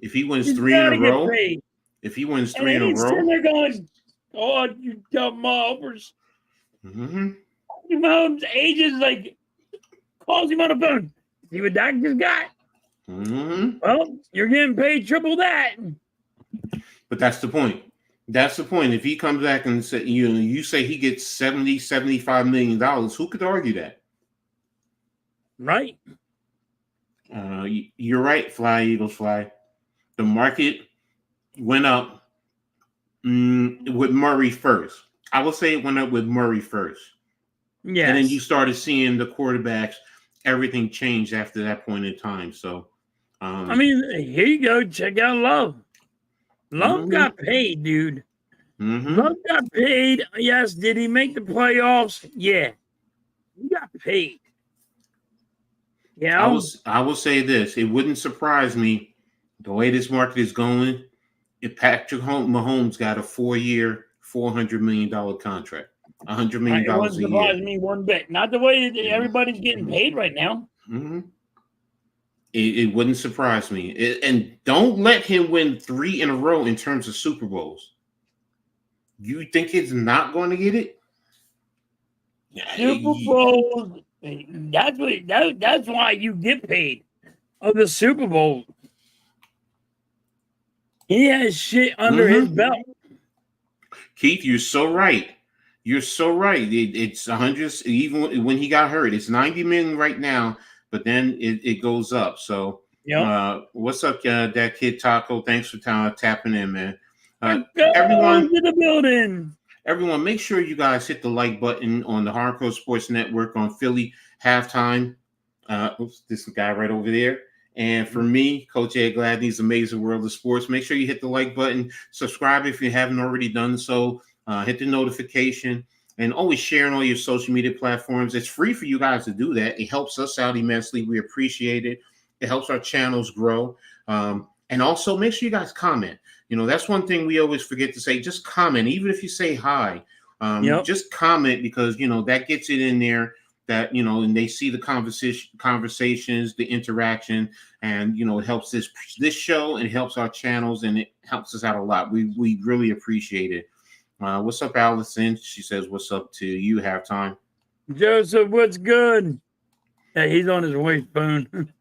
If he wins He's 3 in a gotta get row, paid. if he wins And 3 in a he's sitting row, there going, "Oh, you dumb mobbers." mm-hmm. Mahomes' agent like calls him on the phone. See what Doc just got? Mm-hmm. Well, you're getting paid triple that. But that's the point. That's the point. If he comes back and say, you say he gets 70, $75 million, who could argue that? Right? You're right, fly, Eagles, fly. The market went up with Murray first. I will say it went up with Murray first. Yes. And then you started seeing the quarterbacks, everything changed after that point in time. So, I mean, here you go. Check out Love. Love got paid, dude. Love got paid. Yes. Did he make the playoffs? Yeah. He got paid. Yeah. I will say this. It wouldn't surprise me the way this market is going if Patrick Mahomes got a 4-year, $400 million contract, $100 million It wouldn't a year. surprise me one bit. Not the way that everybody's getting paid right now. It wouldn't surprise me. And don't let him win 3 in a row in terms of Super Bowls. You think he's not going to get it? Super Bowls. That's why you get paid of the Super Bowl. He has shit under his belt. Keith, you're so right. You're so right. It's 100. Even when he got hurt, it's 90 million right now, but then it goes up. So, what's up, that kid Taco? Thanks for tapping in, man. Everyone to the building. Everyone, make sure you guys hit the like button on the Hardcore Sports Network on Philly Halftime. This guy right over there. And for me, Coach Ed Gladney's Amazing World of Sports. Make sure you hit the like button. Subscribe if you haven't already done so. Hit the notification. And always share on all your social media platforms. It's free for you guys to do that. It helps us out immensely. We appreciate it. It helps our channels grow. And also, make sure you guys comment. That's one thing we always forget to say. Just comment, even if you say hi. Just comment because that gets it in there. That and they see the conversations, the interaction, and it helps this show. And it helps our channels, and it helps us out a lot. We really appreciate it. What's up, Allison? She says, "What's up to you, Halftime?" Joseph, what's good? Hey, he's on his wife's phone.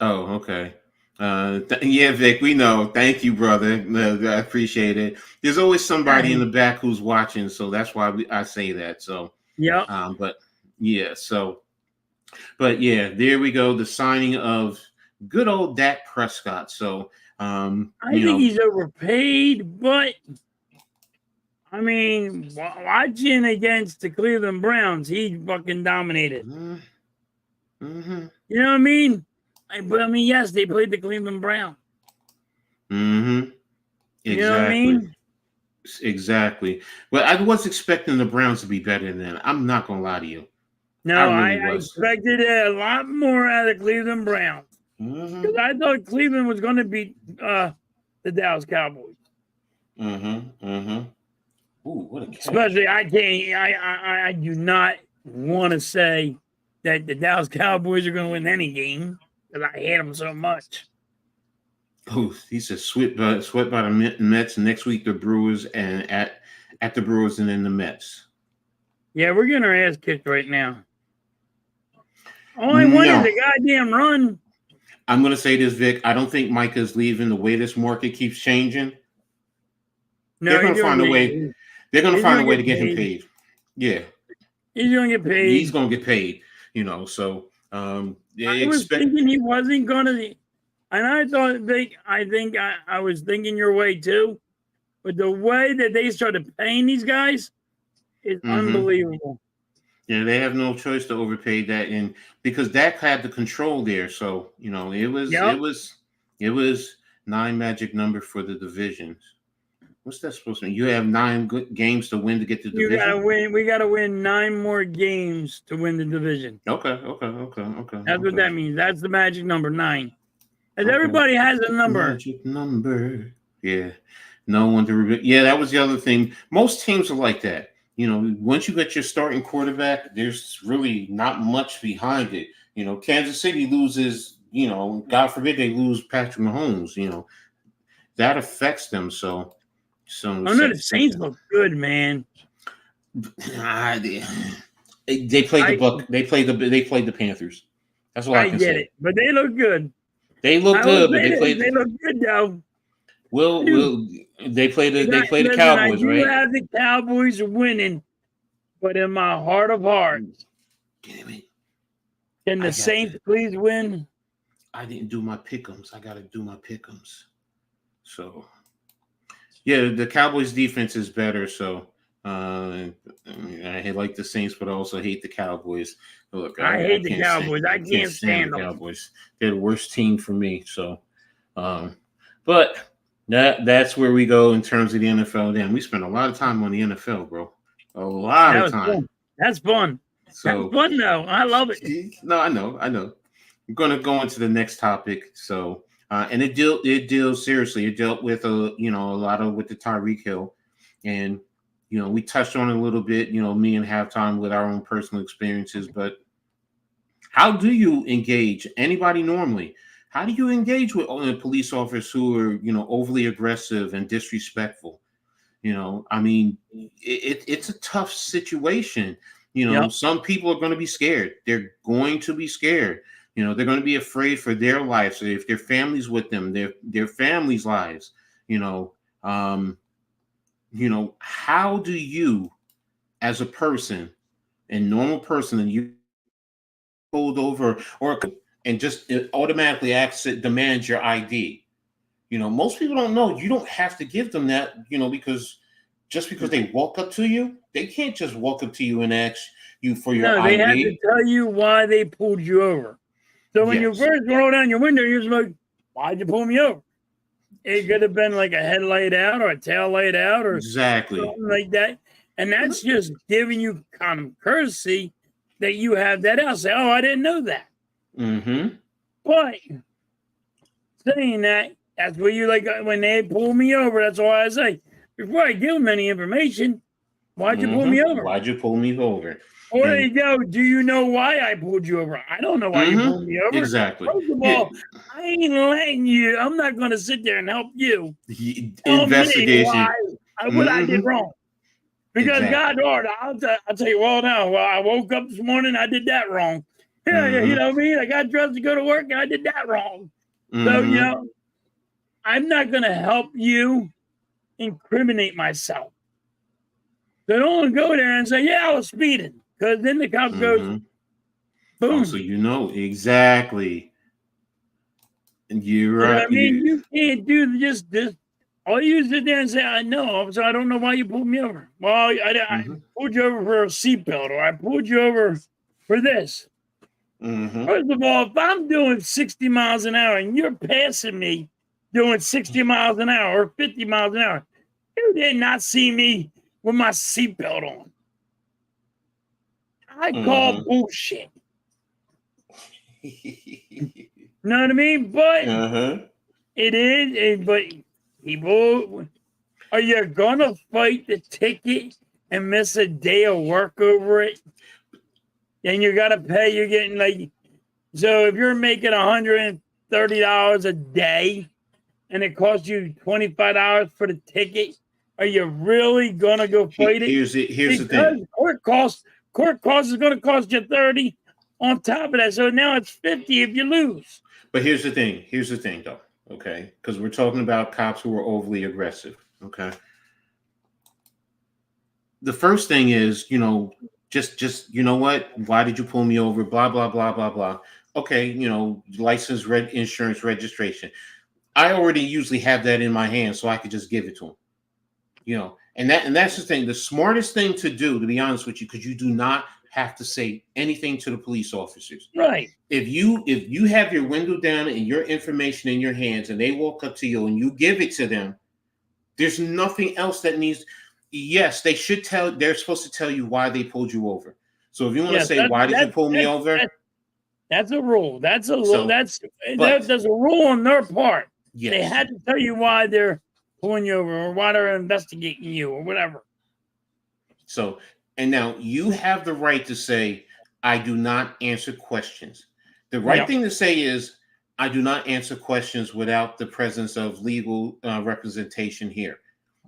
Oh, okay. Yeah, Vic, we know. Thank you, brother. I appreciate it. There's always somebody in the back who's watching, so that's why I say that. So but there we go. The signing of good old Dak Prescott. So I think he's overpaid, but I mean, watching against the Cleveland Browns, he fucking dominated. You know what I mean? But I mean, yes, they played the Cleveland Browns. Exactly. You know what I mean? Exactly. Well, I was expecting the Browns to be better than that. I'm not gonna lie to you. No, I expected a lot more out of the Cleveland Browns because I thought Cleveland was going to beat the Dallas Cowboys. Ooh, what a catch. Especially, I do not want to say that the Dallas Cowboys are going to win any game because I hate them so much. Oh, he says swept by the Mets. Next week the Brewers, and at the Brewers and then the Mets. Yeah, we're getting our ass kicked right now. All I want is a goddamn run. I'm going to say this, Vic. I don't think Micah's leaving. The way this market keeps changing, they're going to find a way. They're going to find a way to get him paid. Yeah, he's going to get paid. He's going to get paid. So I was thinking he wasn't going to. And I think I was thinking your way too, but the way that they started paying these guys is unbelievable. Yeah, they have no choice to overpay that, and because Dak had the control there, so it was 9 magic number for the divisions. What's that supposed to mean? You have 9 good games to win to get the division. You gotta win. We gotta win 9 more games to win the division. Okay. That's what that means. That's the magic number 9. As everybody has a number. Magic number. Yeah. No one to yeah, that was the other thing. Most teams are like that. Once you get your starting quarterback, there's really not much behind it. Kansas City loses, God forbid they lose Patrick Mahomes, that affects them. So I know the Saints look good, man. They played the Buck. They played the Panthers. That's all I can get say. it, but they look good. They look good, but they played. They look good though. They play the Cowboys, I right? have the Cowboys winning, but in my heart of hearts, can the Saints please win? I didn't do my pick'ems. I got to do my pick'ems. So, yeah, the Cowboys defense is better. So, I like the Saints, but I also hate the Cowboys. Look, I hate the Cowboys. I can't stand the them. Cowboys. They're the worst team for me. So, but that's where we go in terms of the NFL. Damn, we spent a lot of time on the NFL, bro. A lot of time. Fun. That's fun. So, that's fun, though. I love it. No, I know. I'm going to go into the next topic. So, and it deals seriously. It dealt with a lot of with the Tyreek Hill, and we touched on it a little bit. Me and Halftime with our own personal experiences. But how do you engage anybody normally? How do you engage with police officers who are overly aggressive and disrespectful? I mean, it's a tough situation. Some people are going to be scared. They're going to be scared. They're going to be afraid for their lives. So if their families with them, their families' lives. How do you, as a person, a normal person, and you pulled over and just automatically demands your ID? Most people don't know. You don't have to give them that. Because they walk up to you, they can't just walk up to you and ask you for your ID. They have to tell you why they pulled you over. So when you first roll down your window, you're just like, why'd you pull me over? It could have been like a headlight out or a tail light out or something like that. And that's just giving you common courtesy that you have that out. Say, oh, I didn't know that. Mm-hmm. But saying that, that's what you like when they pull me over. That's why I say, before I give them any information, why'd you pull me over? Why'd you pull me over? Or they go, do you know why I pulled you over? I don't know why you pulled me over. Exactly. First of all, I ain't letting you. I'm not going to sit there and help you. Investigation. What I did wrong. Because God, Lord, I'll tell you, well, now, I woke up this morning, I did that wrong. Yeah, you know what I mean? I got dressed to go to work, and I did that wrong. So, I'm not going to help you incriminate myself. So don't go there and say, yeah, I was speeding. Because then the cop goes, boom. Oh, so exactly. And you're right. I mean, you can't do just this. All you sit there and say, I know, so I don't know why you pulled me over. Well, I pulled you over for a seatbelt, or I pulled you over for this. First of all, if I'm doing 60 miles an hour and you're passing me doing 60 miles an hour or 50 miles an hour, you did not see me with my seatbelt on. I call bullshit. You know what I mean? But it is. But people, are you gonna fight the ticket and miss a day of work over it? Then you gotta pay. You're getting so if you're making $130 a day, and it costs you $25 for the ticket, are you really gonna go fight it? Here's the thing. Court cost is going to cost you $30 on top of that. So now it's $50 if you lose. But here's the thing, though. Okay, because we're talking about cops who are overly aggressive. Okay. The first thing is, just what? Why did you pull me over? Blah blah blah blah blah. Okay, license, insurance, registration. I already usually have that in my hand, so I could just give it to them. And that's the thing. The smartest thing to do, to be honest with you, because you do not have to say anything to the police officers. Right. If you have your window down and your information in your hands, and they walk up to you and you give it to them, there's nothing else that needs. Yes, they're supposed to tell you why they pulled you over. So if you want to say, why did you pull me over? That's a rule. That's a rule. There's a rule on their part. Yes. They had to tell you why they're pulling you over or why they're investigating you or whatever. So, and now you have the right to say, I do not answer questions. The right thing to say is, I do not answer questions without the presence of legal representation here.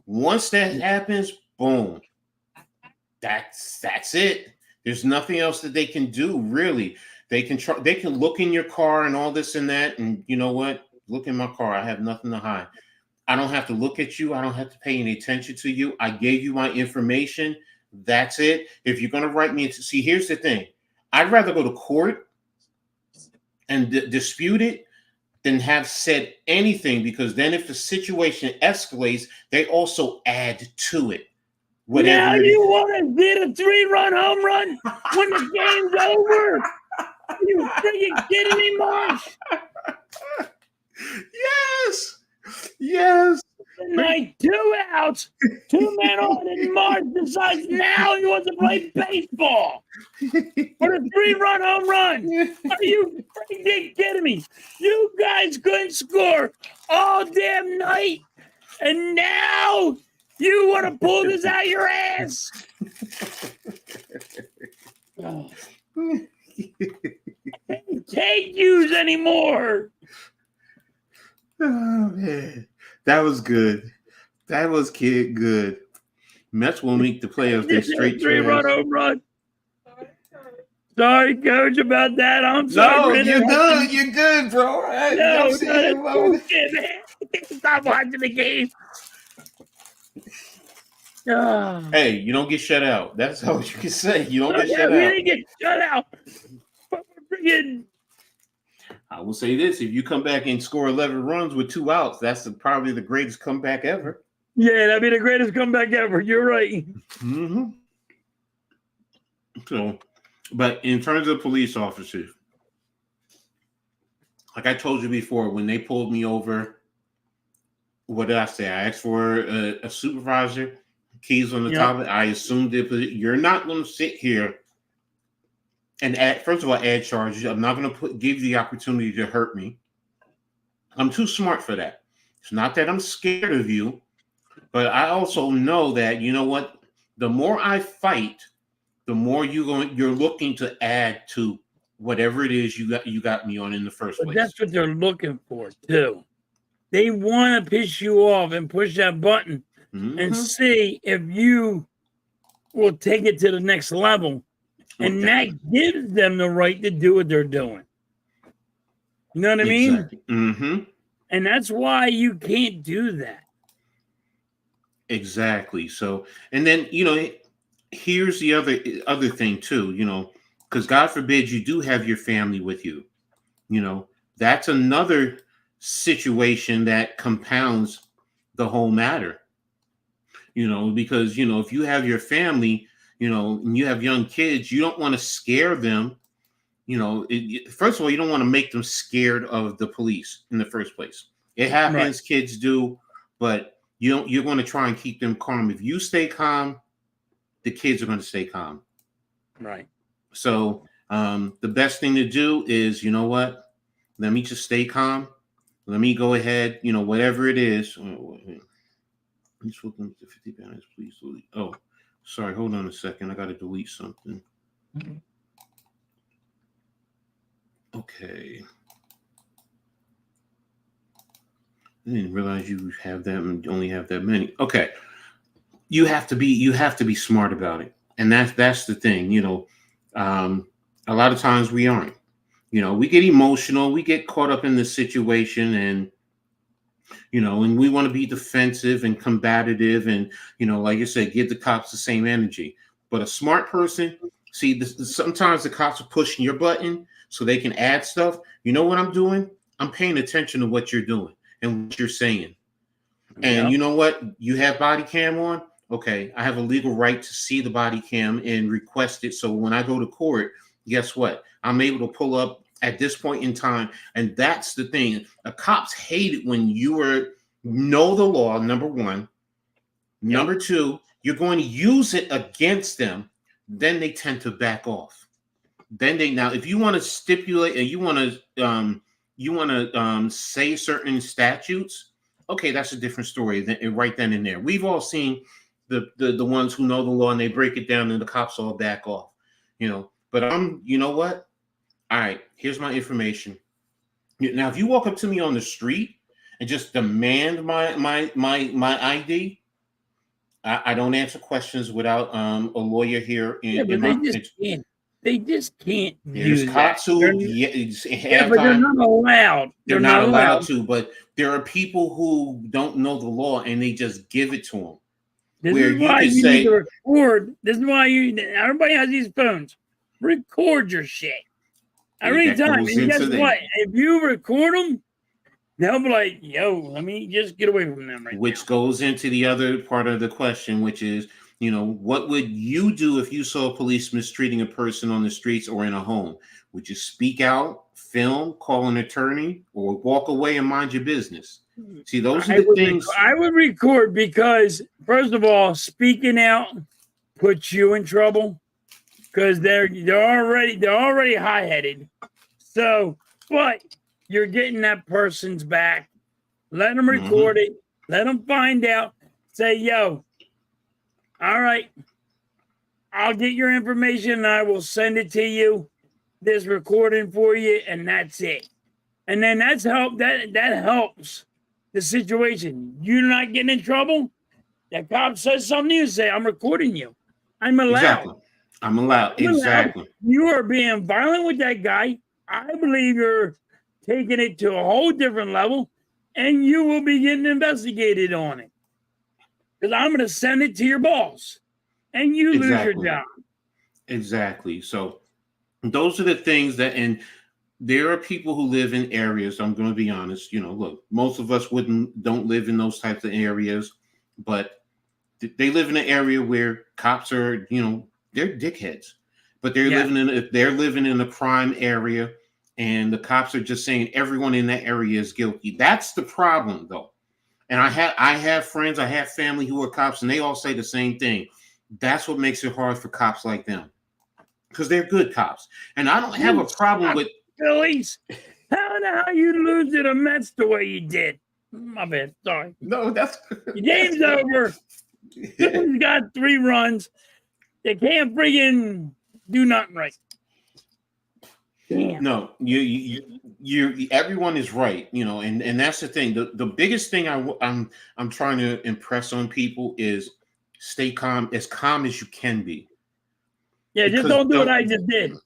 Once that happens, boom, that's it. There's nothing else that they can do, really. They can look in your car and all this and that, and you know what? Look in my car. I have nothing to hide. I don't have to look at you. I don't have to pay any attention to you. I gave you my information. That's it. If you're going to write me, see, here's the thing. I'd rather go to court and dispute it than have said anything, because then if the situation escalates, they also add to it. Whatever. Now you want to get a 3-run home run when the game's over? Are you freaking kidding me, Marsh? Yes. Tonight, 2 outs, 2 men on, and Marsh decides now he wants to play baseball for a 3-run home run. Are you freaking kidding me? You guys couldn't score all damn night, and now you want to pull this out your ass? Oh. I can't take yous anymore. Oh man, that was good. That was good. Mets will make the playoffs. They straight 3-run home run. Sorry, coach, about that. I'm sorry. No, you're good. You're good, bro. No, that's bullshit, man. Stop watching the game. Hey, you don't get shut out. That's all you can say. You don't get shut out. We didn't get shut out. I will say this: if you come back and score 11 runs with 2 outs, that's probably the greatest comeback ever. Yeah, that'd be the greatest comeback ever. You're right. Mm-hmm. So, but in terms of police officers, like I told you before, when they pulled me over, what did I say? I asked for a supervisor, keys on the top of it. I assumed you're not going to sit here and first of all, add charges. I'm not going to give you the opportunity to hurt me. I'm too smart for that. It's not that I'm scared of you, but I also know that, you know what? The more I fight, the more you're looking to add to whatever it is you got me on in the first place. That's what they're looking for too. They want to piss you off and push that button and see if you will take it to the next level. And that gives them the right to do what they're doing. You know what I mean? Mm-hmm. And that's why you can't do that. Exactly. So, and then, here's the other thing too, because God forbid you do have your family with you. That's another situation that compounds the whole matter. Because, if you have your family, and you have young kids, you don't want to scare them. First of all, you don't want to make them scared of the police in the first place. It happens, right. Kids do, but you're going to try and keep them calm. If you stay calm, the kids are going to stay calm. Right. So the best thing to do is, you know what? Let me just stay calm. Let me go ahead, whatever it is. Please welcome to 50 pounds, please. Oh, sorry, hold on a second. I got to delete something. Okay. I didn't realize you have that and only have that many. Okay. You have to be smart about it. And that's the thing, a lot of times we aren't. We get emotional, we get caught up in the situation, and and we want to be defensive and combative and, like you said, give the cops the same energy. But a smart person, sometimes the cops are pushing your button so they can add stuff. You know what I'm doing? I'm paying attention to what you're doing and what you're saying. And you know what? You have body cam on? Okay, I have a legal right to see the body cam and request it. So when I go to court, guess what? I'm able to pull up at this point in time. And that's the thing. The cops hate it when you know the law, number one. Number two, you're going to use it against them. Then they tend to back off. Now, if you want to stipulate and you want to say certain statutes, Okay, that's a different story right then and there. We've all seen the ones who know the law and they break it down and the cops all back off, But you know what? All right, here's my information. Now, if you walk up to me on the street and just demand my ID, I don't answer questions without a lawyer here in but my. they just can't There's do that. cops who, But they're not allowed. They're not allowed to, but there are people who don't know the law and they just give it to them. This is why you need to record. This is why everybody has these phones. Record your shit every time. And guess what? If you record them, they'll be like, "Yo, let me just get away from them." Which goes into the other part of the question, which is, what would you do if you saw a police mistreating a person on the streets or in a home? Would you speak out, film, call an attorney, or walk away and mind your business? See, those are the things. I would record because, first of all, speaking out puts you in trouble because they're already high-headed. So, but you're getting that person's back. Let them record it. Let them find out. Say, yo, all right, I'll get your information and I will send it to you. This recording for you, and that's it. And then that helps the situation. You're not getting in trouble. That cop says something to you, say, I'm recording you. I'm allowed. Exactly. I'm allowed. Exactly. You are being violent with that guy. I believe you're taking it to a whole different level, and you will be getting investigated on it. Because I'm going to send it to your boss, and you lose your job. Exactly. So those are the things and there are people who live in areas, I'm going to be honest, look, most of us don't live in those types of areas, but they live in an area where cops are, they're dickheads, but they're living in a prime area, and the cops are just saying everyone in that area is guilty. That's the problem, though. And I have friends, I have family who are cops, and they all say the same thing. That's what makes it hard for cops like them, because they're good cops. And I don't have a problem with Phillies. How you lose to the Mets the way you did? My bad. Sorry. No, that's the game's over. Phillies got 3 runs. They can't friggin' do nothing right. Damn. No, you everyone is right, and that's the thing. The biggest thing I'm trying to impress on people is stay calm as you can be. Yeah, just don't do what I just did.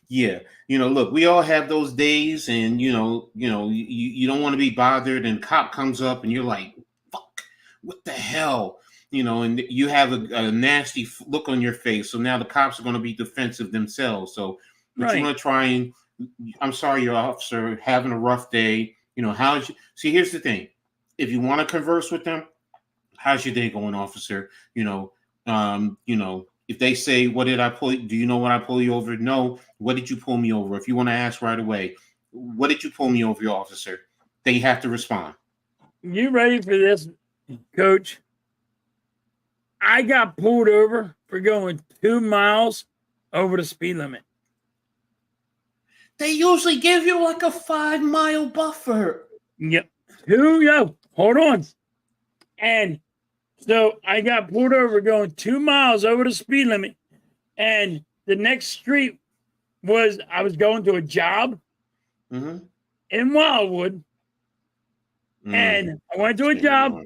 Yeah, look, we all have those days, and you don't want to be bothered, and cop comes up, and you're like, "Fuck, what the hell?" And you have a nasty look on your face. So now the cops are going to be defensive themselves. So but you want to try and, I'm sorry, your officer, having a rough day. See, here's the thing. If you want to converse with them, how's your day going, officer? If they say, what did I pull? Do you know when I pull you over? No. What did you pull me over? If you want to ask right away, what did you pull me over, your officer? They have to respond. You ready for this, Coach? I got pulled over for going 2 miles over the speed limit. They usually give you like a 5-mile buffer. Yep. Hold on. And so I got pulled over going 2 miles over the speed limit. And the next street I was going to a job in Wildwood. And I went to a job.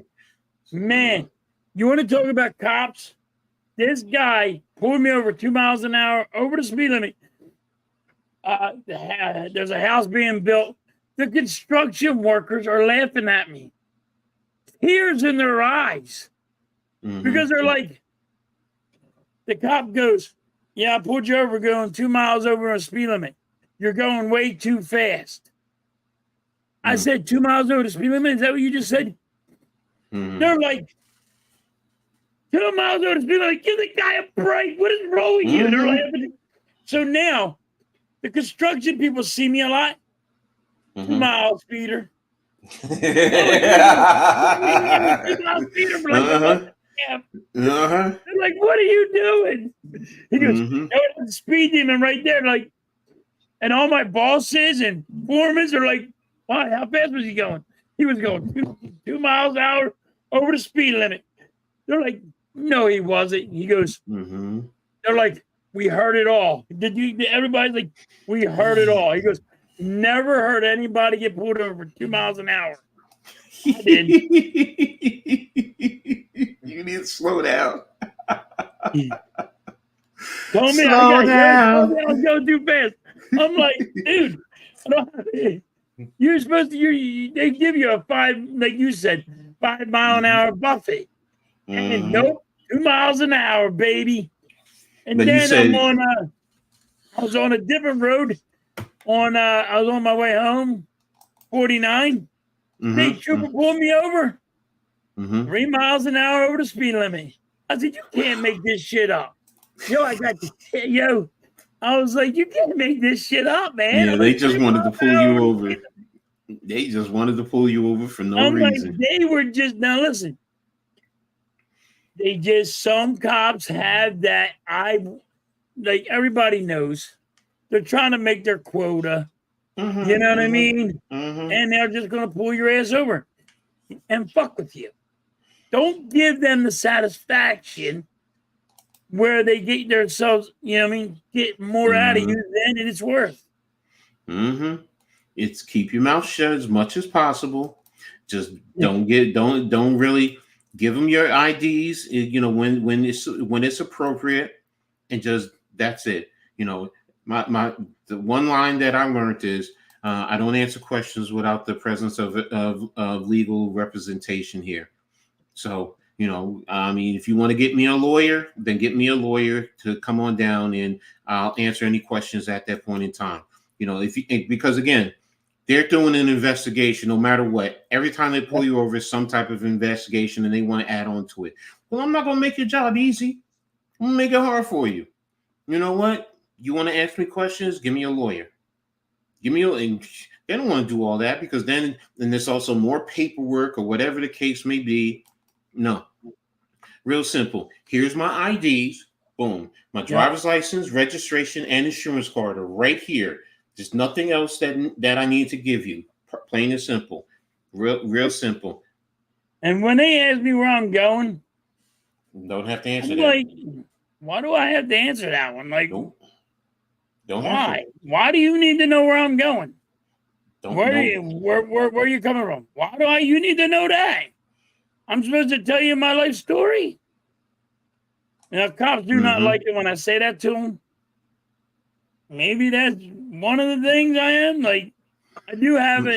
Man, you want to talk about cops? This guy pulled me over 2 miles an hour over the speed limit. There's a house being built. The construction workers are laughing at me. Tears in their eyes. Because they're like, the cop goes, yeah, I pulled you over going 2 miles over the speed limit. You're going way too fast. I said 2 miles over the speed limit. Is that what you just said? They're like, 2 miles over the speed limit. Give the guy a break. What is wrong with you? They're laughing. So now, the construction people see me a lot. 2 miles, Peter. 2 miles, Peter. They're like, what are you doing? He goes, the speed demon right there. Like, and all my bosses and foremen are like, wow, how fast was he going? He was going 2 miles an hour over the speed limit. They're like, no, he wasn't. He goes, they're like, we heard it all. Everybody's like, we heard it all. He goes, never heard anybody get pulled over 2 miles an hour. I did. You need to slow down. Told me slow down. I was going too fast. I'm like, dude, you're supposed to, they give you a 5, like you said, 5 mile an hour buffet. And nope, 2 miles an hour, baby. And but then I was on a different road. I was on my way home, 49. Big trooper pulled me over. 3 miles an hour over the speed limit. I said, you can't make this shit up. I was like, you can't make this shit up, man. Yeah, they just wanted to pull you over. They just wanted to pull you over for no reason. Like, they were just, now listen. Some cops have that. Like everybody knows, they're trying to make their quota. You know what I mean? And they're just going to pull your ass over and fuck with you. Don't give them the satisfaction where they get themselves, you know what I mean, get more out of you than it's worth. It's keep your mouth shut as much as possible. Just don't really give them your IDs, you know, when it's appropriate, and just that's it. You know, the one line that I learned is I don't answer questions without the presence of legal representation here. So, you know, I mean, if you want to get me a lawyer, then get me a lawyer to come on down, and I'll answer any questions at that point in time. You know, because again, they're doing an investigation no matter what. Every time they pull you over, it's some type of investigation, and they want to add on to it. Well, I'm not going to make your job easy. I'm going to make it hard for you. You know what? You want to ask me questions? Give me a lawyer. And they don't want to do all that, because then there's also more paperwork or whatever the case may be. No. Real simple. Here's my IDs. Boom. My driver's license, registration, and insurance card are right here. There's nothing else that I need to give you. Plain and simple. Real simple. And when they ask me where I'm going, don't have to answer I'm that. like, why do I have to answer that one? Like, nope. Don't why? have to. Why do you need to know where I'm going? Where are you coming from? Why do you need to know that? I'm supposed to tell you my life story? Now, cops do not like it when I say that to them. Maybe that's one of the things I am. Like, I do have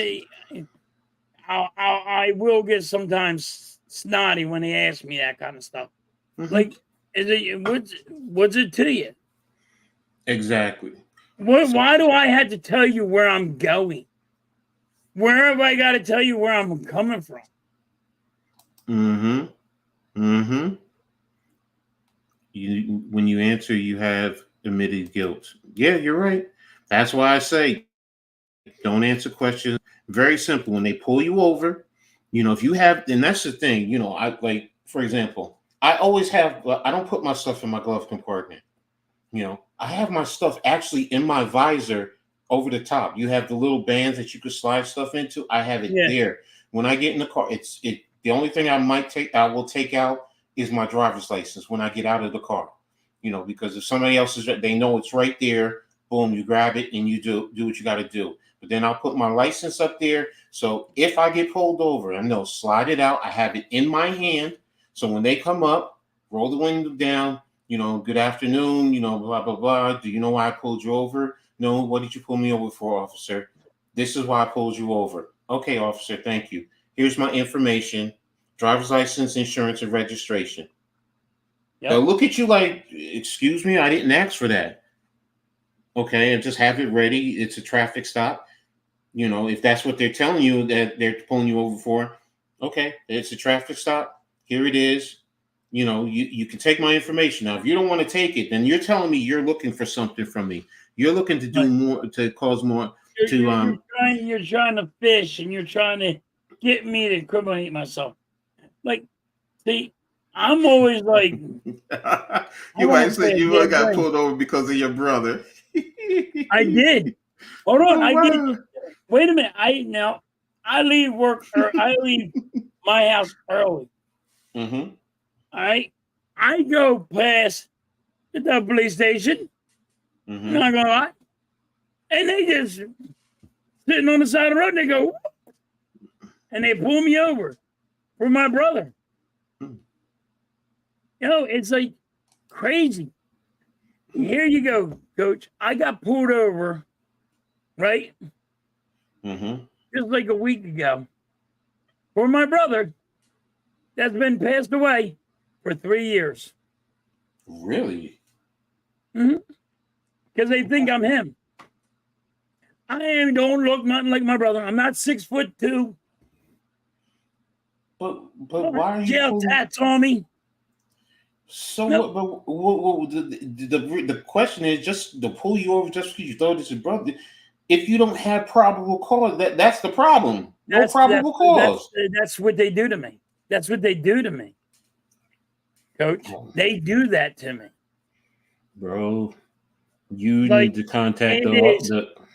I will get sometimes snotty when they ask me that kind of stuff. Like, what's it to you? Exactly. Why do I have to tell you where I'm going? Where have I got to tell you where I'm coming from? When you answer, you have admitted guilt. Yeah, you're right. That's why I say don't answer questions. Very simple. When they pull you over, you know, if you have, and that's the thing, you know, for example, I always have, I don't put my stuff in my glove compartment. You know, I have my stuff actually in my visor over the top. You have the little bands that you could slide stuff into. I have it there. When I get in the car, the only thing I will take out is my driver's license when I get out of the car. You know, because if somebody else they know it's right there. Boom, you grab it and you do what you got to do. But then I'll put my license up there. So if I get pulled over, I know, slide it out. I have it in my hand. So when they come up, roll the window down, you know, good afternoon, you know, blah, blah, blah. Do you know why I pulled you over? No, what did you pull me over for, officer? This is why I pulled you over. Okay, officer, thank you. Here's my information, driver's license, insurance, and registration. Yep. They'll look at you like, excuse me, I didn't ask for that. Okay, and just have it ready. It's a traffic stop. You know, if that's what they're telling you that they're pulling you over for, okay, it's a traffic stop. Here it is. You know, you can take my information. Now, if you don't want to take it, then you're telling me you're looking for something from me. You're looking to do more, to cause more, you're trying to fish, and you're trying to get me to incriminate myself. Like, see, I'm always like, you might say you got pulled over because of your brother. I did. Hold on, I did. Wait a minute. I leave work or I leave my house early. Mm-hmm. All right. I go past the police station. Mm-hmm. Not gonna lie. And they just sitting on the side of the road and they go, and they pull me over for my brother. It's like crazy. Here you go, Coach. I got pulled over, right? Mm-hmm. Just like a week ago for my brother that's been passed away for 3 years. Really? Because they think I'm him. Don't look nothing like my brother. I'm not 6'2". But why are you jail pulling? tats on me? So Nope. what the question is just to pull you over just because you thought it's your brother. If you don't have probable cause, that's the problem. No probable cause. That's what they do to me. That's what they do to me, Coach. They do that to me. Bro, you Like, need to contact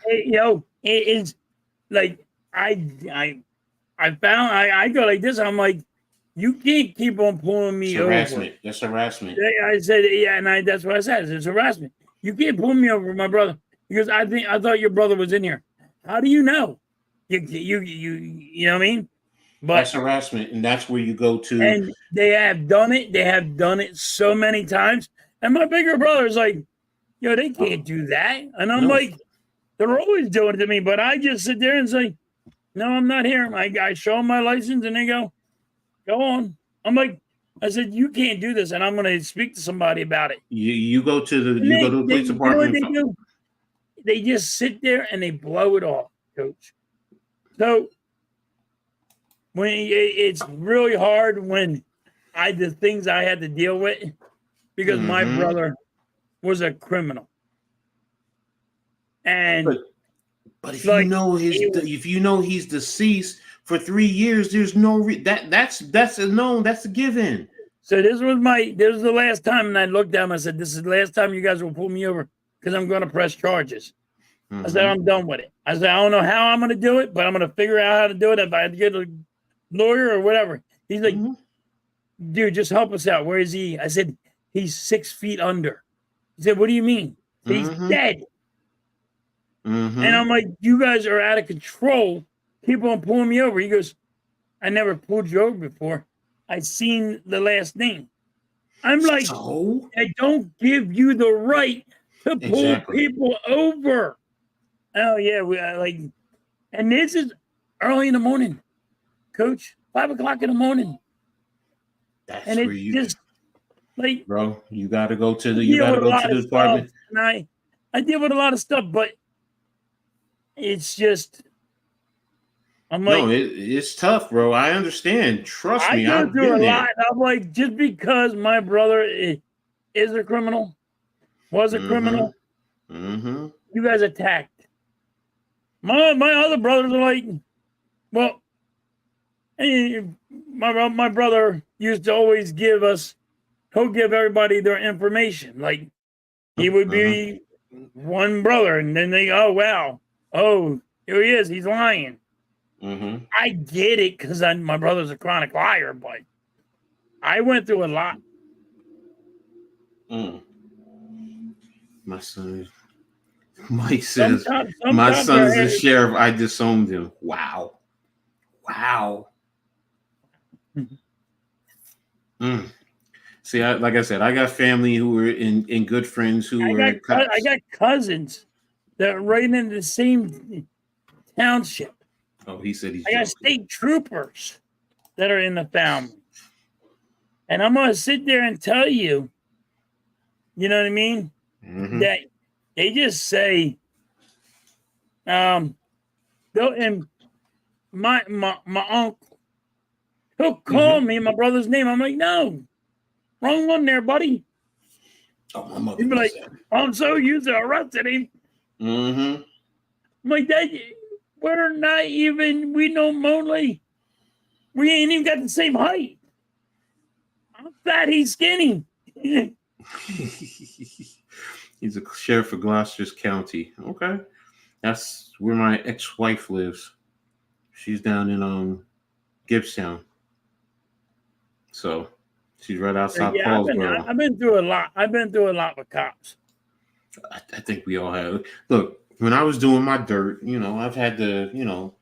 it is like I go like this. I'm like, you can't keep on pulling me over. Harassment. That's harassment. I said, yeah, and that's what I said. It's harassment. You can't pull me over, my brother, because I thought your brother was in here. How do you know? You know what I mean? But That's harassment, and that's where you go to. and they have done it. They have done it so many times. And my bigger brother's like, they can't do that. And I'm like, they're always doing it to me. But I just sit there and say, no, I'm not here. I show them my license, and they go on. I'm like, I said, you can't do this, and I'm going to speak to somebody about it. You go to the police department. You know what they do? They just sit there and they blow it off, Coach. So when it's really hard when the things I had to deal with because my brother was a criminal, and but if you know he's deceased for 3 years, there's no that's a known, that's a given. So this was the last time, and I looked at him. I said, "This is the last time you guys will pull me over because I'm going to press charges." I said, "I'm done with it." I said, "I don't know how I'm going to do it, but I'm going to figure out how to do it. If I have to get a lawyer or whatever." He's like, "Dude, just help us out. Where is he?" I said, "He's 6 feet under." He said, "What do you mean?" He's dead. And I'm like, "You guys are out of control. Keep on pulling me over." He goes, "I never pulled you over before. I seen the last name." I'm like, I don't give you the right to pull people over. Oh yeah, we and this is early in the morning, Coach. 5 o'clock in the morning. That's and where it's you just like, bro. You got to go to the department. And I deal with a lot of stuff, but it's just. I'm like, no, it's tough, bro. I understand. Trust me, I go through a lot. I'm like, just because my brother is a criminal, was a criminal, you guys attacked. My other brothers are like, well, my brother used to always he'll give everybody their information. Like, he would be one brother, and then they, oh, wow. Oh, here he is. He's lying. I get it because my brother's a chronic liar, but I went through a lot. My son, Mike says, my son's the sheriff. I disowned him. Wow. See, like I said, I got family who were in good friends who were cops. I got cousins that are right in the same township. Oh, he said he's I got state troopers that are in the family. And I'm going to sit there and tell you, you know what I mean? That they just say, and my uncle, he'll call me my brother's name. I'm like, no, wrong one there, buddy. Oh, my mother. He'd be like, so you arrested him. I'm like, we're not even, we know Monley. We ain't even got the same height. I'm fat, he's skinny. He's a sheriff of Gloucester County. Okay. That's where my ex-wife lives. She's down in Gibbstown. So she's right outside Yeah, Paulsboro. I've been through a lot. I've been through a lot with cops. I think we all have. Look, when I was doing my dirt, I've had to,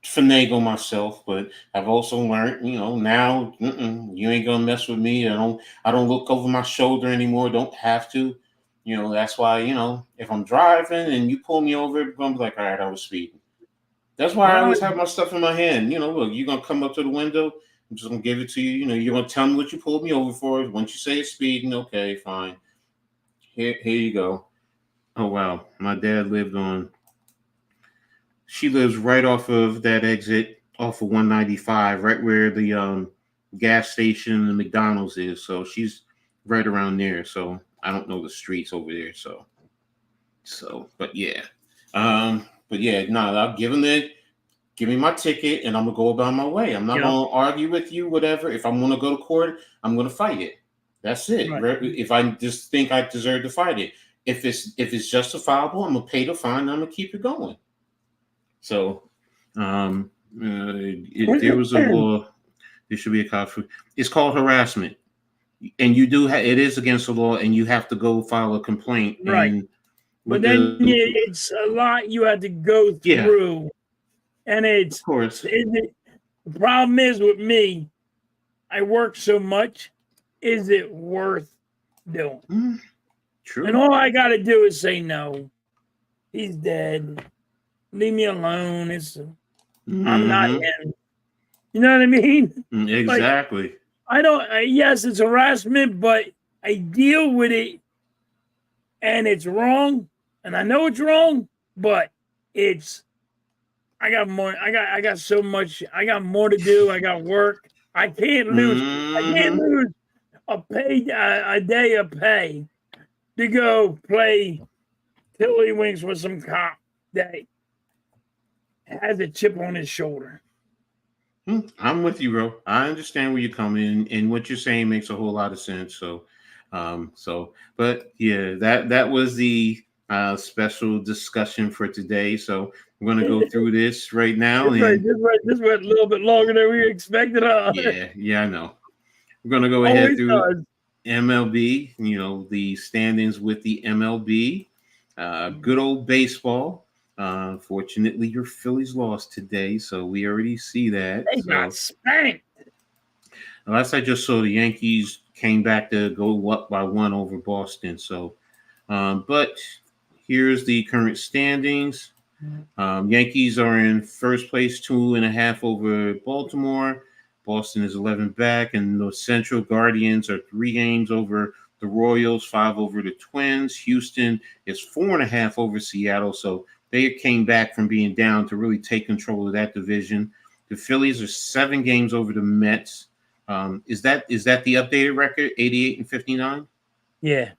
finagle myself, but I've also learned, now you ain't gonna mess with me. I don't look over my shoulder anymore. Don't have to. That's why, if I'm driving and you pull me over, I'm gonna be like, all right, I was speeding. That's why I always have my stuff in my hand. Look, you're gonna come up to the window, I'm just gonna give it to you. You're gonna tell me what you pulled me over for. Once you say it's speeding, okay, fine. Here you go. Oh wow, my dad lived on. She lives right off of that exit off of 195, right where the gas station and the McDonald's is. So she's right around there. So I don't know the streets over there. But yeah. No, I'll give me my ticket and I'm gonna go about my way. I'm not gonna argue with you, whatever. If I want to go to court, I'm gonna fight it. That's it. Right. If I just think I deserve to fight it. If it's justifiable, I'm gonna pay the fine and I'm gonna keep it going. So if there was a law, there should be a cop. It's called harassment, and you do it is against the law, and you have to go file a complaint. Right. But then it's a lot you have to go through, and it's of course. The problem is with me, I work so much. Is it worth doing? True. And all I got to do is say no. He's dead. Leave me alone. I'm not him. You know what I mean? Exactly. Like, I don't. Yes, it's harassment, but I deal with it, and it's wrong, and I know it's wrong, but it's. I got more. I got so much. I got more to do. I got work. I can't lose. I can't lose a day of pay to go play tiddlywinks with some cop that has a chip on his shoulder. I'm with you, bro. I understand where you're coming in, and what you're saying makes a whole lot of sense. But yeah, that was the special discussion for today. So I'm going to go through this right now. This went a little bit longer than we expected. Yeah, I know. We're going to go ahead through MLB. The standings with the MLB. Good old baseball. Fortunately, your Phillies lost today, so we already see that. They got spanked. Last I just saw, the Yankees came back to go up by 1 over Boston. So, but here's the current standings. Yankees are in first place, 2.5 over Baltimore. Boston is 11 back, and the Central Guardians are 3 games over the Royals, 5 over the Twins. Houston is 4.5 over Seattle. So they came back from being down to really take control of that division. The Phillies are 7 games over the Mets. Is that the updated record, 88-59? Yeah.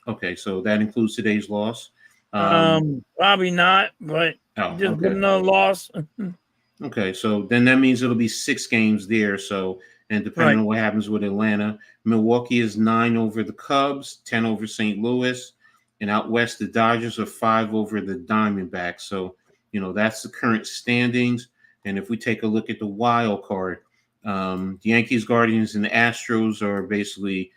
Okay, so that includes today's loss. Probably not, but just put another loss. Okay, so then that means it'll be 6 games there. So, and depending on what happens with Atlanta, Milwaukee is 9 over the Cubs, 10 over St. Louis. And out west, the Dodgers are 5 over the Diamondbacks. So, that's the current standings. And if we take a look at the wild card, the Yankees, Guardians, and the Astros are basically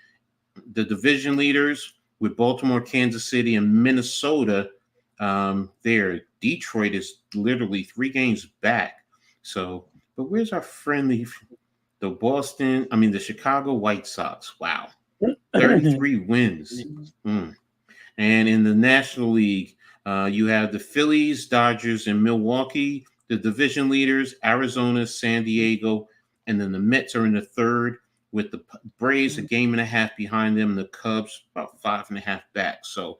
the division leaders, with Baltimore, Kansas City, and Minnesota there. Detroit is literally 3 games back. So, but where's our friendly, the Chicago White Sox? Wow. 33 wins. And in the National League, you have the Phillies, Dodgers, and Milwaukee, the division leaders, Arizona, San Diego, and then the Mets are in the third, with the Braves 1.5 games behind them, the Cubs about 5.5 back. So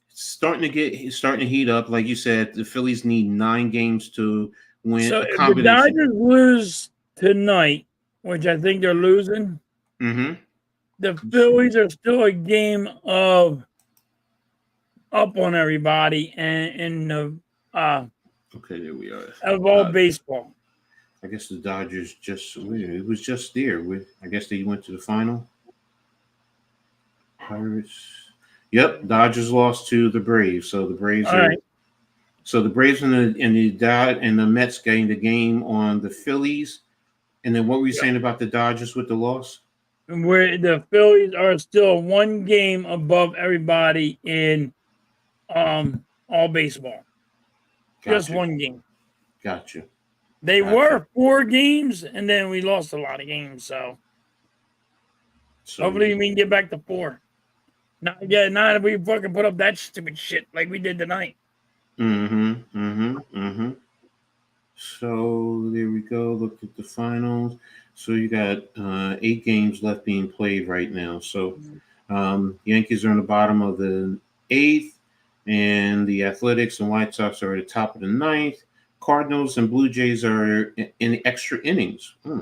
starting to heat up. Like you said, the Phillies need 9 games to win. So if the Dodgers lose tonight, which I think they're losing, the Phillies are still a game of up on everybody and okay, there we are. Of all baseball. I guess the Dodgers it was just there. I guess they went to the final. Pirates. Yep, Dodgers lost to the Braves. So the Braves are So the Braves and the Mets getting the game on the Phillies. And then what were you saying about the Dodgers with the loss? Where the Phillies are still one game above everybody in all baseball. Just one game. Gotcha. They were 4 games, and then we lost a lot of games. So hopefully we can get back to 4. Not if we fucking put up that stupid shit like we did tonight. So there we go. Look at the finals. So you got 8 games left being played right now. So Yankees are on the bottom of the 8th, and the Athletics and White Sox are at the top of the 9th. Cardinals and Blue Jays are in the extra innings. I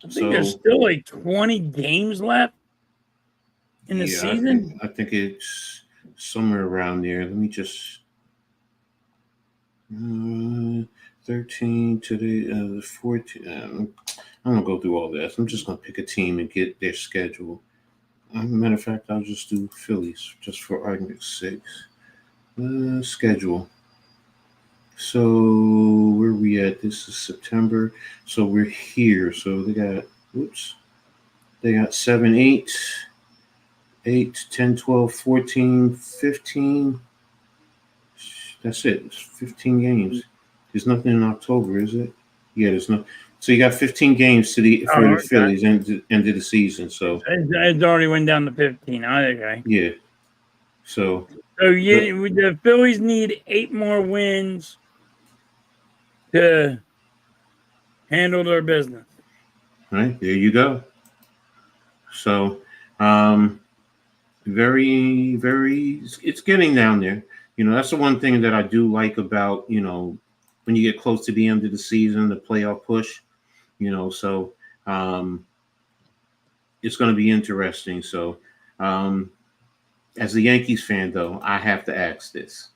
think there's still like 20 games left in the season. I think it's somewhere around there. Let me just 13 to the 14. I'm gonna go through all this. I'm just gonna pick a team and get their schedule. Matter of fact, I'll just do Phillies just for argument's sake. Schedule. So where are we at? This is September. So we're here. So they got 7, 8, 10, 12, 14, 15. That's it. It's 15 games. There's nothing in October, is it? Yeah, there's no. So you got 15 games for the Phillies end of the season. So it's already went down to 15. Okay. Yeah. So the Phillies need 8 more wins to handle their business. Right, there you go. So very, very, it's getting down there. That's the one thing that I do like about, when you get close to the end of the season, the playoff push, so it's going to be interesting. So as a Yankees fan, though, I have to ask this.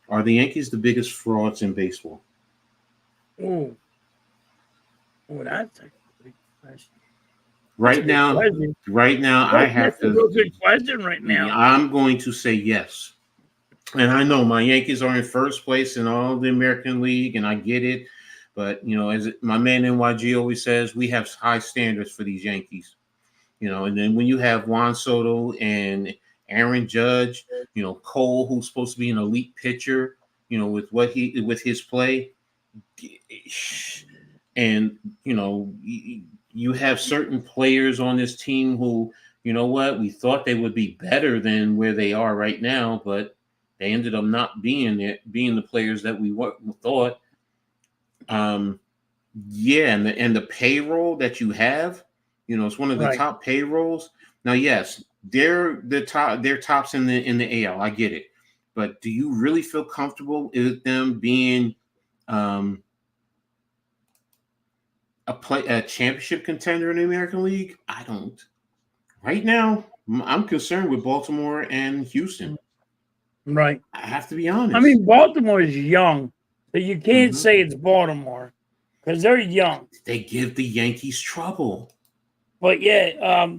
Are the Yankees the biggest frauds in baseball? Oh, that's a good question. Right now, I have to. That's a good question right now. I'm going to say yes. And I know my Yankees are in first place in all the American League, and I get it. But, as my man NYG always says, we have high standards for these Yankees. And then when you have Juan Soto and Aaron Judge, Cole, who's supposed to be an elite pitcher, with his play, and you have certain players on this team who, we thought they would be better than where they are right now, but they ended up not being the players that we thought. And the payroll that you have, it's one of the top payrolls. Now, yes, they're tops in the AL. I get it, but do you really feel comfortable with them being a championship contender in the American League? I don't. Right now, I'm concerned with Baltimore and Houston. Right. I have to be honest. I mean, Baltimore is young, so you can't say it's Baltimore because they're young. They give the Yankees trouble. But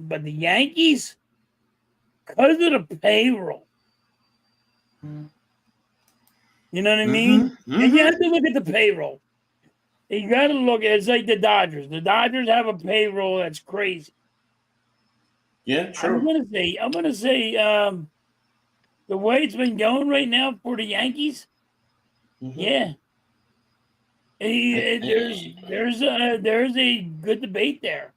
but the Yankees, because of the payroll, you know what I mean? And you have to look at the payroll. You got to look at it's like the Dodgers. The Dodgers have a payroll that's crazy. Yeah, true. I'm gonna say the way it's been going right now for the Yankees, there's a good debate there.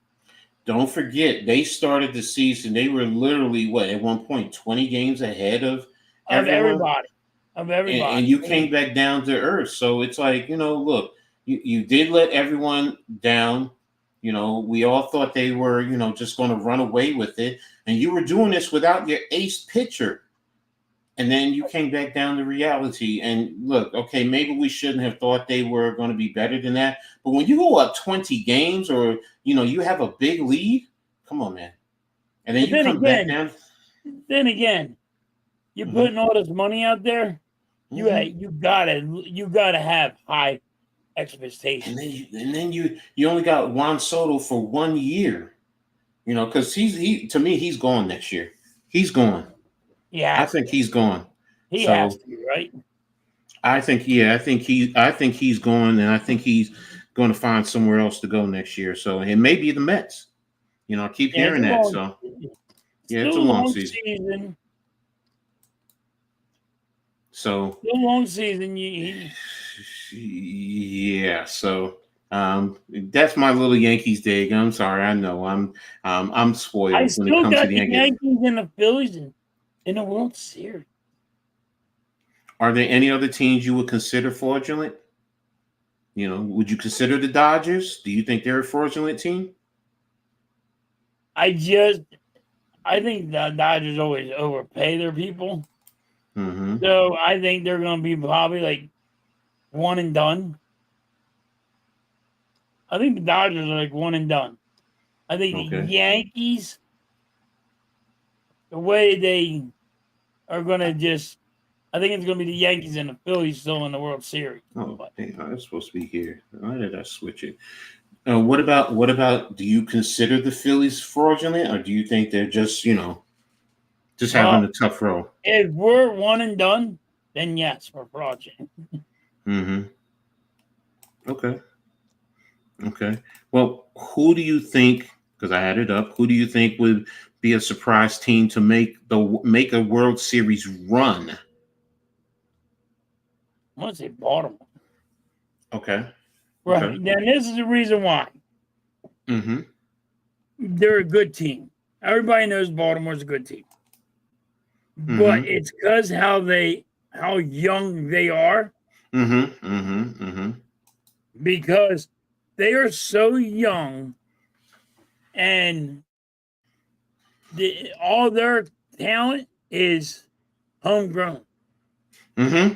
Don't forget, they started the season. They were literally at one point 20 games ahead of everybody. And you came back down to earth. So it's like, look, you did let everyone down. We all thought they were, just going to run away with it. And you were doing this without your ace pitcher. And then you came back down to reality. And look, okay, maybe we shouldn't have thought they were going to be better than that. But when you go up 20 games or, you have a big lead, come on, man. And then you come back down. Then again, you're putting all this money out there. You gotta have high expectations. And then you only got Juan Soto for 1 year, because to me he's gone next year. He's gone. Yeah, I think he's gone. He has to, right? I think, I think he's going, and I think he's going to find somewhere else to go next year. So, and maybe the Mets. I keep Yeah, it's hearing a that. long, So, yeah, it's a still a long long season. season. So, Still a long season. yeah. So, that's my little Yankees dig. I'm sorry. I know I'm I spoiled when it still comes to got the the Yankees. Yankees and the Phillies in the World Series. Are there any other teams you would consider fraudulent? Would you consider the Dodgers? Do you think they're a fraudulent team? I think the Dodgers always overpay their people. Mm-hmm. So I think they're going to be probably like one and done. I think the Dodgers are like one and done. I think the Yankees, the way they are going to I think it's going to be the Yankees and the Phillies still in the World Series. Oh, hey, I was supposed to be here. Why did I switch it? What about? Do you consider the Phillies fraudulent, or do you think they're just just having a tough row? If we're one and done, then yes, we're fraudulent. Mm-hmm. Okay. Well, who do you think? Because I had it up. Who do you think would be a surprise team to make a World Series run? I want to say Baltimore. Okay. Right. Okay. Then this is the reason why. Mm-hmm. They're a good team. Everybody knows Baltimore's a good team. But it's because how young they are. Mm-hmm. Mm-hmm. Mm-hmm. Because they are so young and all their talent is homegrown. Mm-hmm.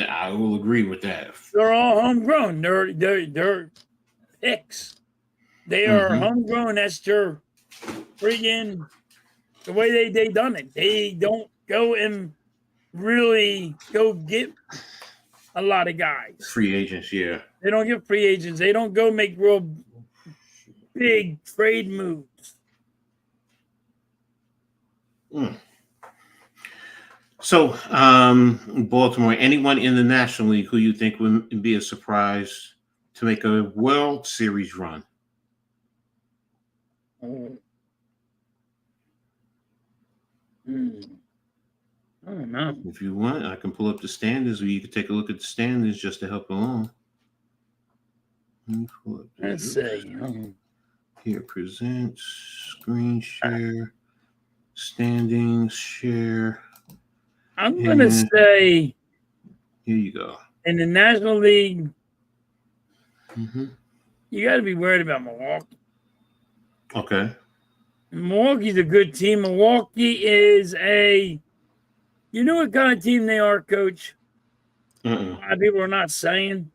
I will agree with that. They're all homegrown. They're picks. They are homegrown. That's their freaking the way they done it. They don't go and really go get a lot of guys. Free agents, yeah. They don't get free agents. They don't go make real big trade moves. So, Baltimore, anyone in the National League who you think would be a surprise to make a World Series run? I don't know. If you want, I can pull up the standings, or you can take a look at the standings just to help along. Let's see. Here, present, screen share, standings, share. I'm going to say. Here you go. In the National League, you got to be worried about Milwaukee. Okay. Milwaukee's a good team. Milwaukee is you know what kind of team they are, Coach? A lot of people are not saying.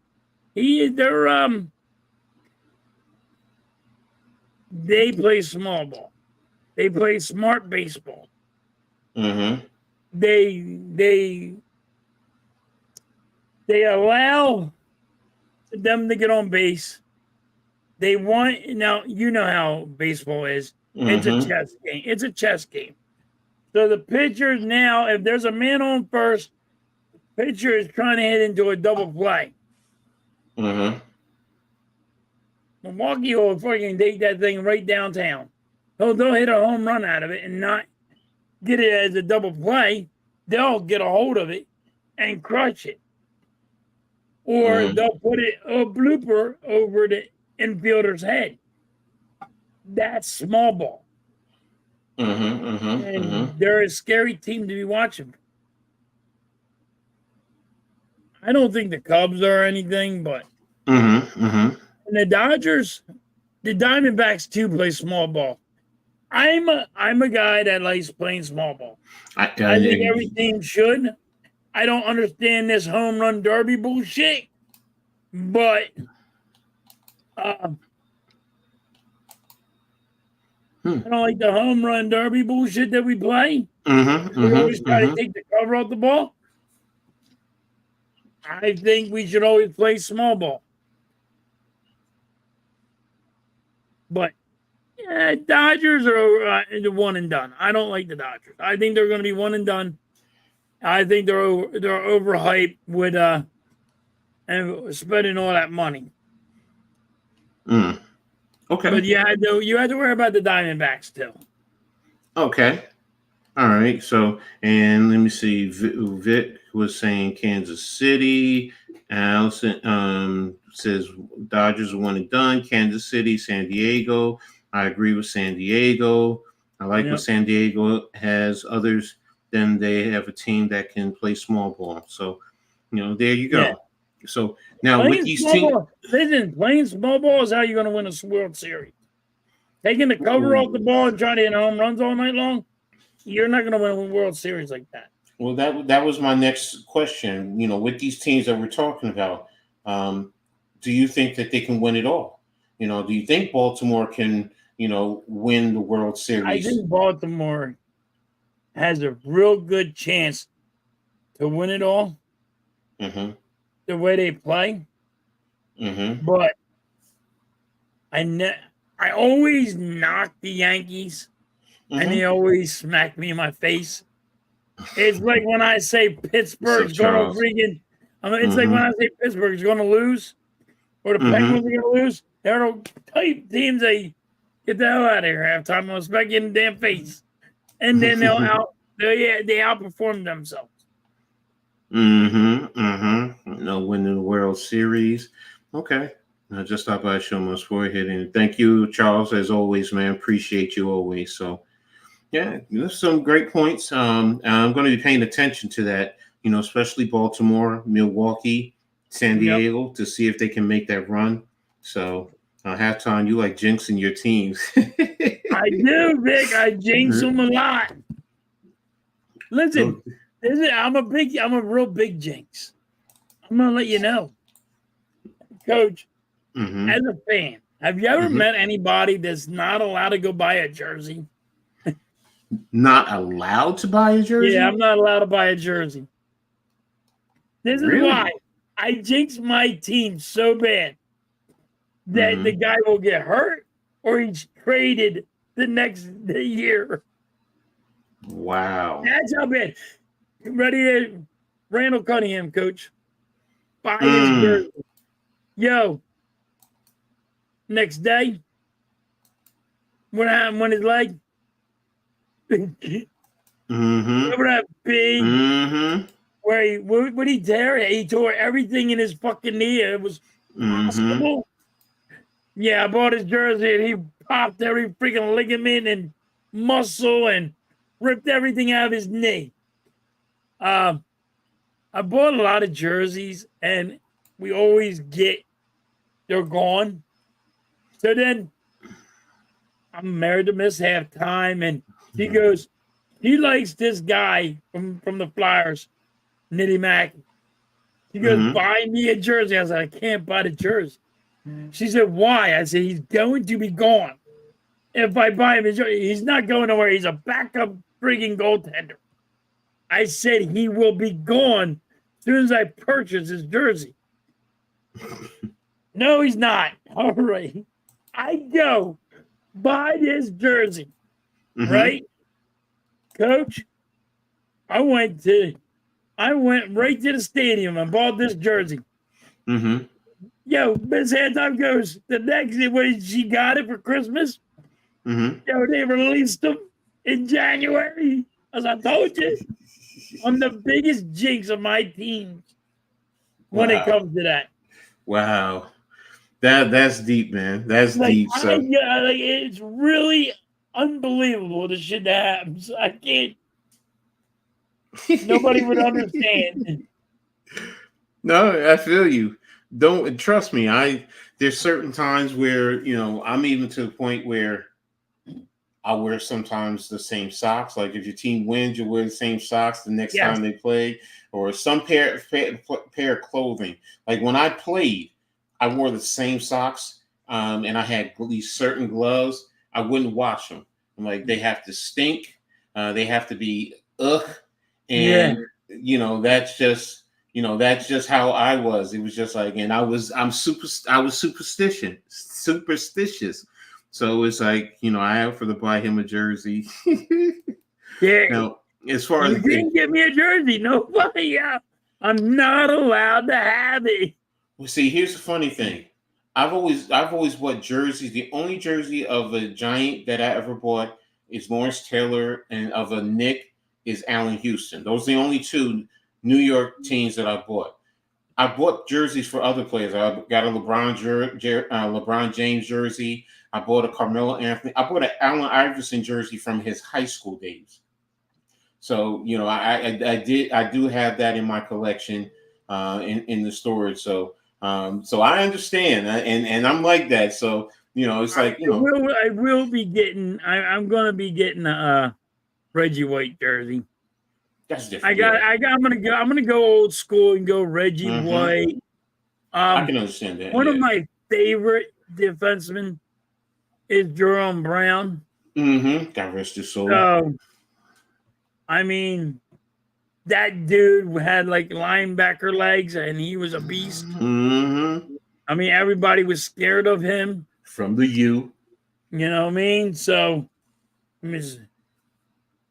They play small ball. They play smart baseball. They allow them to get on base. They want now. You know how baseball is. It's a chess game. It's a chess game. So the pitcher now, if there's a man on first, pitcher is trying to hit into a double play. Milwaukee will fucking take that thing right downtown. They'll hit a home run out of it and not get it as a double play. They'll get a hold of it and crush it. Or they'll put a blooper over the infielder's head. That's small ball. And they're a scary team to be watching. I don't think the Cubs are anything, but and the Dodgers, the Diamondbacks too play small ball. I'm a guy that likes playing small ball. I think every team should. I don't understand this home run derby bullshit, but I don't like the home run derby bullshit that we play. We always try to take the cover off the ball. I think we should always play small ball. But Dodgers are the one and done. I don't like the Dodgers. I think they're going to be one and done. I think they're overhyped with and spending all that money. Okay. But you had to worry about the Diamondbacks too. Okay. All right. So, and let me see. Vic was saying Kansas City. Allison says Dodgers are one and done. Kansas City, San Diego. I agree with San Diego. I like what San Diego has. Others, then they have a team that can play small ball. So, there you go. Yeah. So now playing with these teams, listen, playing small ball is how you're going to win a World Series. Taking the cover off the ball and trying to hit home runs all night long, you're not going to win a World Series like that. Well, that was my next question. With these teams that we're talking about, do you think that they can win it all? Do you think Baltimore can, win the World Series? I think Baltimore has a real good chance to win it all. Mm-hmm. The way they play. Mm-hmm. But I always knock the Yankees, and they always smack me in my face. It's like when I say Pittsburgh's going to freaking. It's like when I say Pittsburgh's going to lose, or the Penguins are going to lose. They're the type teams they get the hell out of here halftime. I'm gonna smack you in the damn face, and then they outperform themselves. Winning the World Series. Okay. I just stopped by show my forehead, and thank you, Charles, as always, man. Appreciate you always. So, yeah, there's some great points. I'm going to be paying attention to that, especially Baltimore, Milwaukee, San Diego, to see if they can make that run. So, halftime, you like jinxing your teams. I do, Vic. I jinx them a lot. Listen, I'm a real big jinx. I'm going to let you know. Coach, as a fan, have you ever met anybody that's not allowed to go buy a jersey? Not allowed to buy a jersey? Yeah, I'm not allowed to buy a jersey. This is why I jinx my team so bad that the guy will get hurt or he's traded the next year. Wow. That's how bad. Ready to Randall Cunningham, coach. Buy his jersey. Yo. Next day. What happened when his leg? Remember that big where what he tear? He tore everything in his fucking knee. It was possible. Yeah, I bought his jersey and he popped every freaking ligament and muscle and ripped everything out of his knee. I bought a lot of jerseys and we always they're gone. So then I'm married to Miss Halftime, and he goes, he likes this guy from the Flyers, Nitty Mackey. He goes, buy me a jersey. I was like, I can't buy the jersey. She said, why? I said, he's going to be gone. If I buy him a jersey, he's not going nowhere. He's a backup frigging goaltender. I said, he will be gone as soon as I purchase his jersey. No, he's not. All right. I go buy this jersey, right? Coach, I went right to the stadium and bought this jersey. Yo, Miss Halftime goes, the next when she got it for Christmas, yo, they released them in January. As I told you, I'm the biggest jinx of my teams when it comes to that. Wow. That's deep, man. That's deep. So it's really unbelievable the shit that happens. I can't. Nobody would understand. No, I feel you. Don't trust me. There's certain times where I'm even to the point where I wear sometimes the same socks. Like if your team wins, you wear the same socks the next time they play, or some pair of clothing. Like when I played, I wore the same socks, and I had these certain gloves. I wouldn't wash them. I'm like, they have to stink. They have to be and that's just how I was. It was just like, and I was superstitious. So it's like, I have to buy him a jersey. Yeah. Now, as far You as can't give me a jersey. Nobody. I'm not allowed to have it. well, see, here's the funny thing. I've always bought jerseys. The only jersey of a Giant that I ever bought is Lawrence Taylor, and of a Knick is Allen Houston. Those are the only two New York teams that I bought. I bought jerseys for other players. I got a LeBron James jersey. I bought a Carmelo Anthony. I bought an Allen Iverson jersey from his high school days. So I do have that in my collection in the storage. So I understand, and I'm like that. So it's like I will be getting. I'm gonna be getting a Reggie White jersey. that's different. I'm gonna go old school and go Reggie White. I can understand that. One of my favorite defensemen is Jerome Brown. God rest his soul. So, I mean, that dude had like linebacker legs, and he was a beast. I mean, everybody was scared of him from the U. You know what I mean? So,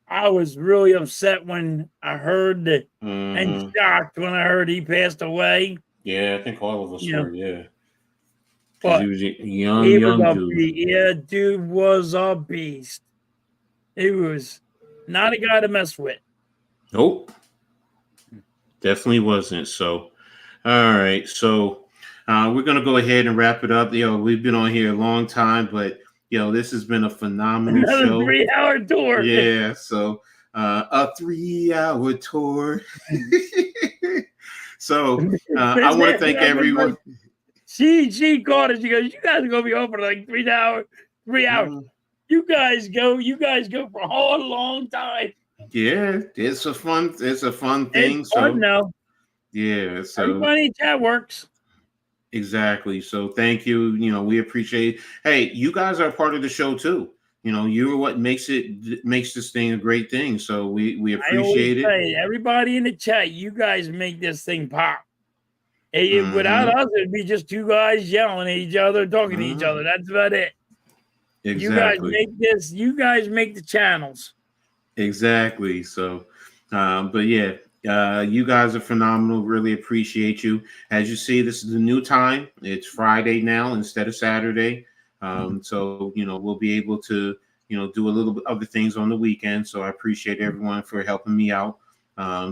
I was really upset when I heard that, and shocked when I heard he passed away. Yeah, I think all of us were. Yeah, but he was a young dude. Yeah, dude was a beast. He was not a guy to mess with. Nope, definitely wasn't. So, all right, so we're gonna go ahead and wrap it up. We've been on here a long time, but this has been a phenomenal show. 3-hour tour. Yeah, so a 3-hour tour. So I want to thank everyone. She called it. She goes, "You guys are gonna be open like 3 hours. 3 hours. You guys go for a whole long time." Yeah, it's a fun thing. It's fun now. Yeah, so everybody in chat works. Exactly. So thank you. We appreciate it. Hey, you guys are part of the show too. You're what makes this thing a great thing. So we appreciate it. Everybody in the chat, you guys make this thing pop. Without us, it'd be just two guys yelling at each other, talking to each other. That's about it. Exactly. You guys make the channels. Exactly. So, but yeah. You guys are phenomenal. Really appreciate you. As you see, this is the new time. It's Friday now instead of Saturday. So we'll be able to do a little bit other things on the weekend. So I appreciate everyone for helping me out.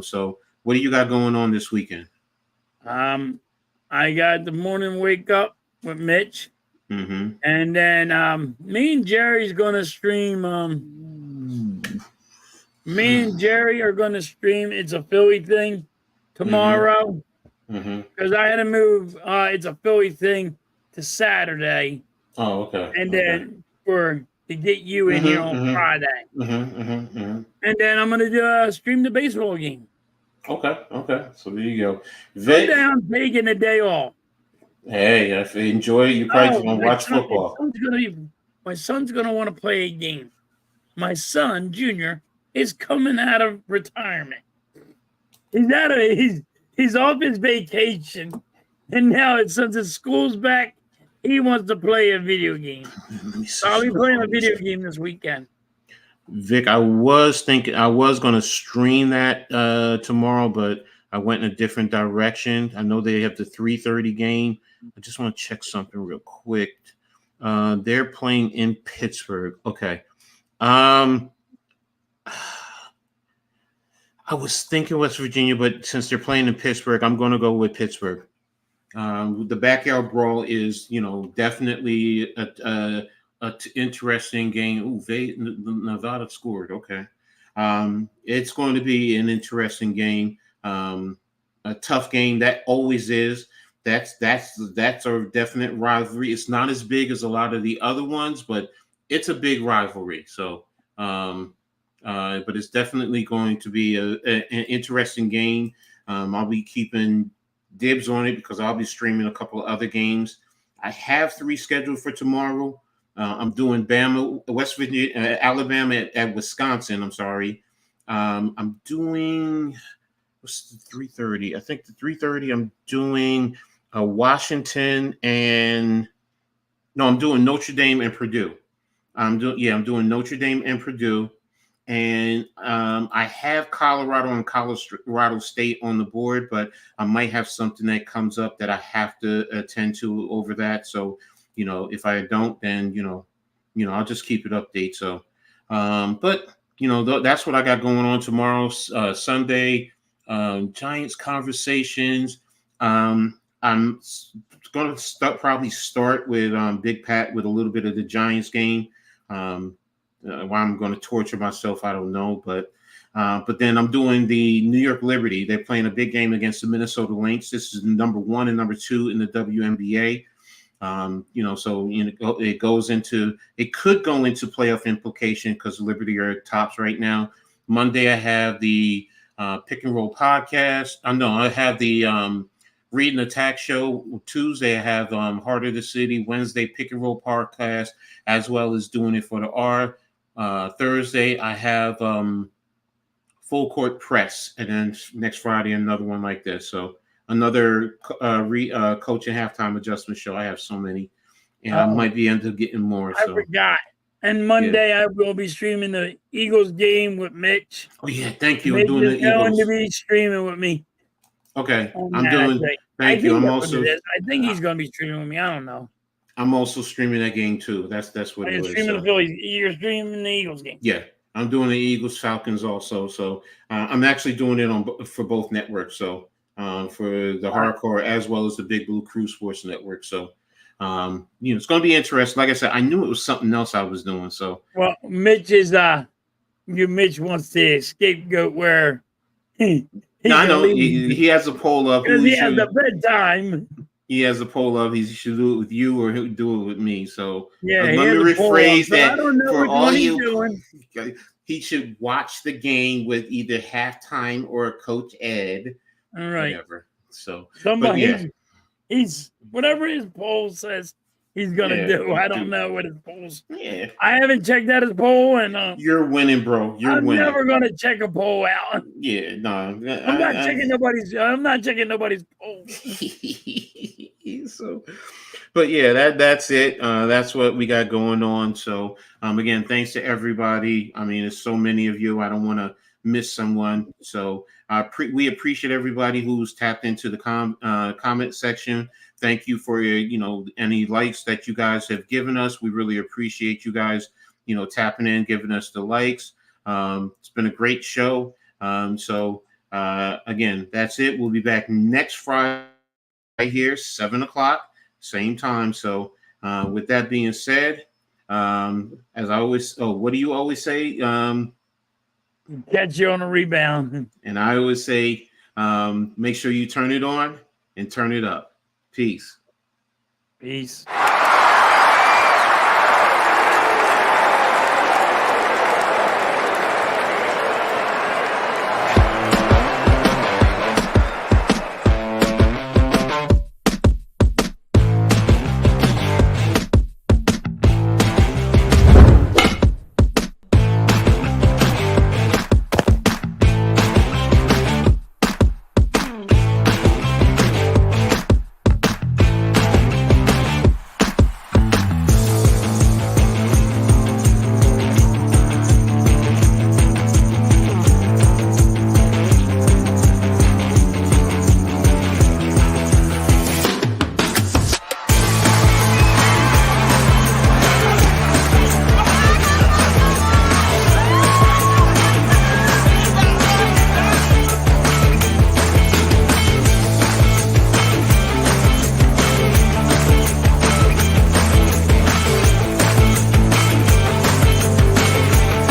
So what do you got going on this weekend? I got the morning wake up with Mitch, and then me and Jerry's gonna stream. Me and Jerry are going to stream. It's a Philly thing tomorrow because I had to move. It's a Philly thing to Saturday. Oh, okay. And then to get you in here on Friday. And then I'm going to stream the baseball game. Okay. So there you go. Vic, I'm taking a day off. Hey, if you enjoy it, you probably going to watch football. My son's going to want to play a game. My son, Junior, is coming out of retirement. He's off his vacation, and now since his school's back, he wants to play a video game. So I'll be playing a video game this weekend. Vic, I was thinking I was going to stream that tomorrow, but I went in a different direction. I know they have the 3:30 game. I just want to check something real quick. They're playing in Pittsburgh. Okay. I was thinking West Virginia, but since they're playing in Pittsburgh, I'm going to go with Pittsburgh. The backyard brawl is, definitely a interesting game. Ooh, Nevada scored. Okay, it's going to be an interesting game, a tough game. That always is. That's a definite rivalry. It's not as big as a lot of the other ones, but it's a big rivalry. So. But it's definitely going to be an interesting game. I'll be keeping dibs on it because I'll be streaming a couple of other games. I have 3 scheduled for tomorrow. I'm doing West Virginia, Alabama at Wisconsin. I'm sorry. I'm doing what's the 3:30? I think the 3:30. I'm doing Washington I'm doing Notre Dame and Purdue. I'm doing Notre Dame and Purdue. and I have Colorado and Colorado State on the board, but I might have something that comes up that I have to attend to over that. So, if I don't, then I'll just keep it update. So, but that's what I got going on tomorrow, Sunday. Giants conversations. I'm going to probably start with Big Pat with a little bit of the Giants game. Why I'm going to torture myself, I don't know, but then I'm doing the New York Liberty. They're playing a big game against the Minnesota Lynx. This is number 1 and number 2 in the WNBA. So it could go into playoff implication because Liberty are tops right now. Monday I have the Pick and Roll podcast. I have the Read and Attack show. Tuesday I have Heart of the City. Wednesday Pick and Roll podcast, as well as doing it for the R. Thursday I have Full Court Press, and then next Friday another one like this. So another coach and halftime adjustment show. I have so many, and I might be end up getting more. I forgot. And Monday I will be streaming the Eagles game with Mitch. Oh yeah, thank you. Mitch I'm doing the Eagles. Going to be streaming with me. Okay, I'm doing. Thank you. I'm also. I think he's going to be streaming with me. I don't know. I'm also streaming that game too. That's what it is. Streaming the Phillies. You're streaming the Eagles game. Yeah, I'm doing the Eagles Falcons also. So I'm actually doing it for both networks. So for the Hardcore as well as the Big Blue Crew Sports Network. So it's going to be interesting. Like I said, I knew it was something else I was doing. So Mitch is Mitch wants to scapegoat where. I know he has a poll up. Because he has a bedtime. He has a poll of he should do it with you or he'll do it with me. So yeah, let me rephrase that. I don't know for all he's you doing. He should watch the game with either Halftime or Coach Ed. All right. Whatever. So he's whatever his poll says he's gonna do. I don't know what his polls. Yeah. I haven't checked out his poll, and you're winning, bro. I'm never gonna check a poll out. Yeah, no. I'm not checking nobody's poll. So, but yeah, that's it. That's what we got going on. So, again, thanks to everybody. I mean, there's so many of you. I don't want to miss someone. So, we appreciate everybody who's tapped into the comment section. Thank you for your, any likes that you guys have given us. We really appreciate you guys, tapping in, giving us the likes. It's been a great show. So, again, that's it. We'll be back next Friday right here, 7:00, same time. So, with that being said, as I always, what do you always say? Catch you on a rebound. And I always say, make sure you turn it on and turn it up. Peace. Peace.